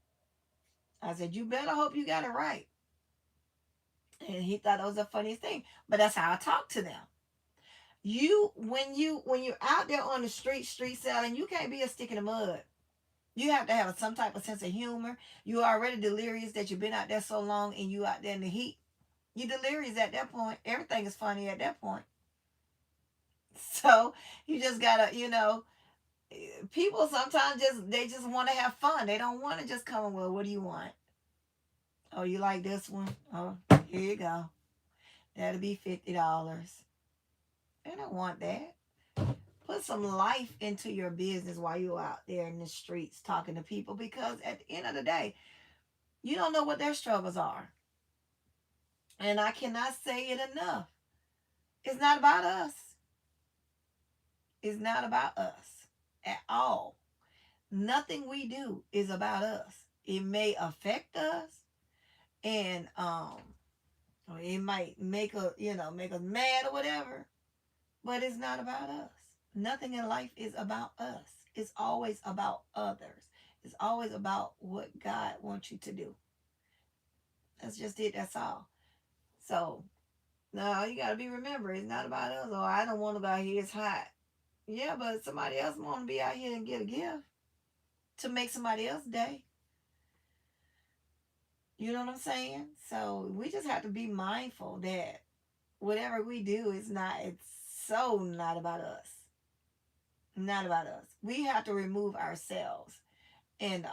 I said, you better hope you got it right. And he thought that was the funniest thing. But that's how I talk to them. When you're out there on the street selling, you can't be a stick in the mud. You have to have some type of sense of humor. You are already delirious that you've been out there so long and you out there in the heat. You delirious at that point. Everything is funny at that point. So you just gotta, people sometimes just want to have fun. They don't want to just come, well, what do you want? Oh, you like this one? Oh, here you go. That'll be $50. They don't want that. Put some life into your business while you're out there in the streets talking to people, because at the end of the day, you don't know what their struggles are. And I cannot say it enough. It's not about us. It's not about us at all. Nothing we do is about us. It may affect us, and it might make us mad or whatever, but it's not about us. Nothing in life is about us. It's always about others. It's always about what God wants you to do. That's just it. That's all. So, no, you got to be remember, it's not about us. Oh, I don't want to go out here. It's hot. Yeah, but somebody else want to be out here and get a gift to make somebody else's day. You know what I'm saying? So we just have to be mindful that whatever we do it's so not about us. Not about us. We have to remove ourselves. And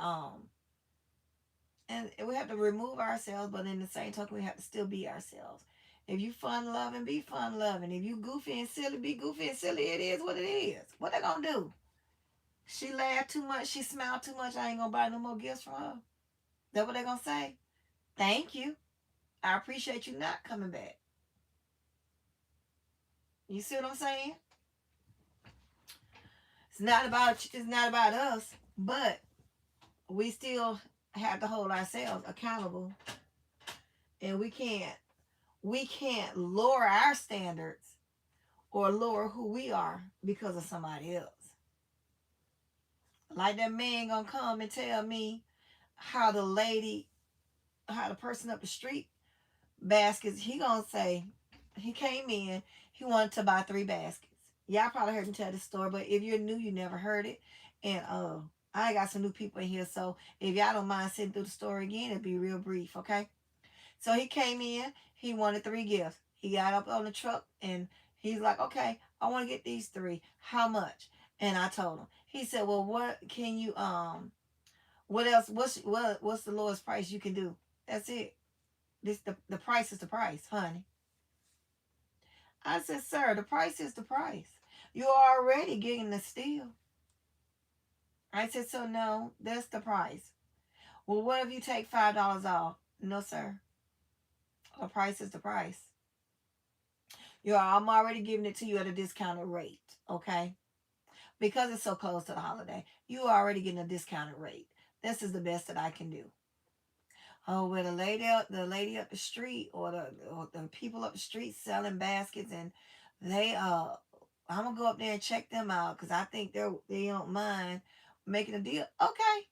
we have to remove ourselves, but in the same token, we have to still be ourselves. If you fun loving, be fun loving. If you goofy and silly, be goofy and silly. It is what it is. What they gonna do? She laughed too much, she smiled too much, I ain't gonna buy no more gifts from her. That what they gonna say? Thank you. I appreciate you not coming back. You see what I'm saying? It's not about us, but we still have to hold ourselves accountable. And we can't lower our standards or lower who we are because of somebody else. Like that man gonna come and tell me how the person up the street baskets, he gonna say, he came in, he wanted to buy 3 baskets. Y'all probably heard him tell this story, but if you're new, you never heard it. And I got some new people in here, so if y'all don't mind sitting through the story again, it'll be real brief, okay? So he came in, he wanted 3 gifts. He got up on the truck and He's like, okay, I want to get these three. How much? And I told him. He said, well, what can you what else? What's the lowest price you can do? That's it. This the price is the price, honey. I said, sir, the price is the price. You're already getting the steal. I said, so no, that's the price. Well, what if you take $5 off? No, sir. The price is the price. I'm already giving it to you at a discounted rate, okay? Because it's so close to the holiday, you are already getting a discounted rate. This is the best that I can do. Oh, well, the lady up the street, or the people up the street selling baskets, and they I'm gonna go up there and check them out because I think they don't mind making a deal. Okay,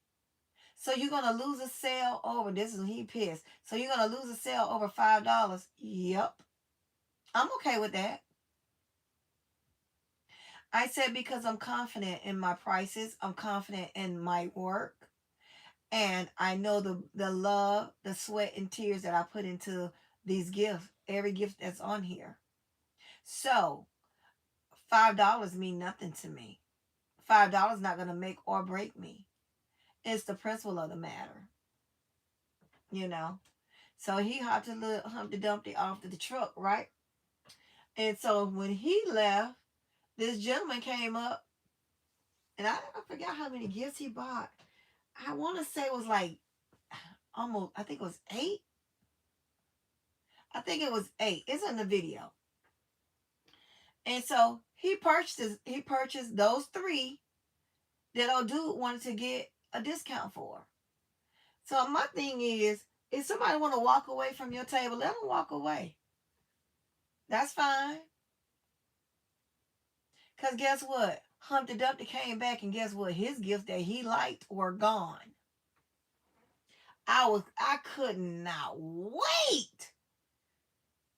so you're gonna lose a sale over this is he pissed. So you're gonna lose a sale over $5. Yep, I'm okay with that. I said because I'm confident in my prices, I'm confident in my work, and I know the love, the sweat and tears that I put into these gifts, every gift that's on here. So $5 mean nothing to me. $5 not gonna make or break me. It's the principle of the matter, you know. So he hopped a little Humpty Dumpty off to the truck, right? And so when he left, this gentleman came up, and I forgot how many gifts he bought. I want to say it was like almost, I think it was eight. I think it was eight. It's in the video. And so he purchased those three that old dude wanted to get a discount for. So my thing is, if somebody want to walk away from your table, let them walk away. That's fine. Cause guess what? Humpty Dumpty came back, and guess what? His gifts that he liked were gone. I could not wait.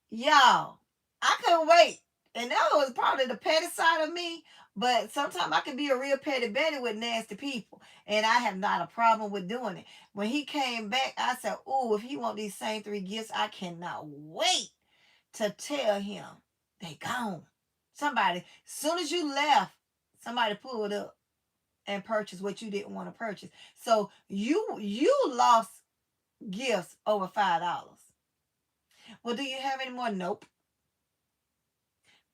Y'all, I couldn't wait. And that was probably the petty side of me. But sometimes I can be a real petty Betty with nasty people. And I have not a problem with doing it. When he came back, I said, oh, if he want these same three gifts, I cannot wait to tell him they gone. Somebody, as soon as you left, somebody pulled up and purchased what you didn't want to purchase. So you lost gifts over $5. Well, do you have any more? Nope.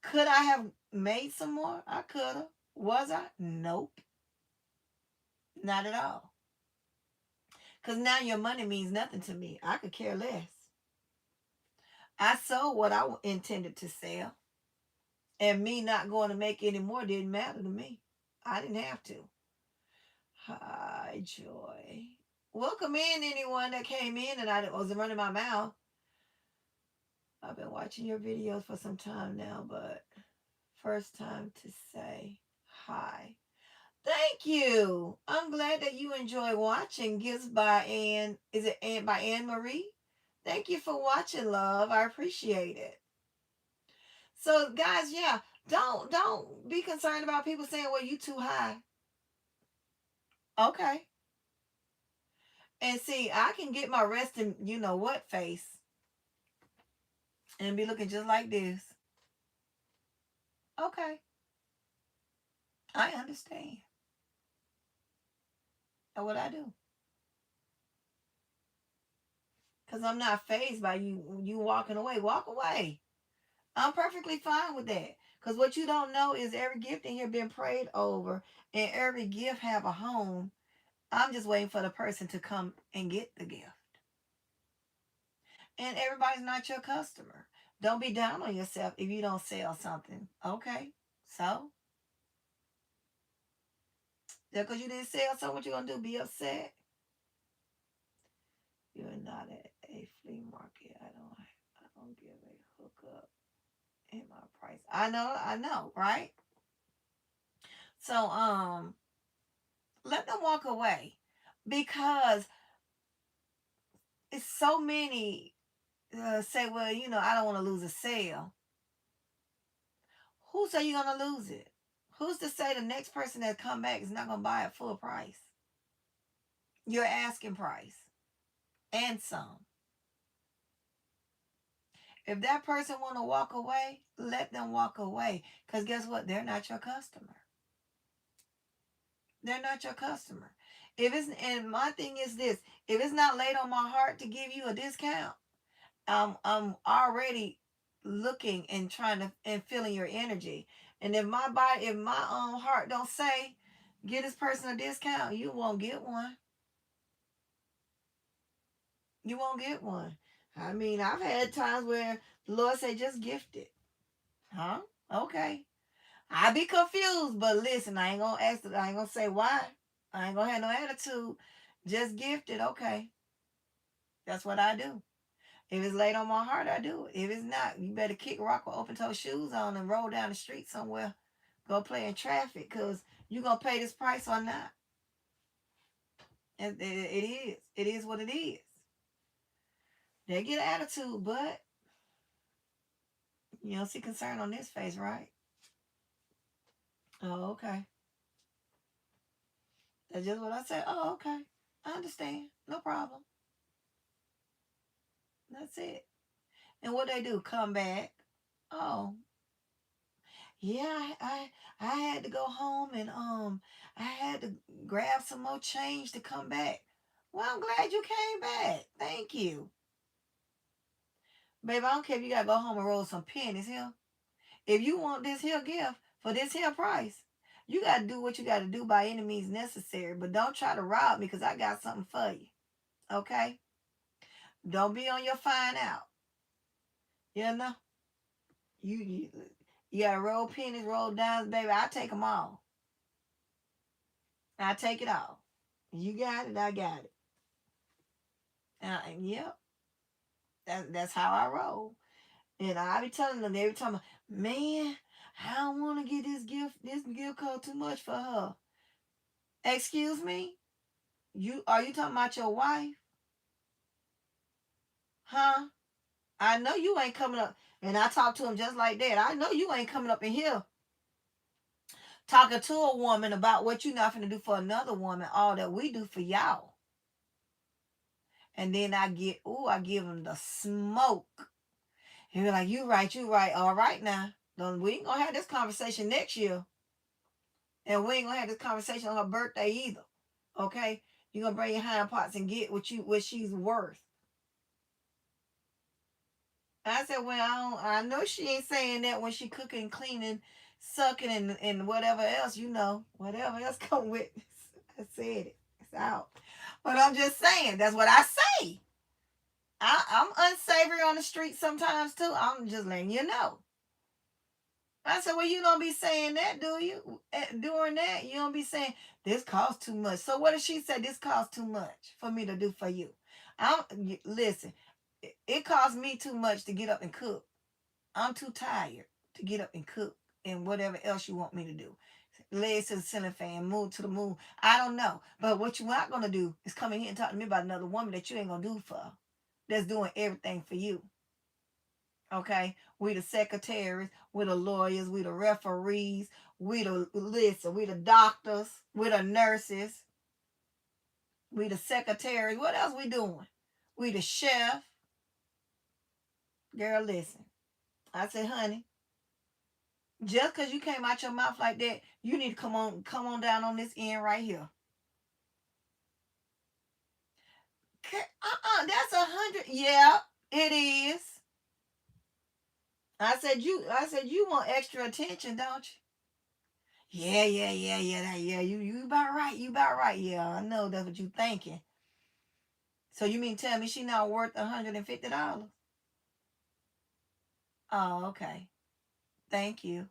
Could I have made some more? I could have. Was I? Nope. Not at all. Because now your money means nothing to me. I could care less. I sold what I intended to sell. And me not going to make any more didn't matter to me. I didn't have to. Hi, Joy. Welcome in, anyone that came in and I wasn't running my mouth. I've been watching your videos for some time now, but first time to say hi. Thank you. I'm glad that you enjoy watching Gifts by Anne. Is it Anne by Anne Marie? Thank you for watching, love. I appreciate it. So, guys, yeah, don't be concerned about people saying, "Well, you too high." Okay. And see, I can get my resting, you know what, face and be looking just like this. Okay. I understand. That's what I do. Because I'm not fazed by you walking away. Walk away. I'm perfectly fine with that. Because what you don't know is every gift in here been prayed over, and every gift have a home. I'm just waiting for the person to come and get the gift. And everybody's not your customer. Don't be down on yourself if you don't sell something. Okay. So, just because you didn't sell something, what you going to do? Be upset? You're not at a flea market. I don't give a hookup in my price. I know, right? So, let them walk away because it's so many say, well, I don't want to lose a sale. Who say you're going to lose it? Who's to say the next person that come back is not going to buy at full price? Your asking price and some. If that person want to walk away, let them walk away. Because guess what? They're not your customer. They're not your customer. If it's, and my thing is this, if it's not laid on my heart to give you a discount, I'm already looking and trying to and feeling your energy. And if my body, if my heart don't say, get this person a discount, you won't get one. You won't get one. I mean, I've had times where the Lord say, just gift it. Huh? Okay. I be confused, but listen, I ain't gonna ask. I ain't gonna say why. I ain't gonna have no attitude. Just gift it. Okay. That's what I do. If it's laid on my heart, I do it. If it's not, you better kick rock with open toe shoes on and roll down the street somewhere. Go play in traffic because you going to pay this price or not. It is. It is what it is. They get an attitude, but you don't see concern on this face, right? Oh, okay. That's just what I said. Oh, okay. I understand. No problem. That's it. And what they do, come back. Oh, yeah, I had to go home and I had to grab some more change to come back. Well, I'm glad you came back. Thank you. Babe, I don't care if you gotta go home and roll some pennies here. If you want this here gift for this here price, you gotta do what you gotta do by any means necessary. But don't try to rob me because I got something for you. Okay? Don't be on your fine out. You know? You, you gotta roll pennies, roll dimes, baby. I take them all. I take it all. You got it, I got it. Yep, that's how I roll. And I be telling them every time, man, I don't want to get this gift. This gift cost too much for her. Excuse me, you are you talking about your wife? Huh? I know you ain't coming up. And I talk to him just like that. I know you ain't coming up in here talking to a woman about what you not finna do for another woman. All that we do for y'all. And then I give him the smoke. He be like, you right, you right. All right now. We ain't gonna have this conversation next year. And we ain't gonna have this conversation on her birthday either. Okay? You gonna bring your hind parts and get what she's worth. I said, well, I know she ain't saying that when she cooking, cleaning, sucking, and whatever else, whatever else come with. I said it. It's out. But I'm just saying, that's what I say. I'm unsavory on the street sometimes too. I'm just letting you know. I said, well, you don't be saying that, do you? Doing that, you don't be saying, this costs too much. So what if she said, this costs too much for me to do for you? Listen, it costs me too much to get up and cook. I'm too tired to get up and cook and whatever else you want me to do. Legs to the ceiling fan, move to the moon. I don't know. But what you're not going to do is come in here and talk to me about another woman that you ain't going to do for. That's doing everything for you. Okay, we the secretaries, we the lawyers, we the referees, we the doctors, we the nurses, we the secretaries. What else we doing? We the chef. Girl, listen. I said, honey, just because you came out your mouth like that, you need to come on down on this end right here. That's 100. Yeah, it is. I said you want extra attention, don't you? Yeah. You about right. You about right. Yeah, I know that's what you thinking. So you mean tell me she not worth $150? Oh, okay. Thank you.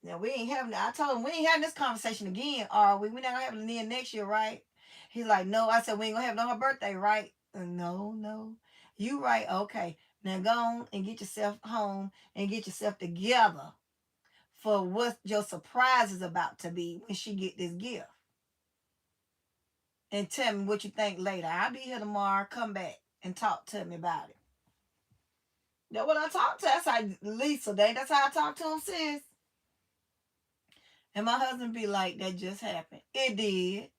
Now we ain't having. I told him we ain't having this conversation again, are we? We not gonna have it again next year, right? He's like, no. I said we ain't gonna have it on her birthday, right? No. You right? Okay. Now go on and get yourself home and get yourself together for what your surprise is about to be when she get this gift. And tell me what you think later. I'll be here tomorrow. Come back and talk to me about it. That's what I talk to. That's how Lisa Day. That's how I talk to him, sis. And my husband be like, that just happened. It did.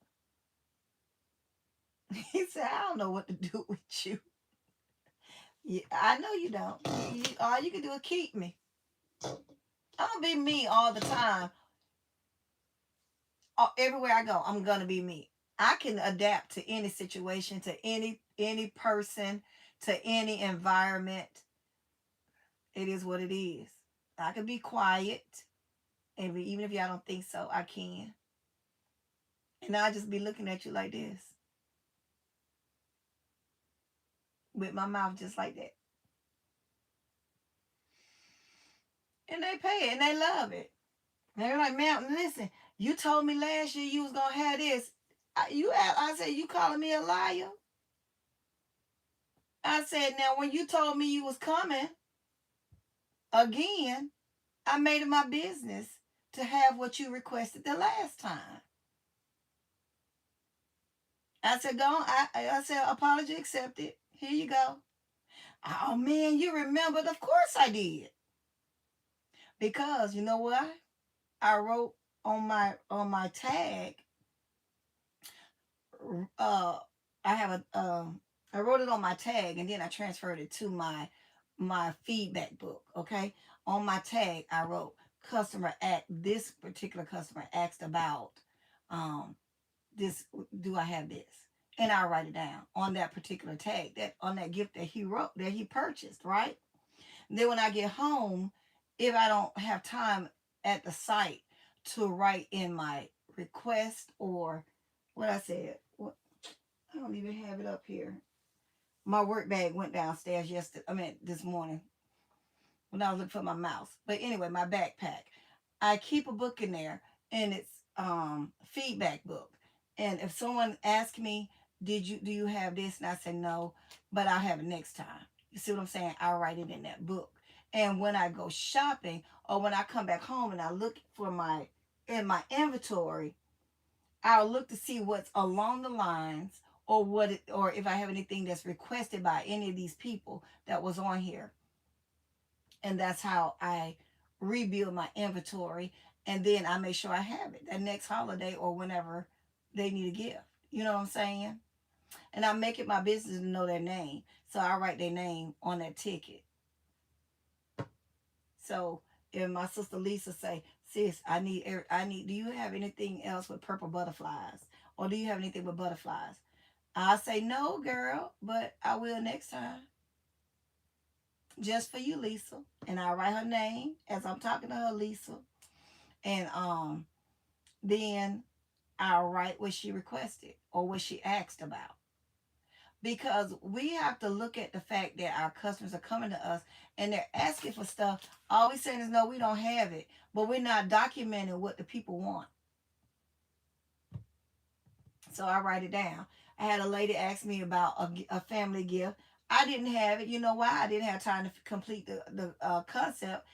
He said, I don't know what to do with you. I know you don't. All you can do is keep me. I'm gonna be me all the time. Everywhere I go, I'm gonna be me. I can adapt to any situation, to any person, to any environment. It is what it is. I can be quiet, and even if y'all don't think so, I can. And I just be looking at you like this, with my mouth just like that. And they pay it, and they love it. And they're like, "Man, listen, you told me last year you was gonna have this. I said, you calling me a liar? I said, now when you told me you was coming again, I made it my business to have what you requested the last time. I said, go on. I said, apology accepted. Here you go. Oh man, you remembered? Of course I did. Because you know what? I wrote on my tag. Uh, I have I wrote it on my tag, and then I transferred it to my feedback book. Okay, on my tag I wrote customer act. This particular customer asked about um this. Do I have this? And I write it down on that particular tag, that on that gift that he wrote, that he purchased, right? And then when I get home, if I don't have time at the site to write in my request or what I said, what, I don't even have it up here. My work bag went downstairs yesterday. I mean, this morning when I was looking for my mouse. But anyway, my backpack. I keep a book in there, and it's feedback book. And if someone asks me, do you have this? And I say no, but I'll have it next time. You see what I'm saying? I'll write it in that book. And when I go shopping or when I come back home and I look for my inventory, I'll look to see what's along the lines or or if I have anything that's requested by any of these people that was on here. And that's how I rebuild my inventory, and then I make sure I have it that next holiday or whenever they need a gift. You know what I'm saying? And I make it my business to know their name, so I write their name on that ticket. So if my sister Lisa say, "Sis, do you have anything else with purple butterflies, or do you have anything with butterflies?" I say, "No, girl, but I will next time, just for you, Lisa." And I write her name as I'm talking to her, Lisa. And then I'll write what she requested or what she asked about. Because we have to look at the fact that our customers are coming to us and they're asking for stuff. All we saying is no, we don't have it, but we're not documenting what the people want. So I write it down. I had a lady ask me about a family gift. I didn't have it. You know why? I didn't have time to complete the concept.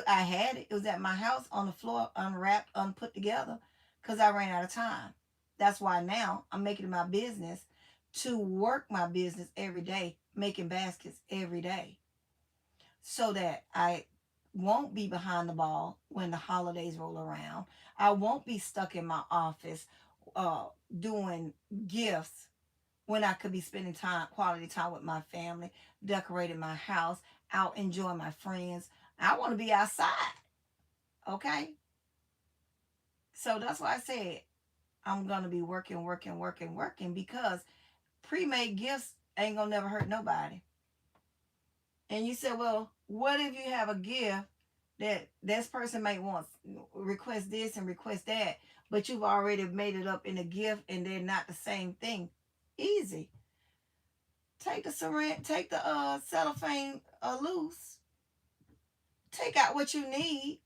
I had it. It was at my house on the floor, unwrapped, unput together, because I ran out of time. That's why now I'm making it my business to work my business every day, making baskets every day, so that I won't be behind the ball when the holidays roll around. I won't be stuck in my office uh, doing gifts when I could be spending quality time with my family, decorating my house, out enjoying my friends. I want to be outside, okay? So that's why I said I'm going to be working, working, working, working, because pre-made gifts ain't going to never hurt nobody. And you said, well, what if you have a gift that this person might want, request this and request that, but you've already made it up in a gift and they're not the same thing? Easy. Take the saran, take the cellophane loose. Take out what you need.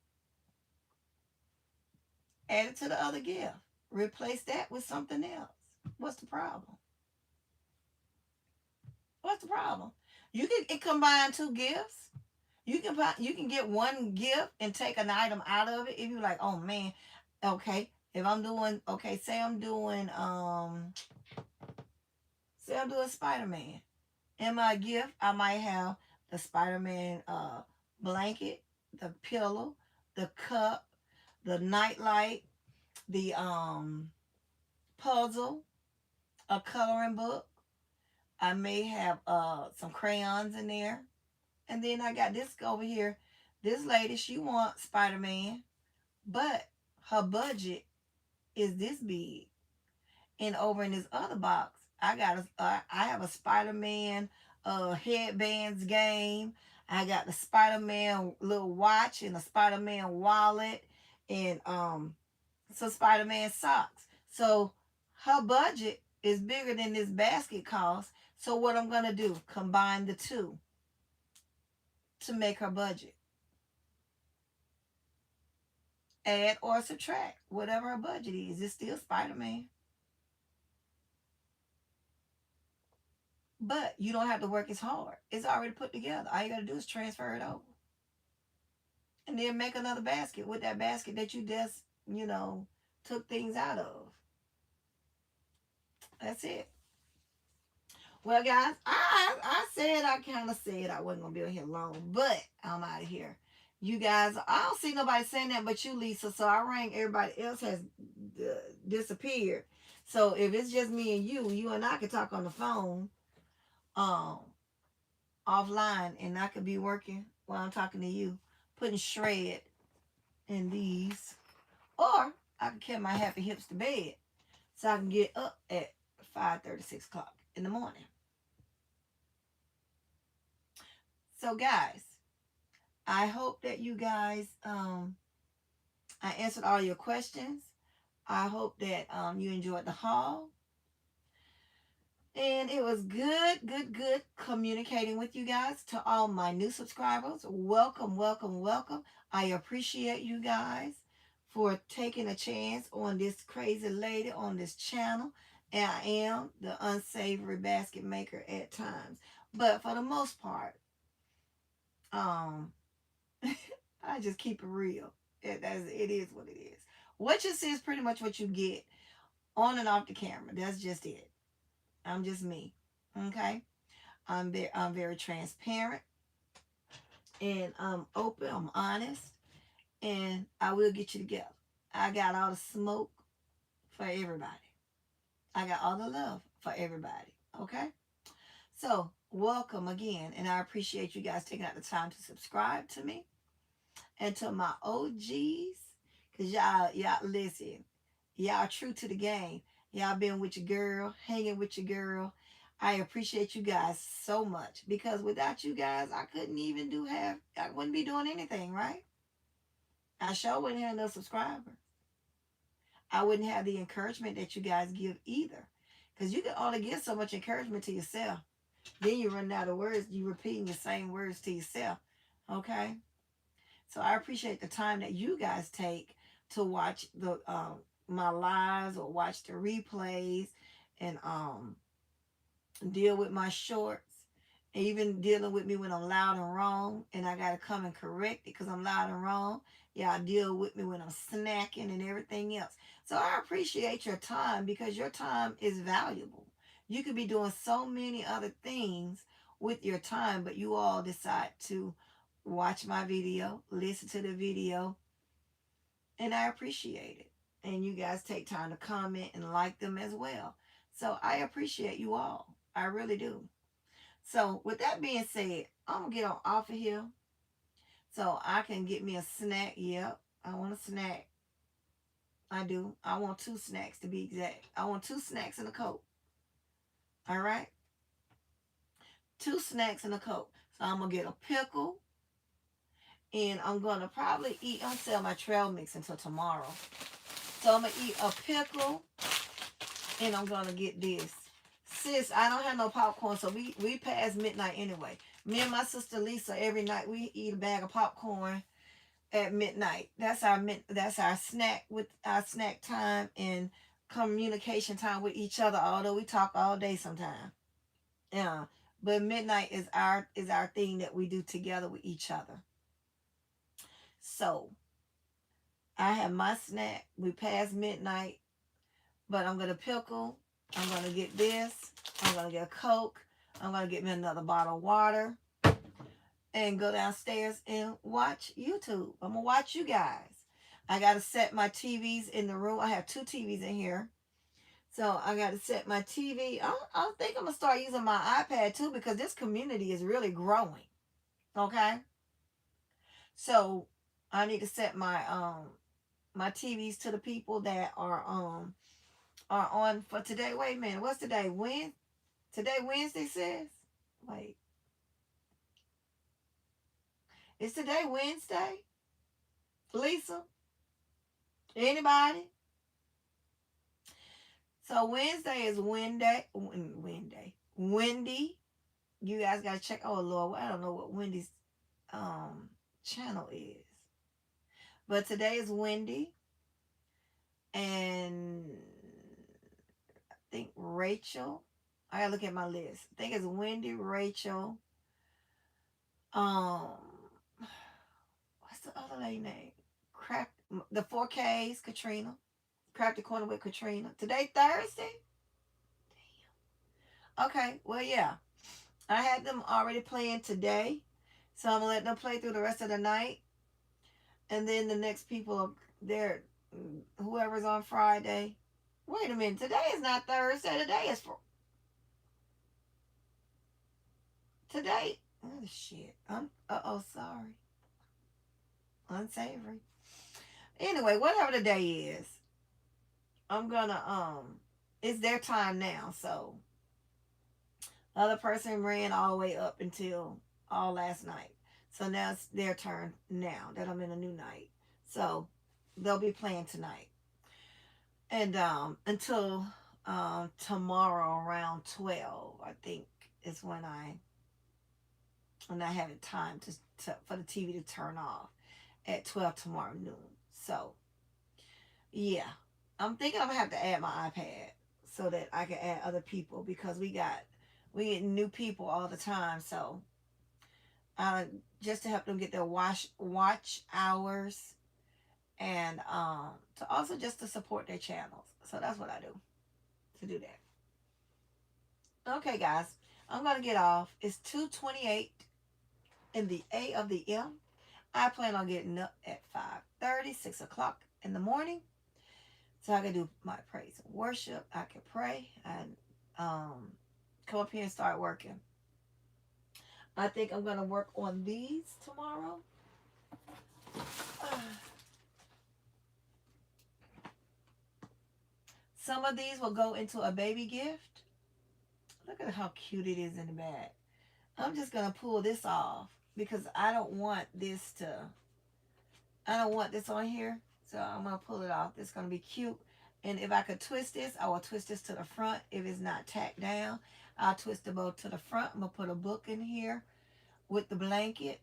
Add it to the other gift. Replace that with something else. What's the problem? What's the problem? You can combine two gifts. You can get one gift and take an item out of it if you're like, oh man, okay. If I'm doing okay, say I'm doing Spider-Man. In my gift, I might have the Spider-Man blanket, the pillow, the cup, the nightlight, the puzzle, a coloring book, I may have some crayons in there. And then I got this over here. This lady, she wants Spider-Man, but her budget is this big. And over in this other box, I have a Spider-Man headbands game. I got the Spider-Man little watch and a Spider-Man wallet and some Spider-Man socks. So her budget is bigger than this basket cost. So what I'm gonna do, combine the two to make her budget. Add or subtract whatever her budget is. It's still Spider-Man. But you don't have to work as hard. It's already put together. All you got to do is transfer it over. And then make another basket with that basket that you just, took things out of. That's it. Well, guys, I said I kind of said I wasn't going to be here long, but I'm out of here. You guys, I don't see nobody saying that but you, Lisa. So I rang. Everybody else has disappeared. So if it's just me and you and I can talk on the phone. Um, Offline, and I could be working while I'm talking to you, putting shred in these. Or I can carry my happy hips to bed so I can get up at 5:30, 6 o'clock in the morning. So guys, I hope that you guys, I answered all your questions. I hope that you enjoyed the haul. And it was good communicating with you guys. To all my new subscribers, welcome, welcome, welcome. I appreciate you guys for taking a chance on this crazy lady on this channel. And I am the unsavory basket maker at times. But for the most part, I just keep it real. It is what it is. What you see is pretty much what you get on and off the camera. That's just it. I'm just me. Okay? I'm very transparent and I'm open, I'm honest, and I will get you together. I got all the smoke for everybody. I got all the love for everybody. Okay? So, welcome again, and I appreciate you guys taking out the time to subscribe to me and to my OGs, because y'all listen, y'all true to the game. Y'all been with your girl, hanging with your girl. I appreciate you guys so much, because without you guys, I couldn't even I wouldn't be doing anything, right? I sure wouldn't have no subscribers. I wouldn't have the encouragement that you guys give either, because you can only give so much encouragement to yourself. Then you run out of words. You repeating the same words to yourself. Okay? So I appreciate the time that you guys take to watch the my lives or watch the replays and deal with my shorts, even dealing with me when I'm loud and wrong and I gotta come and correct it because I'm loud and wrong. Y'all deal with me when I'm snacking and everything else. So I appreciate your time, because your time is valuable. You could be doing so many other things with your time, but you all decide to watch my video, listen to the video, and I appreciate it. And you guys take time to comment and like them as well. So I appreciate you all. I really do. So with that being said, I'm going to get on off of here so I can get me a snack. Yep, I want a snack. I do. I want 2 snacks to be exact. I want 2 snacks and a Coke. All right? 2 snacks and a Coke. So I'm going to get a pickle. And I'm going to probably eat, I'll sell my trail mix until tomorrow. So I'm going to eat a pickle. And I'm going to get this. Sis, I don't have no popcorn, so we pass midnight anyway. Me and my sister Lisa, every night we eat a bag of popcorn at midnight. That's our snack, with our snack time and communication time with each other, although we talk all day sometimes. Yeah. But midnight is our thing that we do together with each other. So I have my snack. We pass midnight, but I'm gonna pickle. I'm gonna get this. I'm gonna get a Coke. I'm gonna get me another bottle of water and go downstairs and watch YouTube. I'm gonna watch you guys. I gotta set my TVs in the room. I have 2 TVs in here. So I got to set my TV. I think I'm gonna start using my iPad too because this community is really growing. Okay, so I need to set my TVs to the people that are on for today. Wait a minute, what's today? Today Wednesday says. Wait, is today Wednesday? Lisa, anybody? So Wednesday is Wendy. You guys gotta check. Oh Lord, I don't know what Wendy's um channel is. But today is Wendy and I think Rachel. I gotta look at my list. I think it's Wendy, Rachel. Um, what's the other lady name? Crack the 4Ks, Katrina. Crack the corner with Katrina. Today Thursday. Okay, well yeah, I had them already playing today, so I'm gonna let them play through the rest of the night, and then the next people there, whoever's on Friday. Wait a minute, today is not Thursday. Today is for today. Oh shit. I'm sorry. Unsavory. Anyway, whatever the day is, I'm gonna it's their time now, so the other person ran all the way up until all last night. So now it's their turn now that I'm in a new night. So they'll be playing tonight. And until tomorrow around 12, I think is when I have time to for the TV to turn off at 12 tomorrow noon. So yeah, I'm thinking I'm gonna have to add my iPad so that I can add other people because we get new people all the time. So uh, just to help them get their watch hours and to also just to support their channels. So that's what I do to do that. Okay, guys, I'm gonna get off. It's 2:28 in the A of the M. I plan on getting up at 5:30, 6 o'clock in the morning. So I can do my praise and worship. I can pray and come up here and start working. I think I'm going to work on these tomorrow. Some of these will go into a baby gift. Look at how cute it is in the bag. I'm just going to pull this off because I don't want this on here. So I'm going to pull it off. It's going to be cute. And if I could twist this, I will twist this to the front. If it's not tacked down, I'll twist the bow to the front. I'm going to put a book in here with the blanket.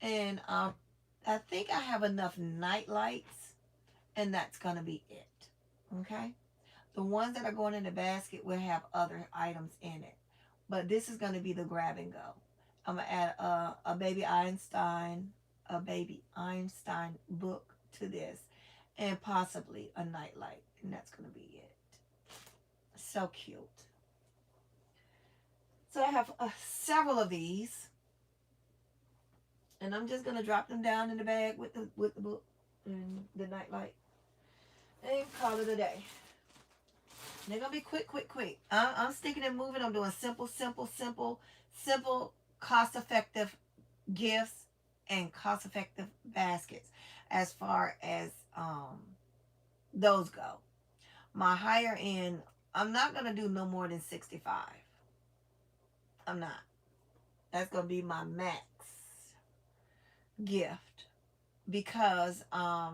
And I think I have enough night lights. And that's going to be it. Okay? The ones that are going in the basket will have other items in it. But this is going to be the grab and go. I'm going to add a baby Einstein book to this. And possibly a nightlight. And that's going to be it. So cute. So I have several of these. And I'm just going to drop them down in the bag with the book and the nightlight. And call it a day. They're going to be quick. I'm sticking and moving. I'm doing simple, cost-effective gifts and cost-effective baskets as far as those go. My higher end, I'm not going to do no more than 65. I'm not. That's going to be my max gift because I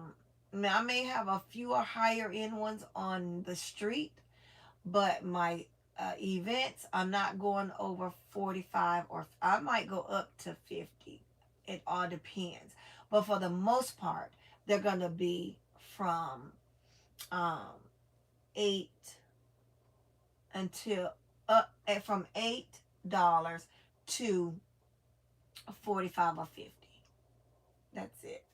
may have a few higher end ones on the street, but my events, I'm not going over 45 or I might go up to 50. It all depends. But for the most part, they're going to be from 8 until up from $8 to 45 or 50. That's it.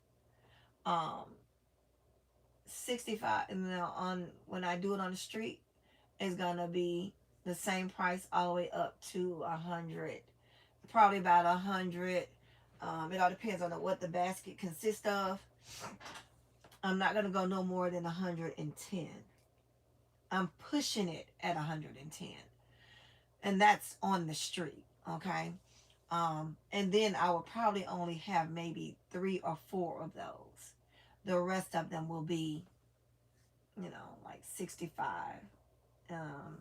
65 and then on when I do it on the street is gonna be the same price all the way up to 100, probably about 100. It all depends on what the basket consists of. I'm not gonna go no more than 110. I'm pushing it at 110, and that's on the street. Okay. And then I will probably only have maybe 3 or 4 of those. The rest of them will be, like 65, um,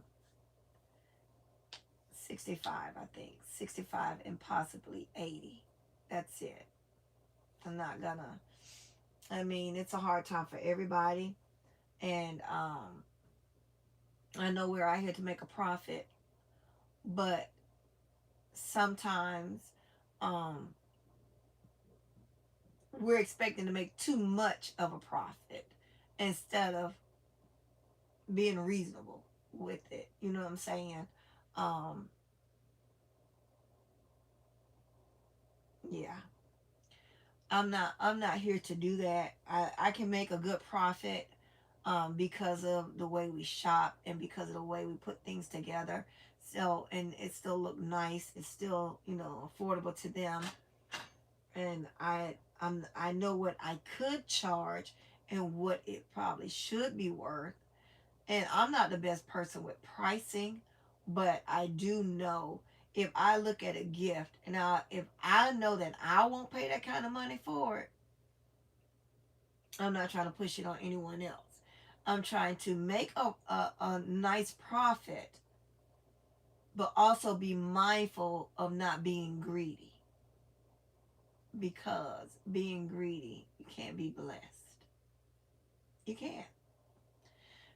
65, I think, 65 and possibly 80. That's it. I'm not gonna. I mean, it's a hard time for everybody, and I know we're out here to make a profit, but sometimes um, we're expecting to make too much of a profit instead of being reasonable with it. You know what I'm saying? Um, yeah. I'm not here to do that. I can make a good profit because of the way we shop and because of the way we put things together. So, and it still look nice. It's still, affordable to them. And I know what I could charge and what it probably should be worth. And I'm not the best person with pricing, but I do know if I look at a gift and if I know that I won't pay that kind of money for it, I'm not trying to push it on anyone else. I'm trying to make a nice profit, but also be mindful of not being greedy. Because being greedy, you can't be blessed. You can't.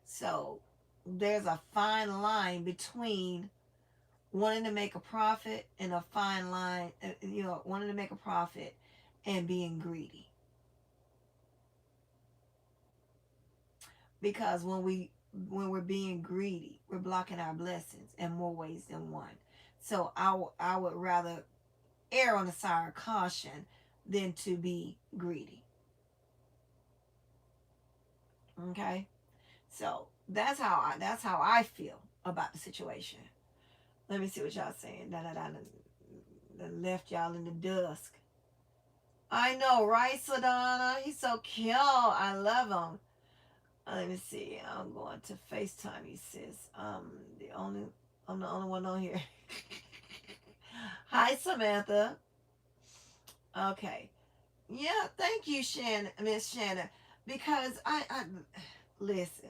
So there's a fine line between wanting to make a profit and a fine line, wanting to make a profit and being greedy. Because when we're being greedy, we're blocking our blessings in more ways than one. So I would rather err on the side of caution than to be greedy. Okay, so that's how I feel about the situation. Let me see what y'all saying. Done left y'all in the dusk. I know, right, Sadonna? He's so cute. I love him. Let me see. I'm going to FaceTime you, sis. I'm the only one on here. Hi, Samantha. Okay. Yeah, thank you, Miss Shannon. Because I listen.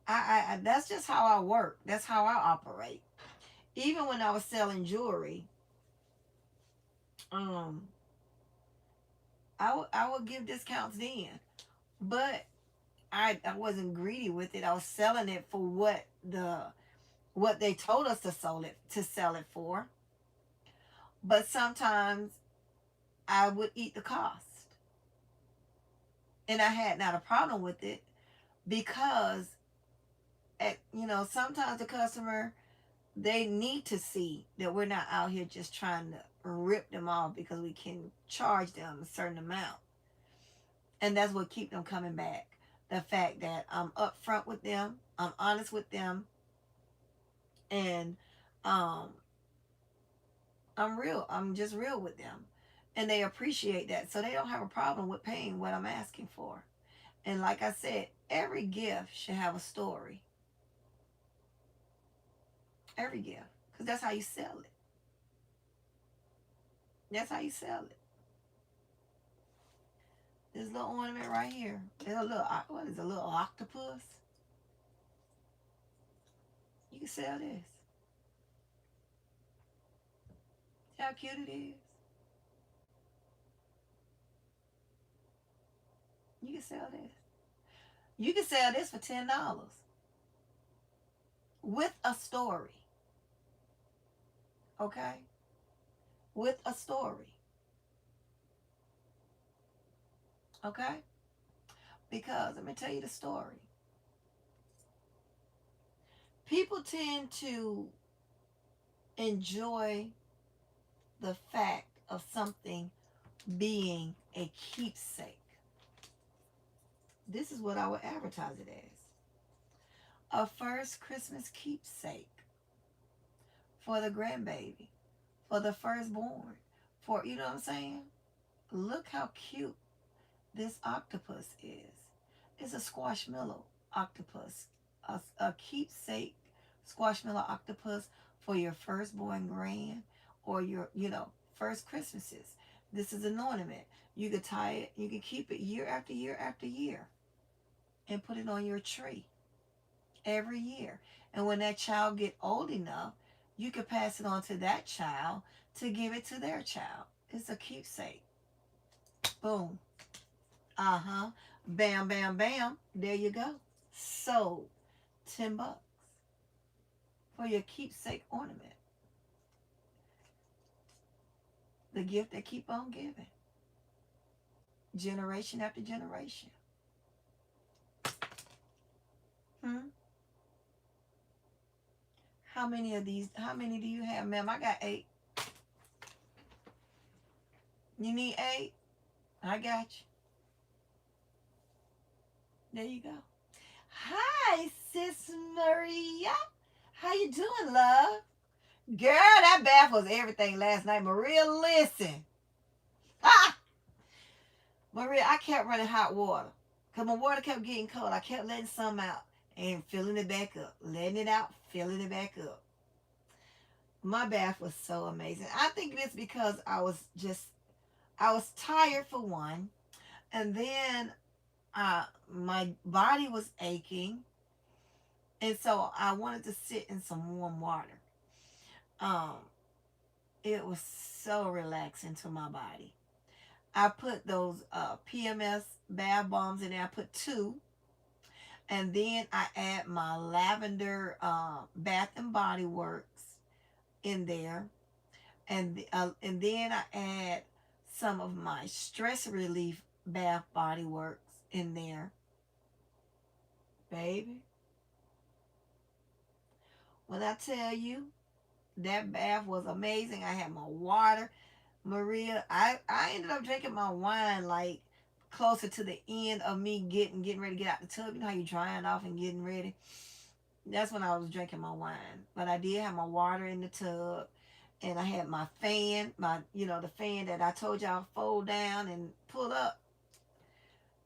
I that's just how I work. That's how I operate. Even when I was selling jewelry, um, I would give discounts then, but I wasn't greedy with it. I was selling it for what they told us to sell it for. But sometimes I would eat the cost, and I had not a problem with it because sometimes the customer, they need to see that we're not out here just trying to rip them off because we can charge them a certain amount, and that's what keep them coming back. The fact that I'm upfront with them, I'm honest with them, and um, I'm real. I'm just real with them, and they appreciate that, so they don't have a problem with paying what I'm asking for. And like I said, every gift should have a story. Every gift, because that's how you sell it. That's how you sell it. This little ornament right here. There's a little, what is it, a little octopus? You can sell this. See how cute it is? You can sell this. You can sell this for $10 with a story. Okay? With a story. Okay? Because let me tell you the story. People tend to enjoy the fact of something being a keepsake. This is what I would advertise it as: a first Christmas keepsake for the grandbaby, for the firstborn, for, what I'm saying? Look how cute this octopus is. It's a squashmallow octopus, a keepsake squashmallow octopus for your firstborn grand or your, first Christmases. This is an ornament. You could tie it, you can keep it year after year after year and put it on your tree every year. And when that child get old enough, you could pass it on to that child to give it to their child. It's a keepsake. Boom. Uh-huh. Bam, bam, bam. There you go. Sold. $10 for your keepsake ornament. The gift that keep on giving. Generation after generation. Hmm? How many of these? How many do you have, ma'am? I got 8. You need 8? I got you. There you go. Hi, Sis Maria. How you doing, love? Girl, that bath was everything last night. Maria, listen. Ah! Maria, I kept running hot water. Because my water kept getting cold. I kept letting some out and filling it back up. Letting it out, filling it back up. My bath was so amazing. I think it's because I was tired for one. And then my body was aching. And so I wanted to sit in some warm water. Um, it was so relaxing to my body. I put those PMS bath bombs in there. I put 2. And then I add my lavender Bath and Body Works in there. And then I add some of my stress relief Bath Body Works in there. Baby, when I tell you that bath was amazing, I had my water. Maria, I ended up drinking my wine like closer to the end of me getting ready to get out the tub. You know how you drying off and getting ready? That's when I was drinking my wine. But I did have my water in the tub. And I had my fan, the fan that I told y'all fold down and pull up.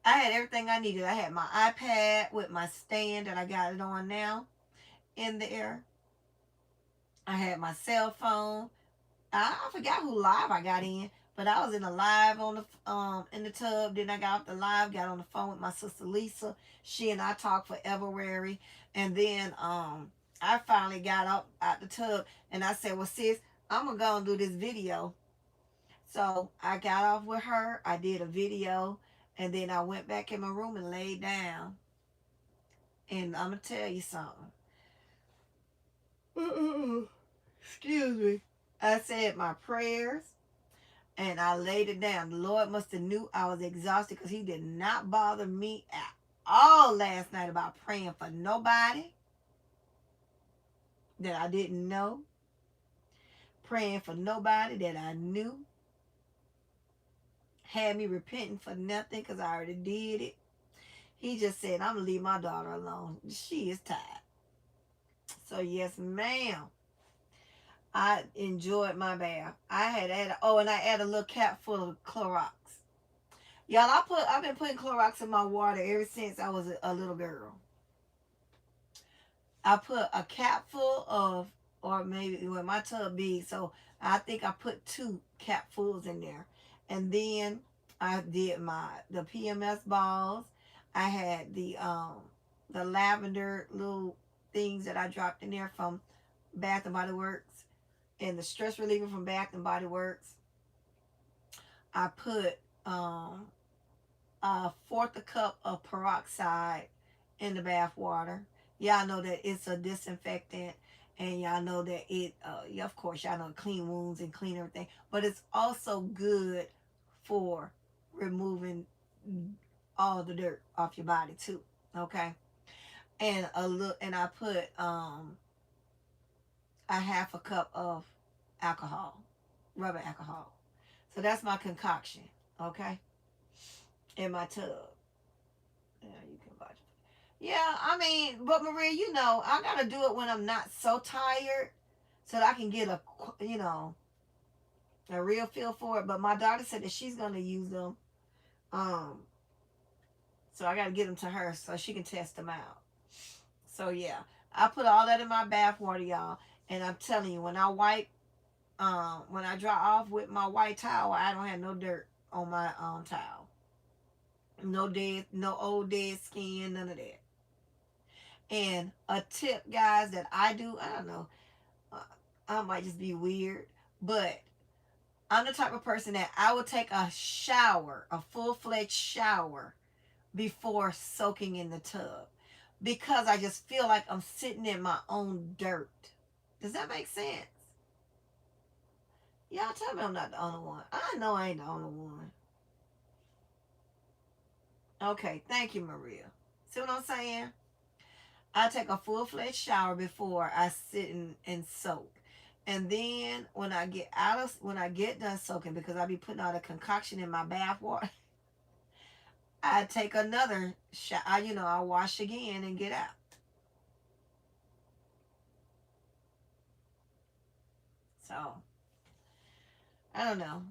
I had everything I needed. I had my iPad with my stand that I got it on now in there. I had my cell phone. I forgot who live I got in, but I was in a live on the in the tub. Then I got off the live, got on the phone with my sister Lisa. She and I talked for Everary, and then I finally got up out the tub, and I said, "Well, sis, I'm gonna go and do this video." So I got off with her. I did a video, and then I went back in my room and laid down. And I'm gonna tell you something. Excuse me. I said my prayers and I laid it down. The Lord must have knew I was exhausted because he did not bother me at all last night about praying for nobody that I didn't know, praying for nobody that I knew, had me repenting for nothing because I already did it. He just said, I'm going to leave my daughter alone. She is tired. So yes, ma'am. I enjoyed my bath. And I added a little cap full of Clorox. Y'all, I've been putting Clorox in my water ever since I was a little girl. I put a cap full of, or maybe when my tub big, so I think I put 2 capfuls in there. And then I did the PMS balls. I had the lavender little things that I dropped in there from Bath and Body Works, and the stress reliever from Bath and Body Works. I put a 1/4 cup of peroxide in the bath water. Y'all know that it's a disinfectant, and y'all know that of course, y'all know it clean wounds and clean everything, but it's also good for removing all the dirt off your body too. Okay, and I put a 1/2 cup of alcohol, rubbing alcohol. So that's my concoction. Okay, in my tub. Yeah, you can watch it. Yeah, I mean, but Maria, I gotta do it when I'm not so tired, so that I can get a real feel for it. But my daughter said that she's gonna use them. So So I got to get them to her so she can test them out. So yeah, I put all that in my bath water, y'all. And I'm telling you, when I dry off with my white towel, I don't have no dirt on my towel. No old dead skin, none of that. And a tip, guys, that I do, I don't know, uh, I might just be weird, but I'm the type of person that I would take a shower, a full-fledged shower, before soaking in the tub, because I just feel like I'm sitting in my own dirt. Does that make sense? Y'all tell me I'm not the only one. I know I ain't the only one. Okay, thank you, Maria. See what I'm saying? I take a full-fledged shower before I sit and soak. And then when I get done soaking, because I be putting all the concoction in my bath water, I take another shower. I wash again and get out. So I don't know.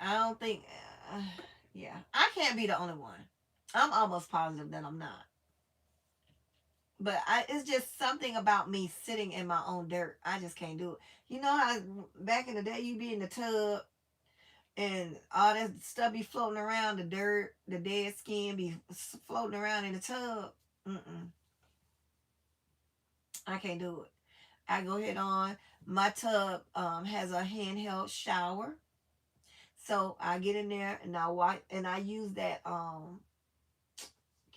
I don't think. Uh, yeah, I can't be the only one. I'm almost positive that I'm not. But it's just something about me sitting in my own dirt. I just can't do it. You know how back in the day you be in the tub and all that stuff be floating around, the dirt, the dead skin be floating around in the tub. Mm-mm, I can't do it. I go ahead on. My tub has a handheld shower, so I get in there and I use that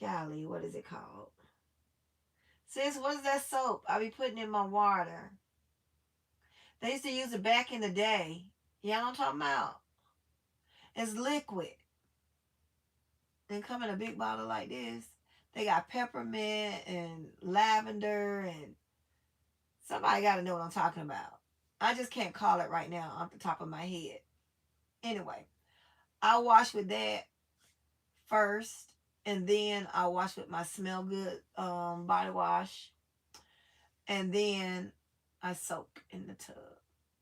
golly, what is it called? Sis, what is that soap I be putting in my water? They used to use it back in the day. Y'all know what I'm talking about? It's liquid and come in a big bottle like this. They got peppermint and lavender, and somebody got to know what I'm talking about. I just can't call it right now off the top of my head. Anyway, I wash with that first, and then I wash with my Smell Good body wash, and then I soak in the tub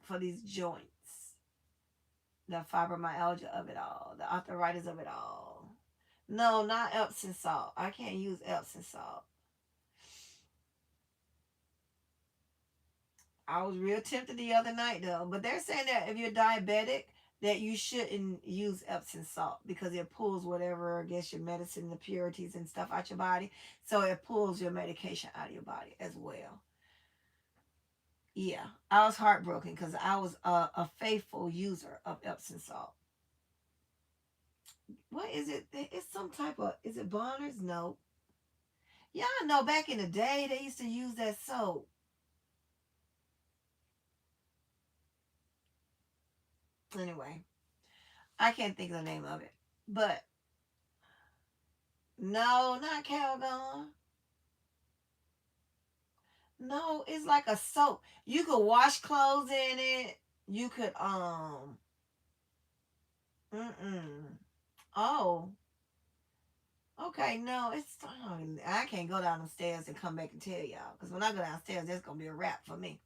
for these joints, the fibromyalgia of it all, the arthritis of it all. No, not Epsom salt. I can't use Epsom salt. I was real tempted the other night though, but they're saying that if you're diabetic, that you shouldn't use Epsom salt because it pulls whatever, I guess, your medicine, the purities and stuff out your body. So it pulls your medication out of your body as well. Yeah, I was heartbroken because I was a faithful user of Epsom salt. What is it? It's some type of, is it Bonner's? No. Y'all know back in the day they used to use that soap. Anyway, I can't think of the name of it. But no, not Calgon. No, it's like a soap. You could wash clothes in it. You could oh, okay, no, I can't go down the stairs and come back and tell y'all. Because when I go downstairs, that's gonna be a wrap for me.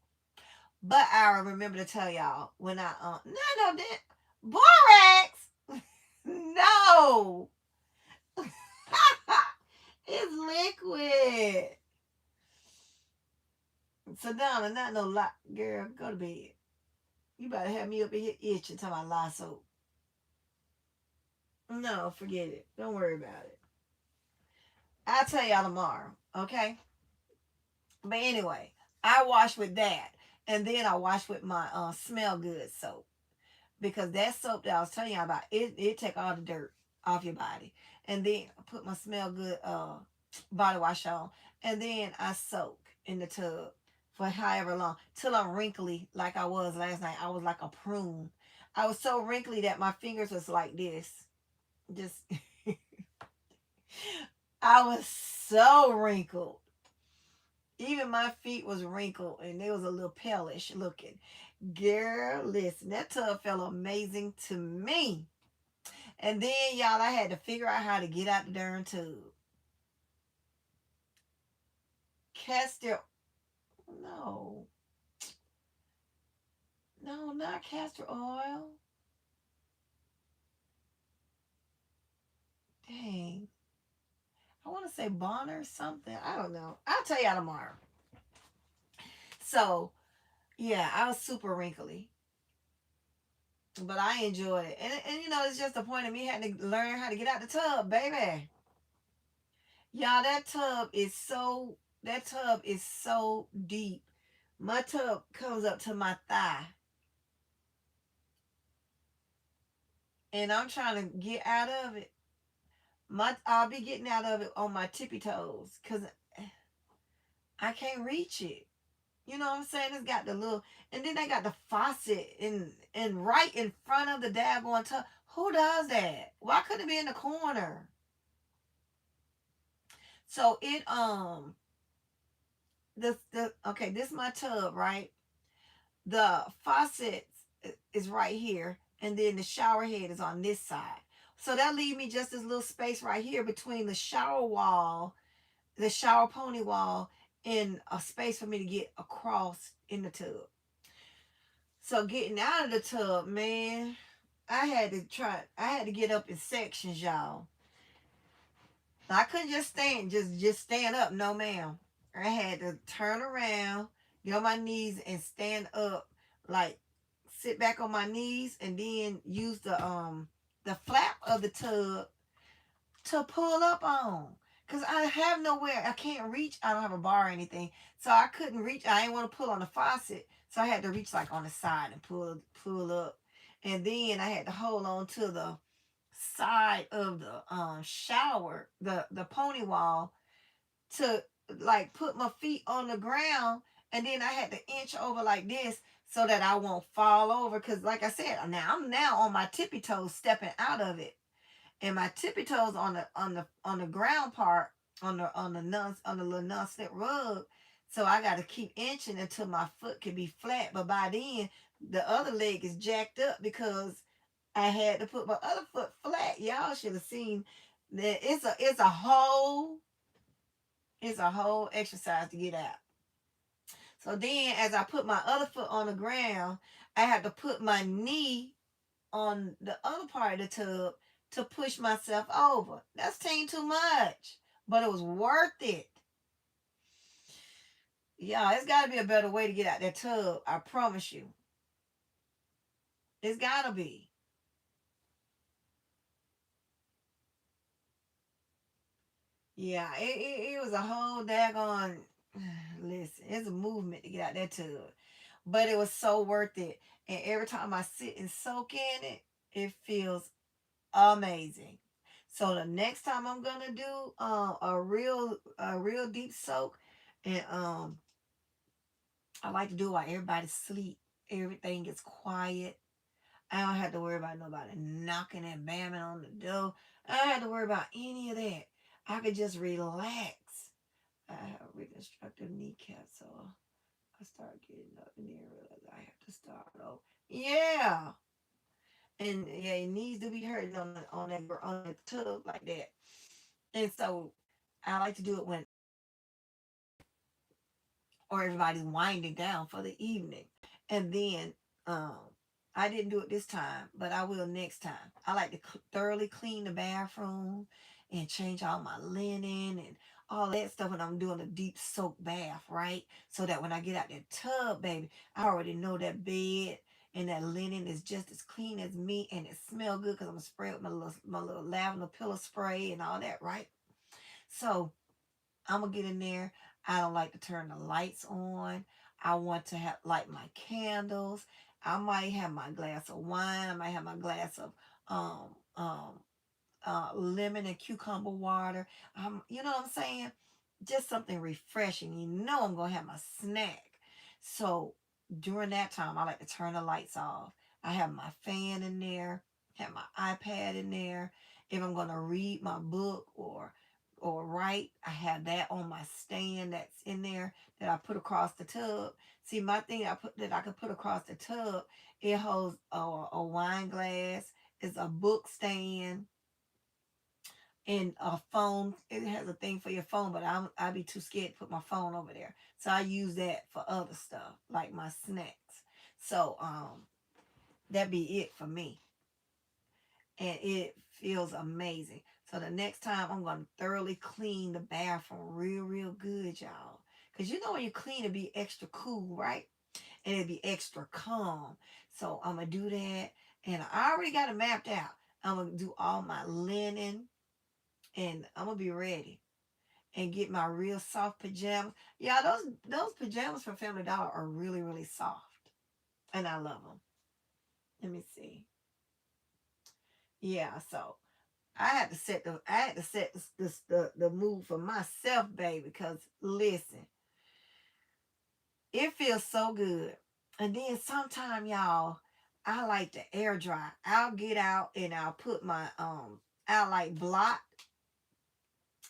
But I remember to tell y'all when I no that borax. No. It's liquid. So down, not no lot, girl. Go to bed. You better have me up in here itching talking about lye soap. No, forget it. Don't worry about it. I'll tell y'all tomorrow, okay? But anyway, I wash with that, and then I wash with my Smell Good soap, because that soap that I was telling y'all about, it take all the dirt off your body, and then I put my Smell Good body wash on, and then I soak in the tub for however long till I'm wrinkly like I was last night. I was like a prune. I was so wrinkly that my fingers was like this. Just I was so wrinkled. Even my feet was wrinkled and they was a little palish looking. Girl, listen, that tub felt amazing to me. And then, y'all, I had to figure out how to get out the darn tub. Castor, no, no, not castor oil. Dang. say Bonner something. I don't know. I'll tell y'all tomorrow. So yeah, I was super wrinkly, but I enjoyed it. And you know, it's just the point of me having to learn how to get out the tub, baby. Y'all, that tub is so deep. My tub comes up to my thigh. And I'm trying to get out of it. I'll be getting out of it on my tippy toes. Cause I can't reach it. You know what I'm saying? It's got the little, and then they got the faucet in right in front of the daggone tub. Who does that? Why couldn't it be in the corner? So the okay, this is my tub, right? The faucet is right here, and then the shower head is on this side. So that leave me just this little space right here between the shower wall, the shower pony wall, and a space for me to get across in the tub. So getting out of the tub, man, I had to get up in sections, y'all. I couldn't just stand up, no ma'am. I had to turn around, get on my knees and stand up, like sit back on my knees and then use the flap of the tub to pull up on. Cause I have nowhere, I can't reach. I don't have a bar or anything, so I couldn't reach. I didn't want to pull on the faucet, so I had to reach like on the side and pull up, and then I had to hold on to the side of the shower, the pony wall, to like put my feet on the ground, and then I had to inch over like this so that I won't fall over. Cause like I said, I'm now on my tippy toes stepping out of it, and my tippy toes on the ground part, on the little non-slip rug. So I got to keep inching until my foot can be flat. But by then, the other leg is jacked up because I had to put my other foot flat. Y'all should have seen that. It's a whole exercise to get out. So then, as I put my other foot on the ground, I had to put my knee on the other part of the tub to push myself over. That's too much, but it was worth it. Yeah, it's got to be a better way to get out that tub. I promise you, it's got to be. Yeah, it was a whole daggone. Listen, it's a movement to get out that tub, but it was so worth it. And every time I sit and soak in it, it feels amazing. So the next time I'm gonna do a real deep soak, and I like to do it while everybody's asleep. Everything gets quiet. I don't have to worry about nobody knocking and bamming on the door. I don't have to worry about any of that. I could just relax. I have reconstructive kneecap, so I start getting up and then realize I have to start over. Yeah, and yeah, it needs to be hurting on the tub like that. And so I like to do it when or everybody's winding down for the evening. And then um I didn't do it this time, but I will next time. I like to thoroughly clean the bathroom and change all my linen and all that stuff when I'm doing a deep soak bath, right? So that when I get out that tub, baby, I already know that bed and that linen is just as clean as me, and it smells good because I'm gonna spray with my little lavender pillow spray and all that, right? So I'm gonna get in there. I don't like to turn the lights on. I want to have light my candles. I might have my glass of wine. I might have my glass of um um lemon and cucumber water. You know what I'm saying? Just something refreshing. You know I'm gonna have my snack. So during that time, I like to turn the lights off. I have my fan in there, have my iPad in there. If I'm gonna read my book or write, I have that on my stand that's in there that I put across the tub. See, my thing I could put across the tub, it holds a wine glass. It's a book stand and a phone. It has a thing for your phone, but I'd be too scared to put my phone over there. So I use that for other stuff, like my snacks. So that be it for me. And it feels amazing. So the next time I'm gonna thoroughly clean the bathroom real, real good, y'all. Cause you know when you clean it be extra cool, right? And it'd be extra calm. So I'm gonna do that. And I already got it mapped out. I'm gonna do all my linen and I'm gonna be ready and get my real soft pajamas. Yeah, those pajamas from Family Dollar are really, really soft. And I love them. Let me see. Yeah, so I had to set the mood for myself, baby, because listen, it feels so good. And then sometime, y'all, I like to air dry. I'll get out and I'll put my I'll like blot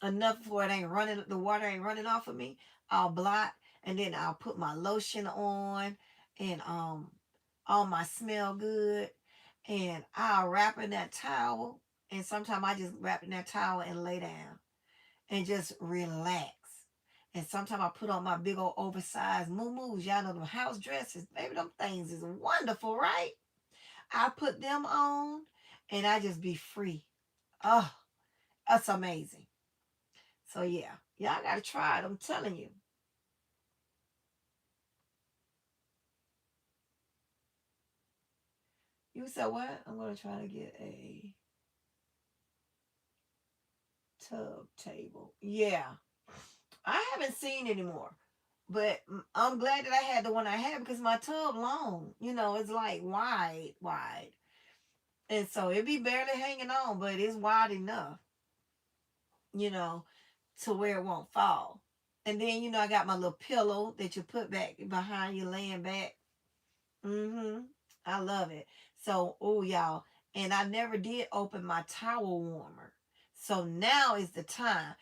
enough for it ain't running, the water ain't running off of me. I'll blot and then I'll put my lotion on and all my smell good and I'll wrap in that towel and sometimes I just wrap in that towel and lay down and just relax. And sometimes I put on my big old oversized moo-moos. Y'all know them house dresses. Baby, them things is wonderful, right? I put them on and I just be free. Oh, that's amazing. So yeah, y'all gotta try it. I'm telling you. You said what? I'm gonna try to get a tub table. Yeah, I haven't seen anymore. But I'm glad that I had the one I had because my tub long. You know, it's like wide, wide. And so it be barely hanging on, but it's wide enough, you know, to where it won't fall. And then, I got my little pillow that you put back behind you laying back. Mm-hmm. I love it. So, oh, y'all. And I never did open my towel warmer. So now is the time.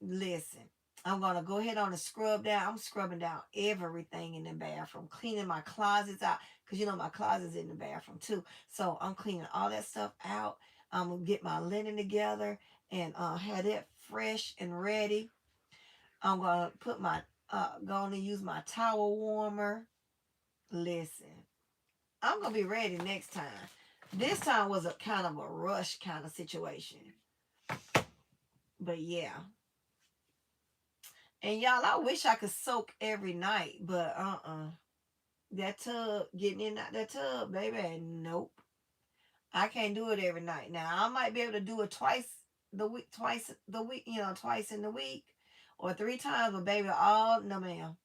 Listen, I'm going to go ahead on and scrub down. I'm scrubbing down everything in the bathroom, cleaning my closets out. Because, my closet's in the bathroom too. So I'm cleaning all that stuff out. I'm going to get my linen together and have it fresh and ready. I'm going to going to use my towel warmer. Listen. I'm gonna be ready next time. This time was a kind of a rush kind of situation. But yeah. And y'all, I wish I could soak every night, but that tub, getting in that tub, baby, nope. I can't do it every night. Now I might be able to do it twice the week, twice in the week or 3 times, but baby, all no ma'am.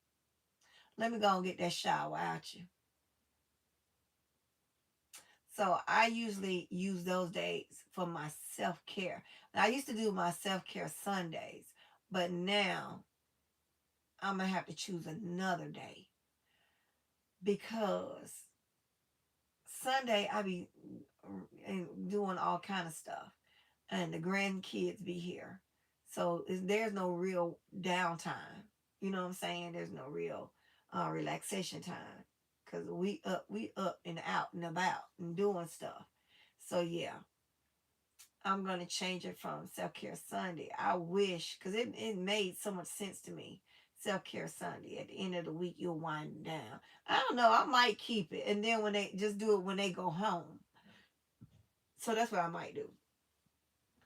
Let me go and get that shower out you. So I usually use those days for my self-care. Now, I used to do my self-care Sundays, but now I'm going to have to choose another day because Sunday I be doing all kind of stuff and the grandkids be here. So there's no real downtime. You know what I'm saying? There's no real relaxation time because we up and out and about and doing stuff. So yeah, I'm gonna change it from Self Care Sunday. I wish, because it made so much sense to me. Self Care Sunday. At the end of the week, you'll wind down. I don't know. I might keep it, and then when they just do it when they go home. So that's what I might do.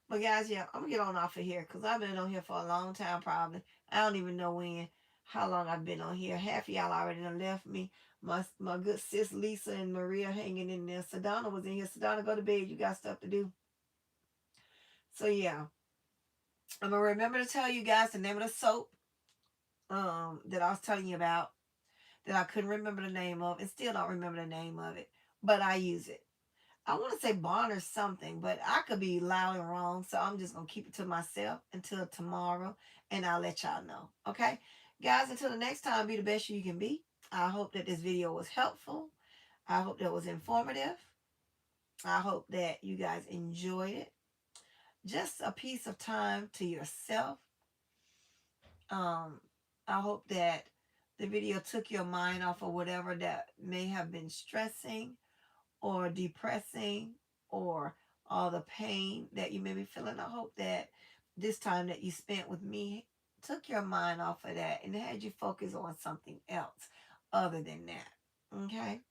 But guys, yeah, I'm gonna get on off of here because I've been on here for a long time. Probably I don't even know how long I've been on here. Half of y'all already done left me. My good sis Lisa and Maria hanging in there. Sedona was in here. Sedona, go to bed. You got stuff to do. So yeah. I'm gonna remember to tell you guys the name of the soap that I was telling you about that I couldn't remember the name of and still don't remember the name of it, but I use it. I want to say Bond or something, but I could be loud and wrong, so I'm just gonna keep it to myself until tomorrow, and I'll let y'all know. Okay, guys. Until the next time, be the best you can be. I hope that this video was helpful. I hope that it was informative. I hope that you guys enjoyed it. Just a piece of time to yourself. Um, I hope that the video took your mind off of whatever that may have been stressing or depressing or all the pain that you may be feeling. I hope that this time that you spent with me took your mind off of that and had you focus on something else other than that. Okay?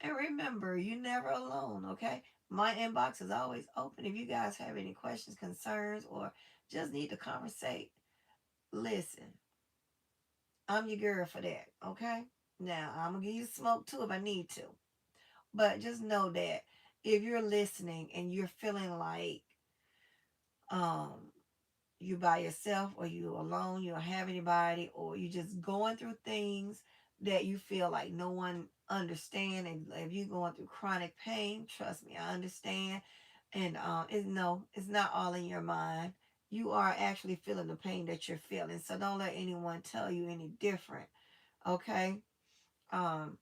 And remember, you're never alone, okay? My inbox is always open. If you guys have any questions, concerns, or just need to conversate, listen, I'm your girl for that, okay? Now, I'm going to give you smoke too if I need to. But just know that if you're listening and you're feeling like um, you by yourself or you alone, you don't have anybody, or you just going through things that you feel like no one understand, and if you're going through chronic pain, trust me, I understand. And no, it's not all in your mind. You are actually feeling the pain that you're feeling, so don't let anyone tell you any different. Okay. um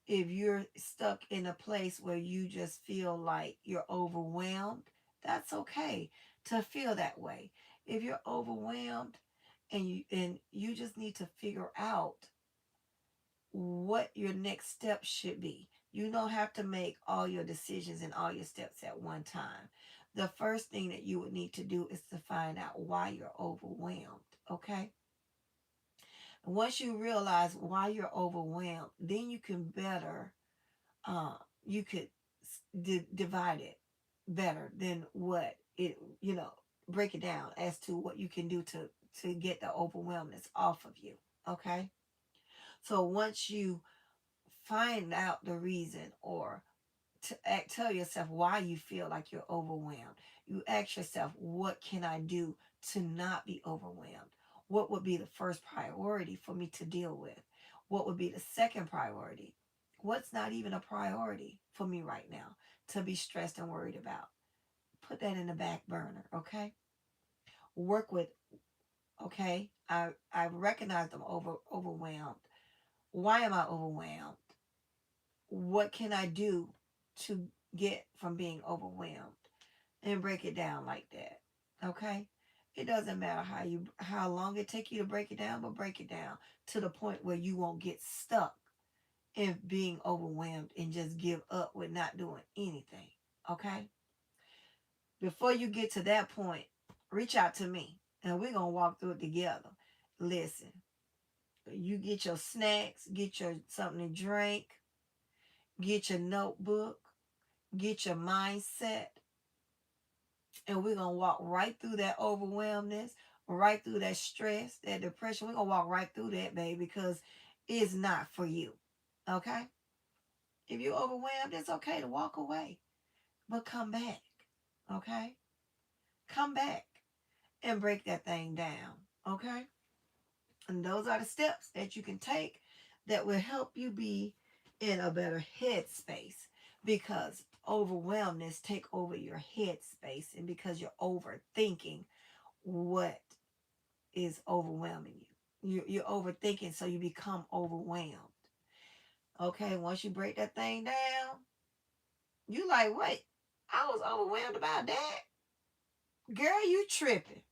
if you're stuck in a place where you just feel like you're overwhelmed, that's okay to feel that way. If you're overwhelmed and you just need to figure out what your next step should be. You don't have to make all your decisions and all your steps at one time. The first thing that you would need to do is to find out why you're overwhelmed, okay? Once you realize why you're overwhelmed, then you can better, uh, you could divide it better than what it, break it down as to what you can do to get the overwhelmness off of you. Okay. So once you find out the reason, or tell yourself why you feel like you're overwhelmed. You ask yourself, what can I do to not be overwhelmed? What would be the first priority for me to deal with? What would be the second priority? What's not even a priority for me right now to be stressed and worried about? Put that in the back burner, okay? Work with, okay? I recognize I'm overwhelmed. Why am I overwhelmed? What can I do to get from being overwhelmed? And break it down like that. Okay? It doesn't matter how long it take you to break it down, but break it down to the point where you won't get stuck in being overwhelmed and just give up with not doing anything. Okay? Before you get to that point, reach out to me and we're gonna walk through it together. Listen, you get your snacks, get your something to drink, get your notebook, get your mindset, and we're gonna walk right through that overwhelmness, right through that stress, that depression. We're gonna walk right through that, baby, because it's not for you. Okay? If you're overwhelmed, it's okay to walk away. But come back. Okay? Come back and break that thing down. Okay? And those are the steps that you can take that will help you be in a better headspace, because overwhelmness take over your headspace, and because you're overthinking what is overwhelming you. You're overthinking, so you become overwhelmed. Okay, once you break that thing down, you like, wait, I was overwhelmed about that? Girl, you tripping.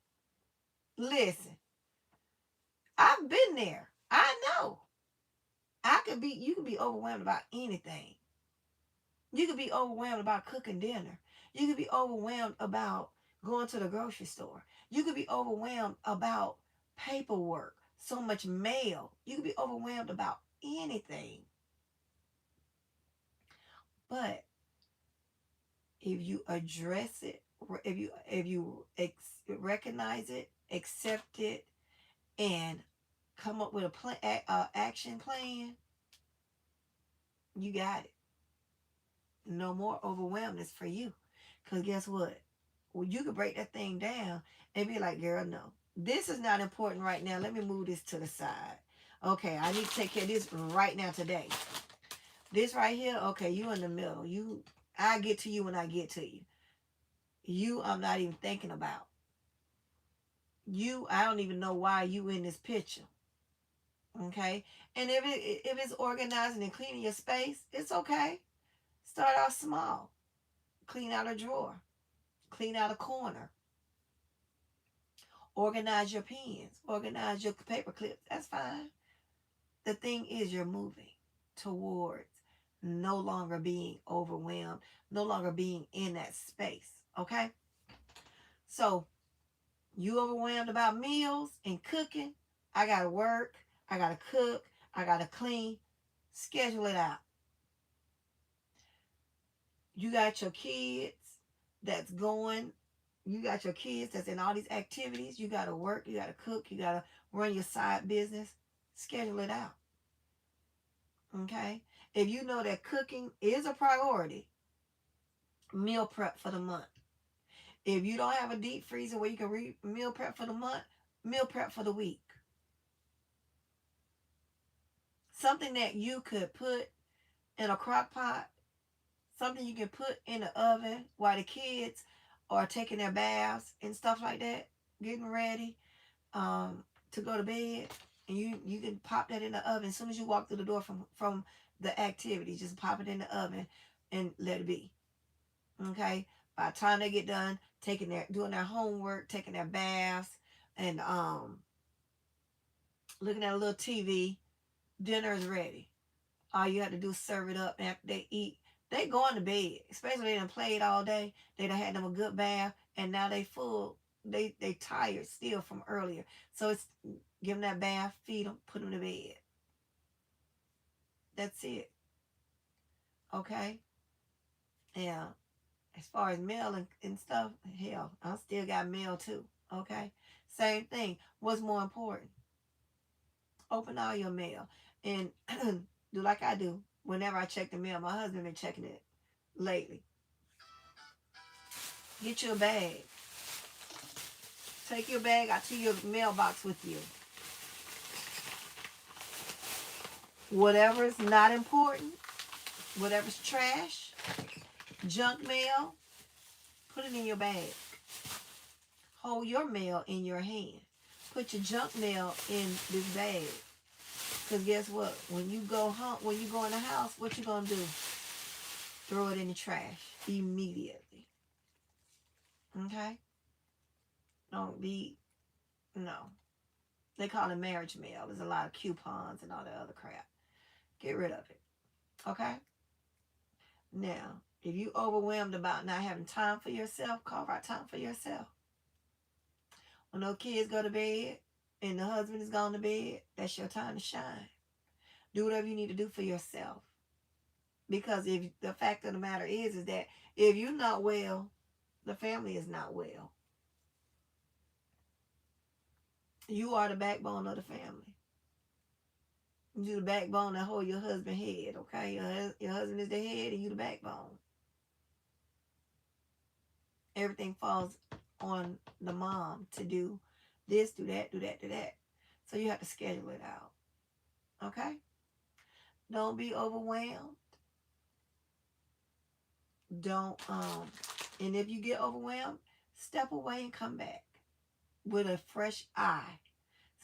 Listen, I've been there. I know. You could be overwhelmed about anything. You could be overwhelmed about cooking dinner. You could be overwhelmed about going to the grocery store. You could be overwhelmed about paperwork, so much mail. You could be overwhelmed about anything. But if you address it, recognize it, accept it, and come up with a action plan, you got it. No more overwhelmness for you. Because guess what? Well, you could break that thing down and be like, girl, no, this is not important right now. Let me move this to the side. Okay, I need to take care of this right now today. This right here, okay, you in the middle. I get to you when I get to you. I'm not even thinking about. I don't even know why you in this picture. Okay? And if it's organizing and cleaning your space, it's okay. Start out small. Clean out a drawer. Clean out a corner. Organize your pens. Organize your paper clips. That's fine. The thing is, you're moving towards no longer being overwhelmed, no longer being in that space. Okay? So, you overwhelmed about meals and cooking? I gotta work. I gotta cook. I gotta clean. Schedule it out. You got your kids that's going, you got your kids that's in all these activities. You got to work, you got to cook, you got to run your side business. Schedule it out. Okay? If you know that cooking is a priority, meal prep for the month. If you don't have a deep freezer where you can meal prep for the month, meal prep for the week. Something that you could put in a crock pot, something you can put in the oven while the kids are taking their baths and stuff like that, getting ready to go to bed. And you can pop that in the oven as soon as you walk through the door from the activity. Just pop it in the oven and let it be. Okay? By the time they get done doing their homework, taking their baths, and looking at a little TV, dinner is ready. All you have to do is serve it up after they eat. They going to bed, especially they done played all day. They done had them a good bath, and now they full. They tired still from earlier. So it's give them that bath, feed them, put them to bed. That's it. Okay. Yeah. As far as mail and stuff, hell, I still got mail too. Okay. Same thing. What's more important? Open all your mail and do like I do. Whenever I check the mail, my husband been checking it lately. Get you a bag. Take your bag out to your mailbox with you. Whatever's not important, whatever's trash, junk mail, put it in your bag. Hold your mail in your hand. Put your junk mail in this bag. Because guess what? When you go home, when you go in the house, what you gonna do? Throw it in the trash immediately. Okay? Don't be, no. They call it marriage mail. There's a lot of coupons and all that other crap. Get rid of it. Okay? Now, if you overwhelmed about not having time for yourself, carve out time for yourself. When those kids go to bed and the husband is gone to bed, that's your time to shine. Do whatever you need to do for yourself. Because if the fact of the matter is that if you're not well, the family is not well. You are the backbone of the family. You're the backbone that hold your husband's head, okay? Your husband is the head and you the backbone. Everything falls on the mom to do this, do that, do that, do that. So you have to schedule it out. Okay? Don't be overwhelmed. Don't and if you get overwhelmed, step away and come back with a fresh eye.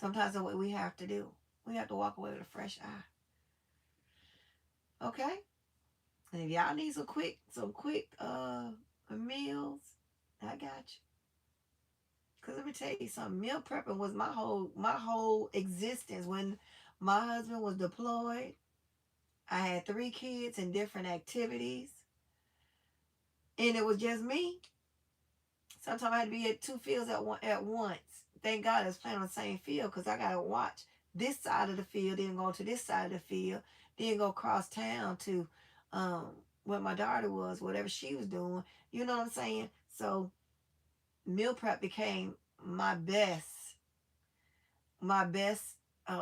Sometimes that's what we have to do. We have to walk away with a fresh eye. Okay? And if y'all need some quick meals, I got you. Cause let me tell you something, meal prepping was my whole existence. When my husband was deployed, I had 3 kids in different activities, and it was just me. Sometimes I had to be at 2 fields at once. Thank God I was playing on the same field because I gotta watch this side of the field, then go to this side of the field, then go across town to where my daughter was, whatever she was doing. You know what I'm saying? So meal prep became my best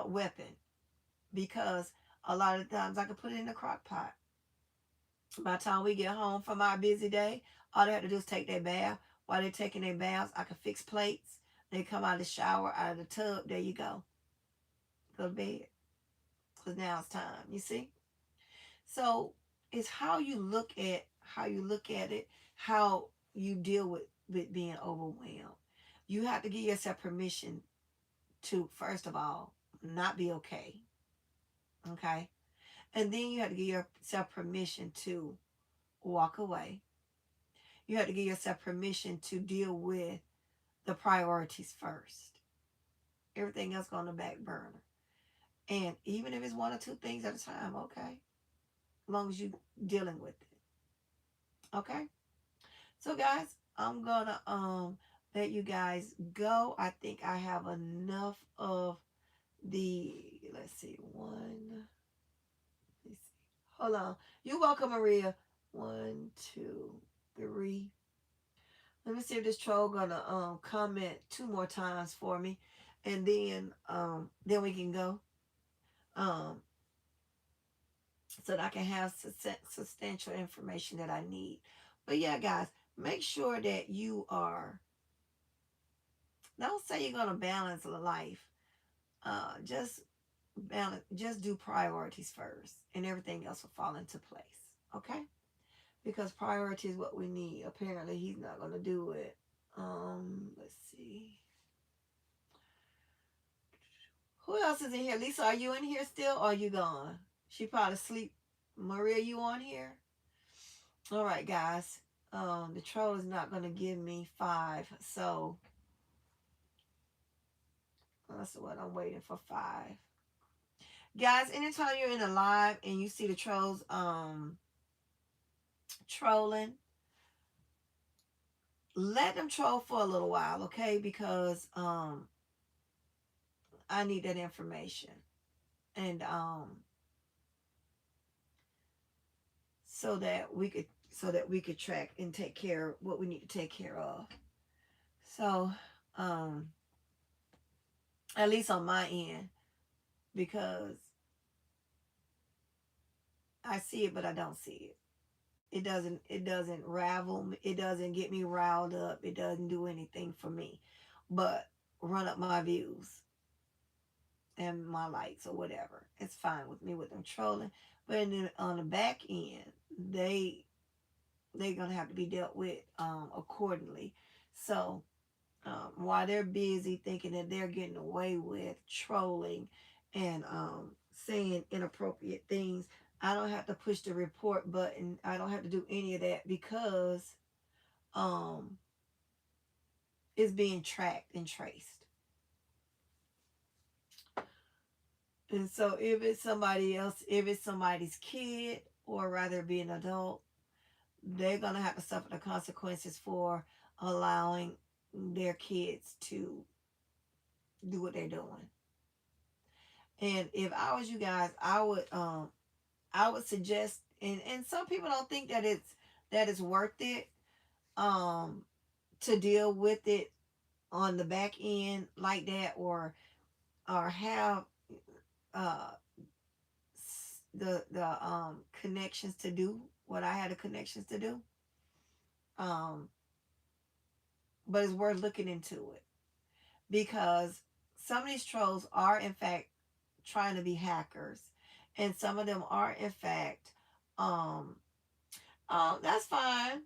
weapon, because a lot of times I could put it in the crock pot. By the time we get home from our busy day, all they have to do is take their bath. While they're taking their baths, I can fix plates. They come out of the shower, out of the tub. There you go. Go to bed. Because now it's time. You see? So it's how you look at it, how you deal with being overwhelmed. You have to give yourself permission to, first of all, not be okay. Okay? And then you have to give yourself permission to walk away. You have to give yourself permission to deal with the priorities first. Everything else go on the back burner. And even if it's 1 or 2 things at a time, okay? As long as you dealing with it. Okay? So guys, I'm gonna let you guys go. I think I have enough of the, let's see, one. Let's see. Hold on. You're welcome, Maria. One, two, three. Let me see if this troll gonna comment two more times for me, and then we can go um so that I can have substantial information that I need. But yeah, guys, make sure that you are. Don't say you're gonna balance life. Just balance. Just do priorities first, and everything else will fall into place. Okay? Because priority is what we need. Apparently, he's not gonna do it. Let's see. Who else is in here? Lisa, are you in here still or are you gone? She probably sleep. Maria, you on here? All right, guys. The troll is not gonna give me 5, so that's what I'm waiting for 5. Guys, anytime you're in a live and you see the trolls trolling, let them troll for a little while, okay? Because I need that information. And so that we could track and take care of what we need to take care of. So um at least on my end, because I see it but I don't see it. It doesn't ravel me, it doesn't get me riled up, it doesn't do anything for me but run up my views and my likes or whatever. It's fine with me with them trolling. But then on the back end, they're gonna have to be dealt with accordingly. So while they're busy thinking that they're getting away with trolling and saying inappropriate things, I don't have to push the report button. I don't have to do any of that because um, it's being tracked and traced. And so if it's somebody else, if it's somebody's kid, or rather be an adult, they're going to have to suffer the consequences for allowing their kids to do what they're doing. And if I was you guys, I would suggest, and some people don't think that it's worth it um to deal with it on the back end like that, or have uh the connections to do what I had the connections to do. Um but it's worth looking into it because some of these trolls are in fact trying to be hackers, and some of them are in fact um that's fine.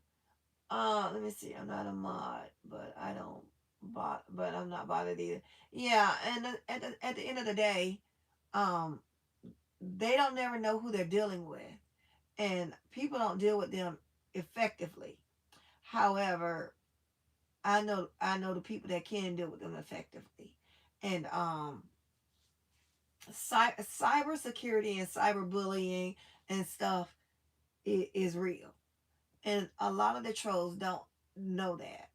Let me see. I'm not a mod, but I don't but I'm not bothered either. Yeah, and at the end of the day, um they don't never know who they're dealing with, and people don't deal with them effectively. However, I know the people that can deal with them effectively. And cyber security and cyberbullying and stuff is real. And a lot of the trolls don't know that.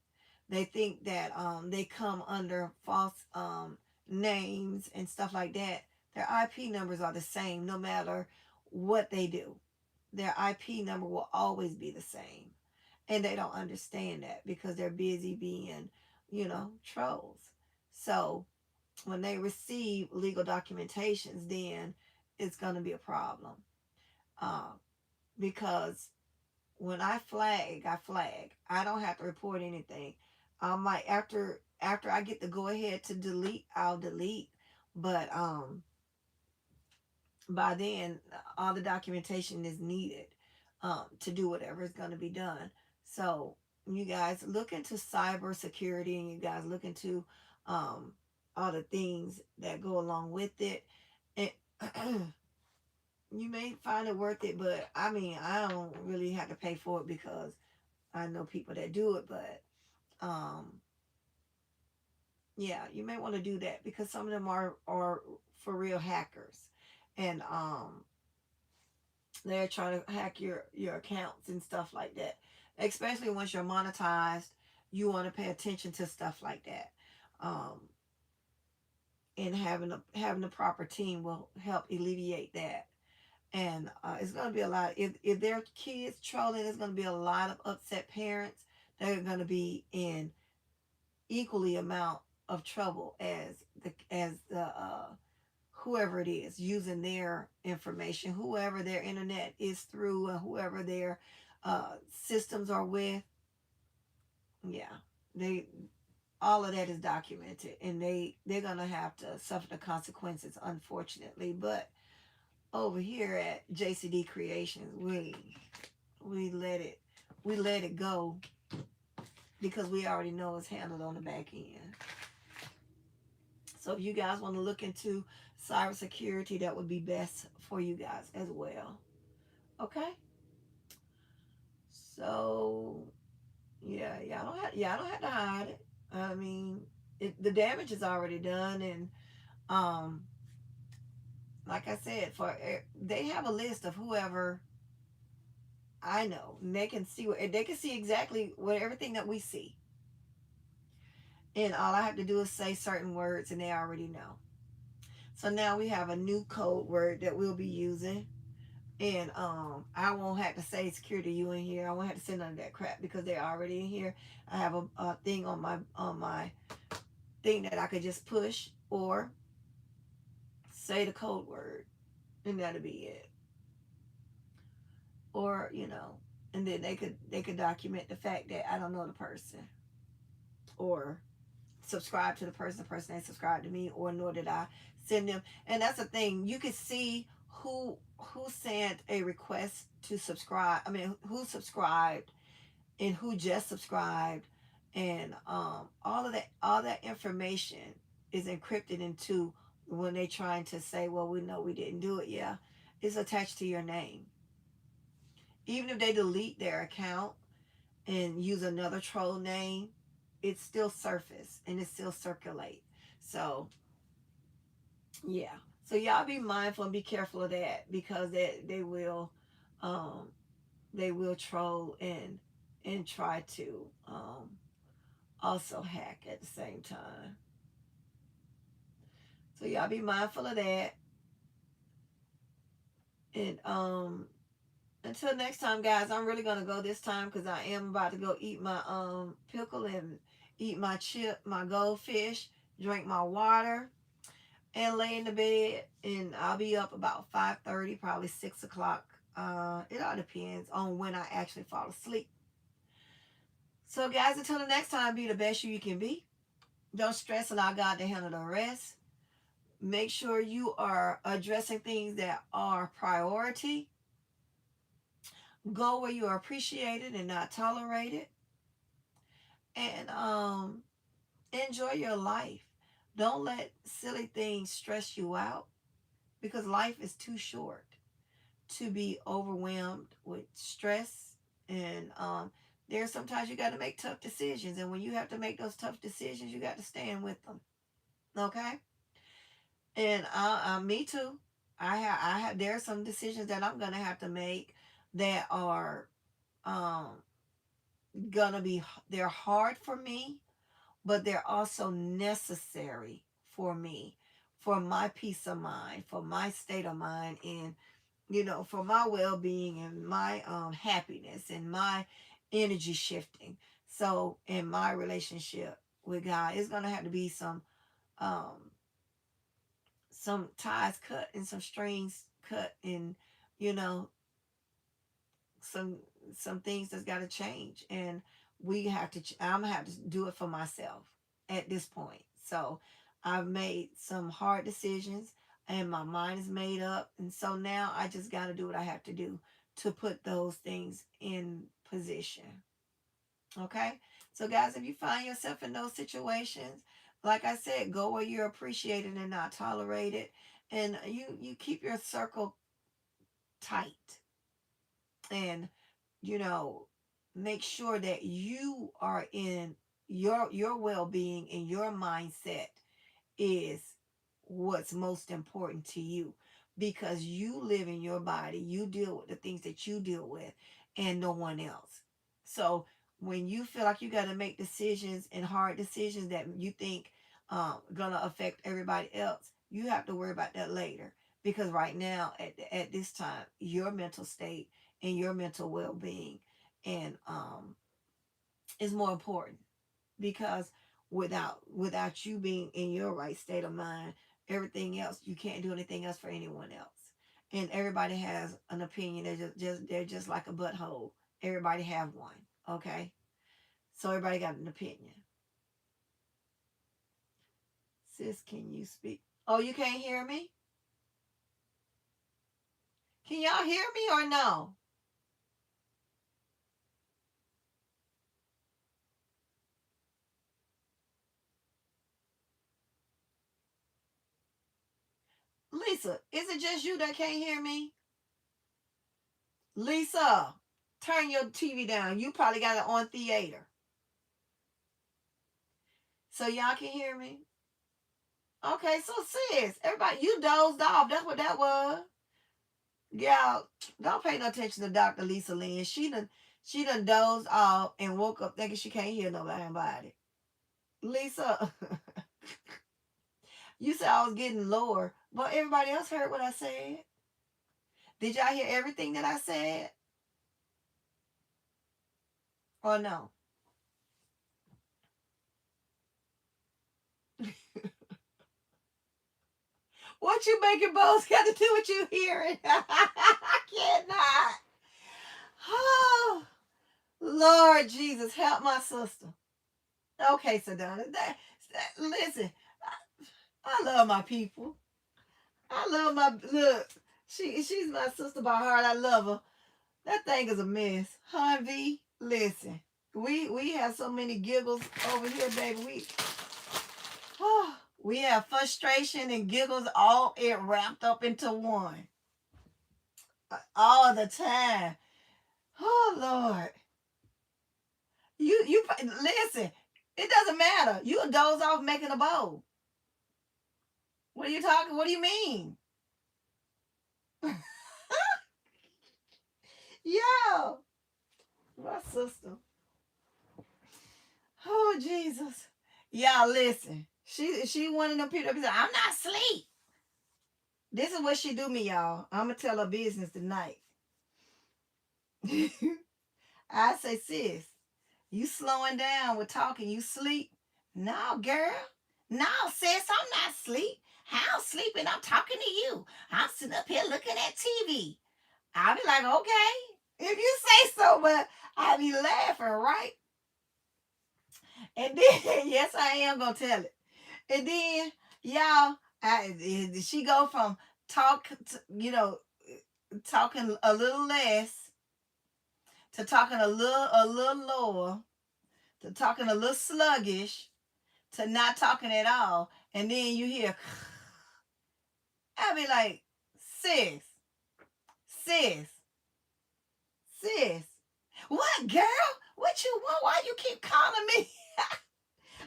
They think that they come under false names and stuff like that. Their IP numbers are the same no matter what they do. Their IP number will always be the same. And they don't understand that because they're busy being, trolls. So when they receive legal documentations, then it's going to be a problem. Um, because when I flag, I flag. I don't have to report anything. I might after I get the go ahead to delete, I'll delete. But by then all the documentation is needed to do whatever is going to be done. So you guys look into cyber security, and you guys look into um, all the things that go along with it. And you may find it worth it, but I mean, I don't really have to pay for it because I know people that do it. But um, yeah, you may want to do that because some of them are for real hackers, and they're trying to hack your accounts and stuff like that. Especially once you're monetized, you want to pay attention to stuff like that. Um, and having the proper team will help alleviate that. And it's going to be a lot. If their kids trolling, there's going to be a lot of upset parents that are going to be in equally amount of trouble as the whoever it is using their information, whoever their internet is through, and whoever their systems are with. Yeah, they all of that is documented, and they're gonna have to suffer the consequences, unfortunately. But over here at JCD Creations, we let it we let it go because we already know it's handled on the back end. So if you guys want to look into cybersecurity, that would be best for you guys as well. Okay. So yeah, y'all don't have to hide it. I mean, the damage is already done, and um, like I said, they have a list of whoever I know, and they can see exactly what everything that we see, and all I have to do is say certain words, and they already know. So now we have a new code word that we'll be using. And I won't have to say security you in here. I won't have to say none of that crap because they're already in here. I have a thing on my thing that I could just push or say the code word, and that'll be it. Or and then they could document the fact that I don't know the person, or subscribe to the person. The person ain't subscribed to me, or nor did I send them. And that's the thing. You can see who sent a request to subscribe. I mean, who subscribed and who just subscribed, and all that information is encrypted into when they trying to say, well, we know we didn't do it. Yeah, it's attached to your name. Even if they delete their account and use another troll name, it still surface and it still circulate. So yeah, so y'all be mindful and be careful of that, because um they will troll and try to also hack at the same time. So y'all be mindful of that. And until next time, guys, I'm really gonna go this time because I am about to go eat my pickle and eat my chip, my goldfish, drink my water, and lay in the bed. And I'll be up about 5:30, probably 6 o'clock. It all depends on when I actually fall asleep. So, guys, until the next time, be the best you can be. Don't stress, allow God to handle the rest. Make sure you are addressing things that are priority. Go where you are appreciated and not tolerated. And enjoy your life. Don't let silly things stress you out, because life is too short to be overwhelmed with stress. And there's sometimes you got to make tough decisions. And when you have to make those tough decisions, you got to stand with them. Okay? And me too. I have there are some decisions that I'm gonna have to make that are um gonna be they're hard for me, but they're also necessary for me, for my peace of mind, for my state of mind, and for my well-being and my happiness and my energy shifting. So in my relationship with God, it's gonna have to be um some ties cut and some strings cut, and you know some some things that's got to change, and I'm gonna have to do it for myself at this point. So I've made some hard decisions, and my mind is made up, and so now I just got to do what I have to do to put those things in position. Okay. So guys, if you find yourself in those situations, like I said, go where you're appreciated and not tolerated, and you keep your circle tight, and you know make sure that you are in your well-being, and your mindset is what's most important to you, because you live in your body, you deal with the things that you deal with, and no one else. So when you feel like you got to make decisions, and hard decisions that you think gonna affect everybody else, you have to worry about that later. because right now at this time your mental state and your mental well-being and is more important, because without you being in your right state of mind, everything else, you can't do anything else for anyone else. And everybody has an opinion. They're just like a butthole. Everybody have one. Okay, so everybody got an opinion. Sis, can you speak? Oh, you can't hear me? Can y'all hear me or no? Lisa, is it just you that can't hear me? Lisa, turn your TV down. You probably got it on theater. So y'all can hear me? Okay, so sis, everybody, you dozed off. That's what that was. Y'all, don't pay no attention to Dr. Lisa Lynn. She done dozed off and woke up thinking she can't hear nobody. Lisa, you said I was getting lower, but everybody else heard what I said. Did y'all hear everything that I said? Or no? What you making both got to do with you hearing? I cannot. Oh, Lord Jesus, help my sister. Okay, Sedona, listen, I love my people. I love my look. She's my sister by heart. I love her. That thing is a mess. Huh, V? Listen, we have so many giggles over here, baby. We have frustration and giggles all it wrapped up into one all the time. Oh Lord, you listen. It doesn't matter. You a doze off making a bowl. What are you talking? What do you mean? Yo, my sister. Oh Jesus. Y'all listen. She one of them people that said, I'm not asleep. This is what she do me, y'all. I'ma tell her business tonight. I say, sis, you slowing down with talking, you sleep. No, girl. No, sis, I'm not asleep. I'm sleeping. I'm talking to you. I'm sitting up here looking at TV. I'll be like, okay, if you say so, but I'll be laughing, right? And then, yes, I am gonna tell it. And then, y'all, she go from talking a little less to talking a little lower to talking a little sluggish to not talking at all. And then you hear, I'll be like, sis, sis, sis, what girl? What you want? Why you keep calling me?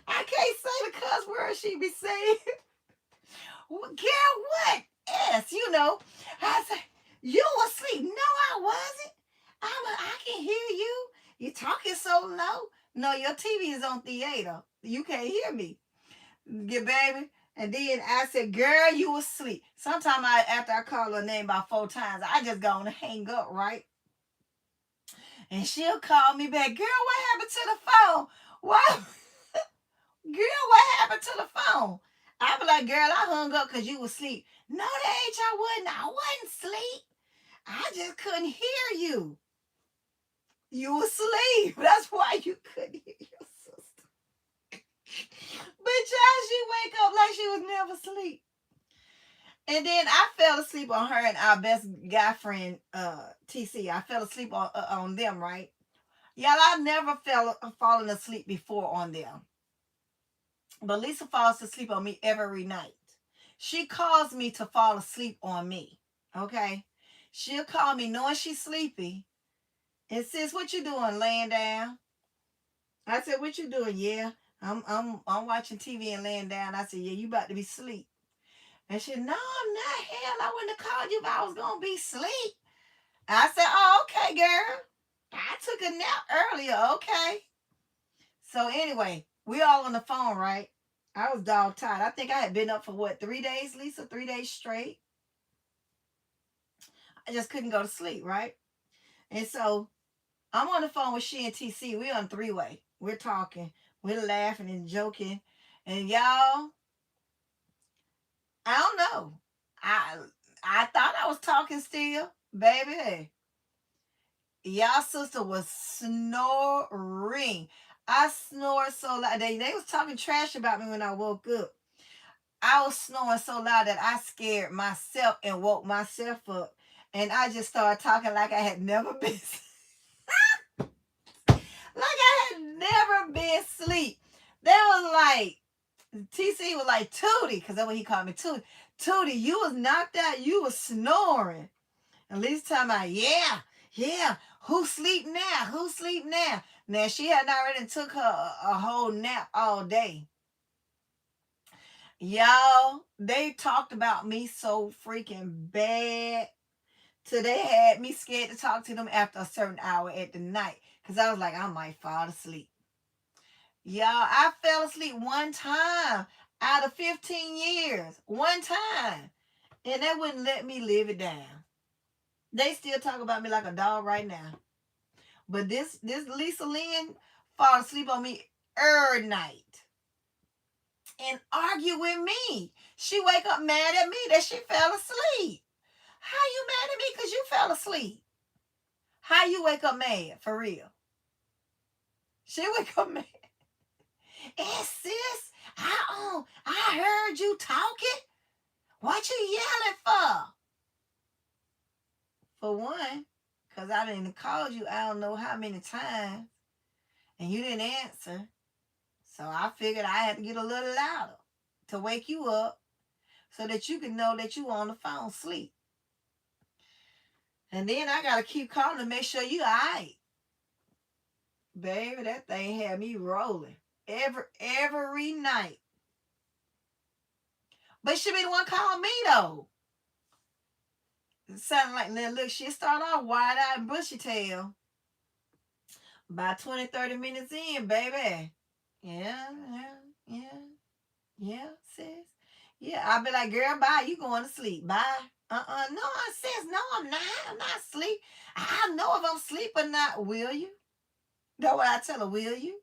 I can't say the cuss word she be saying. Girl, what? Yes, I say, you asleep. No, I wasn't. I can hear you. You talking so low. No, your TV is on theater. You can't hear me. Get baby. And then I said, girl, you asleep. Sometimes after I call her name about 4 times, I just go and hang up, right? And she'll call me back. Girl, what happened to the phone? Why? Girl, what happened to the phone? I be like, girl, I hung up because you was asleep. No, that ain't I wasn't. I wasn't asleep. I just couldn't hear you. You was asleep. That's why you couldn't hear your sister. But child, she wake up like she was never asleep. And then I fell asleep on her and our best guy friend, TC. I fell asleep on them, right? Y'all, I never fallen asleep before on them. But Lisa falls asleep on me every night. She calls me to fall asleep on me. Okay? She'll call me knowing she's sleepy. And sis, what you doing? Laying down? I said, what you doing? Yeah. I'm watching TV and laying down. I said, yeah, you about to be asleep. And she said, no, I'm not. Hell, I wouldn't have called you if I was gonna be asleep. I said, oh, okay, girl. I took a nap earlier, okay. So anyway, we all on the phone, right? I was dog tired. I think I had been up for what, 3 days, Lisa? 3 days straight. I just couldn't go to sleep, right? And so I'm on the phone with she and TC. We're on three-way. We're talking. We're laughing and joking. And y'all, I don't know. I I thought I was talking still. Baby, y'all sister was snoring. I snored so loud. They was talking trash about me when I woke up. I was snoring so loud that I scared myself and woke myself up. And I just started talking like I had never been like I had never been asleep. They was like, TC was like, Tootie, because that's what he called me, Tootie. Tootie, you was knocked out. You was snoring. At least time I, yeah, yeah. Who sleep now? Who sleep now? Now she had already took her a whole nap all day. Y'all, they talked about me so freaking bad. So they had me scared to talk to them after a certain hour at the night. Because I was like, I might fall asleep. Y'all, I fell asleep one time out of 15 years. One time. And they wouldn't let me live it down. They still talk about me like a dog right now. But this Lisa Lynn fall asleep on me every night and argue with me. She wake up mad at me that she fell asleep. How you mad at me because you fell asleep? How you wake up mad for real? She wake up mad. Hey sis, I heard you talking. What you yelling for? For one, because I didn't call you I don't know how many times and you didn't answer. So I figured I had to get a little louder to wake you up so that you can know that you on the phone sleep. And then I got to keep calling to make sure you all right. Baby, that thing had me rolling every night. But she be the one call me though. It sounded like, now look, she started off wide-eyed and bushy-tail. About 20-30 minutes in, baby. Yeah, sis. Yeah, I'll be like, girl, bye. You going to sleep. Bye. No, sis. No, I'm not. I'm not asleep. I know if I'm asleep or not. Will you? That's what I tell her. Will you?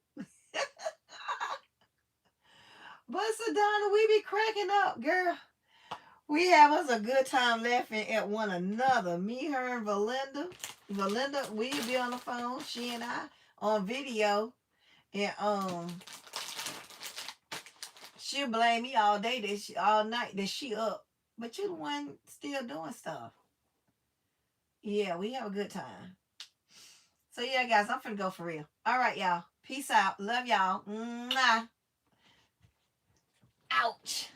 But Sedona, we be cracking up, girl. We have us a good time laughing at one another. Me, her, and Valinda. Valinda, we be on the phone. She and I on video. And she'll blame me all day all night that she up. But you the one still doing stuff. Yeah, we have a good time. So yeah, guys, I'm finna go for real. All right, y'all. Peace out. Love y'all. Mwah. Ouch.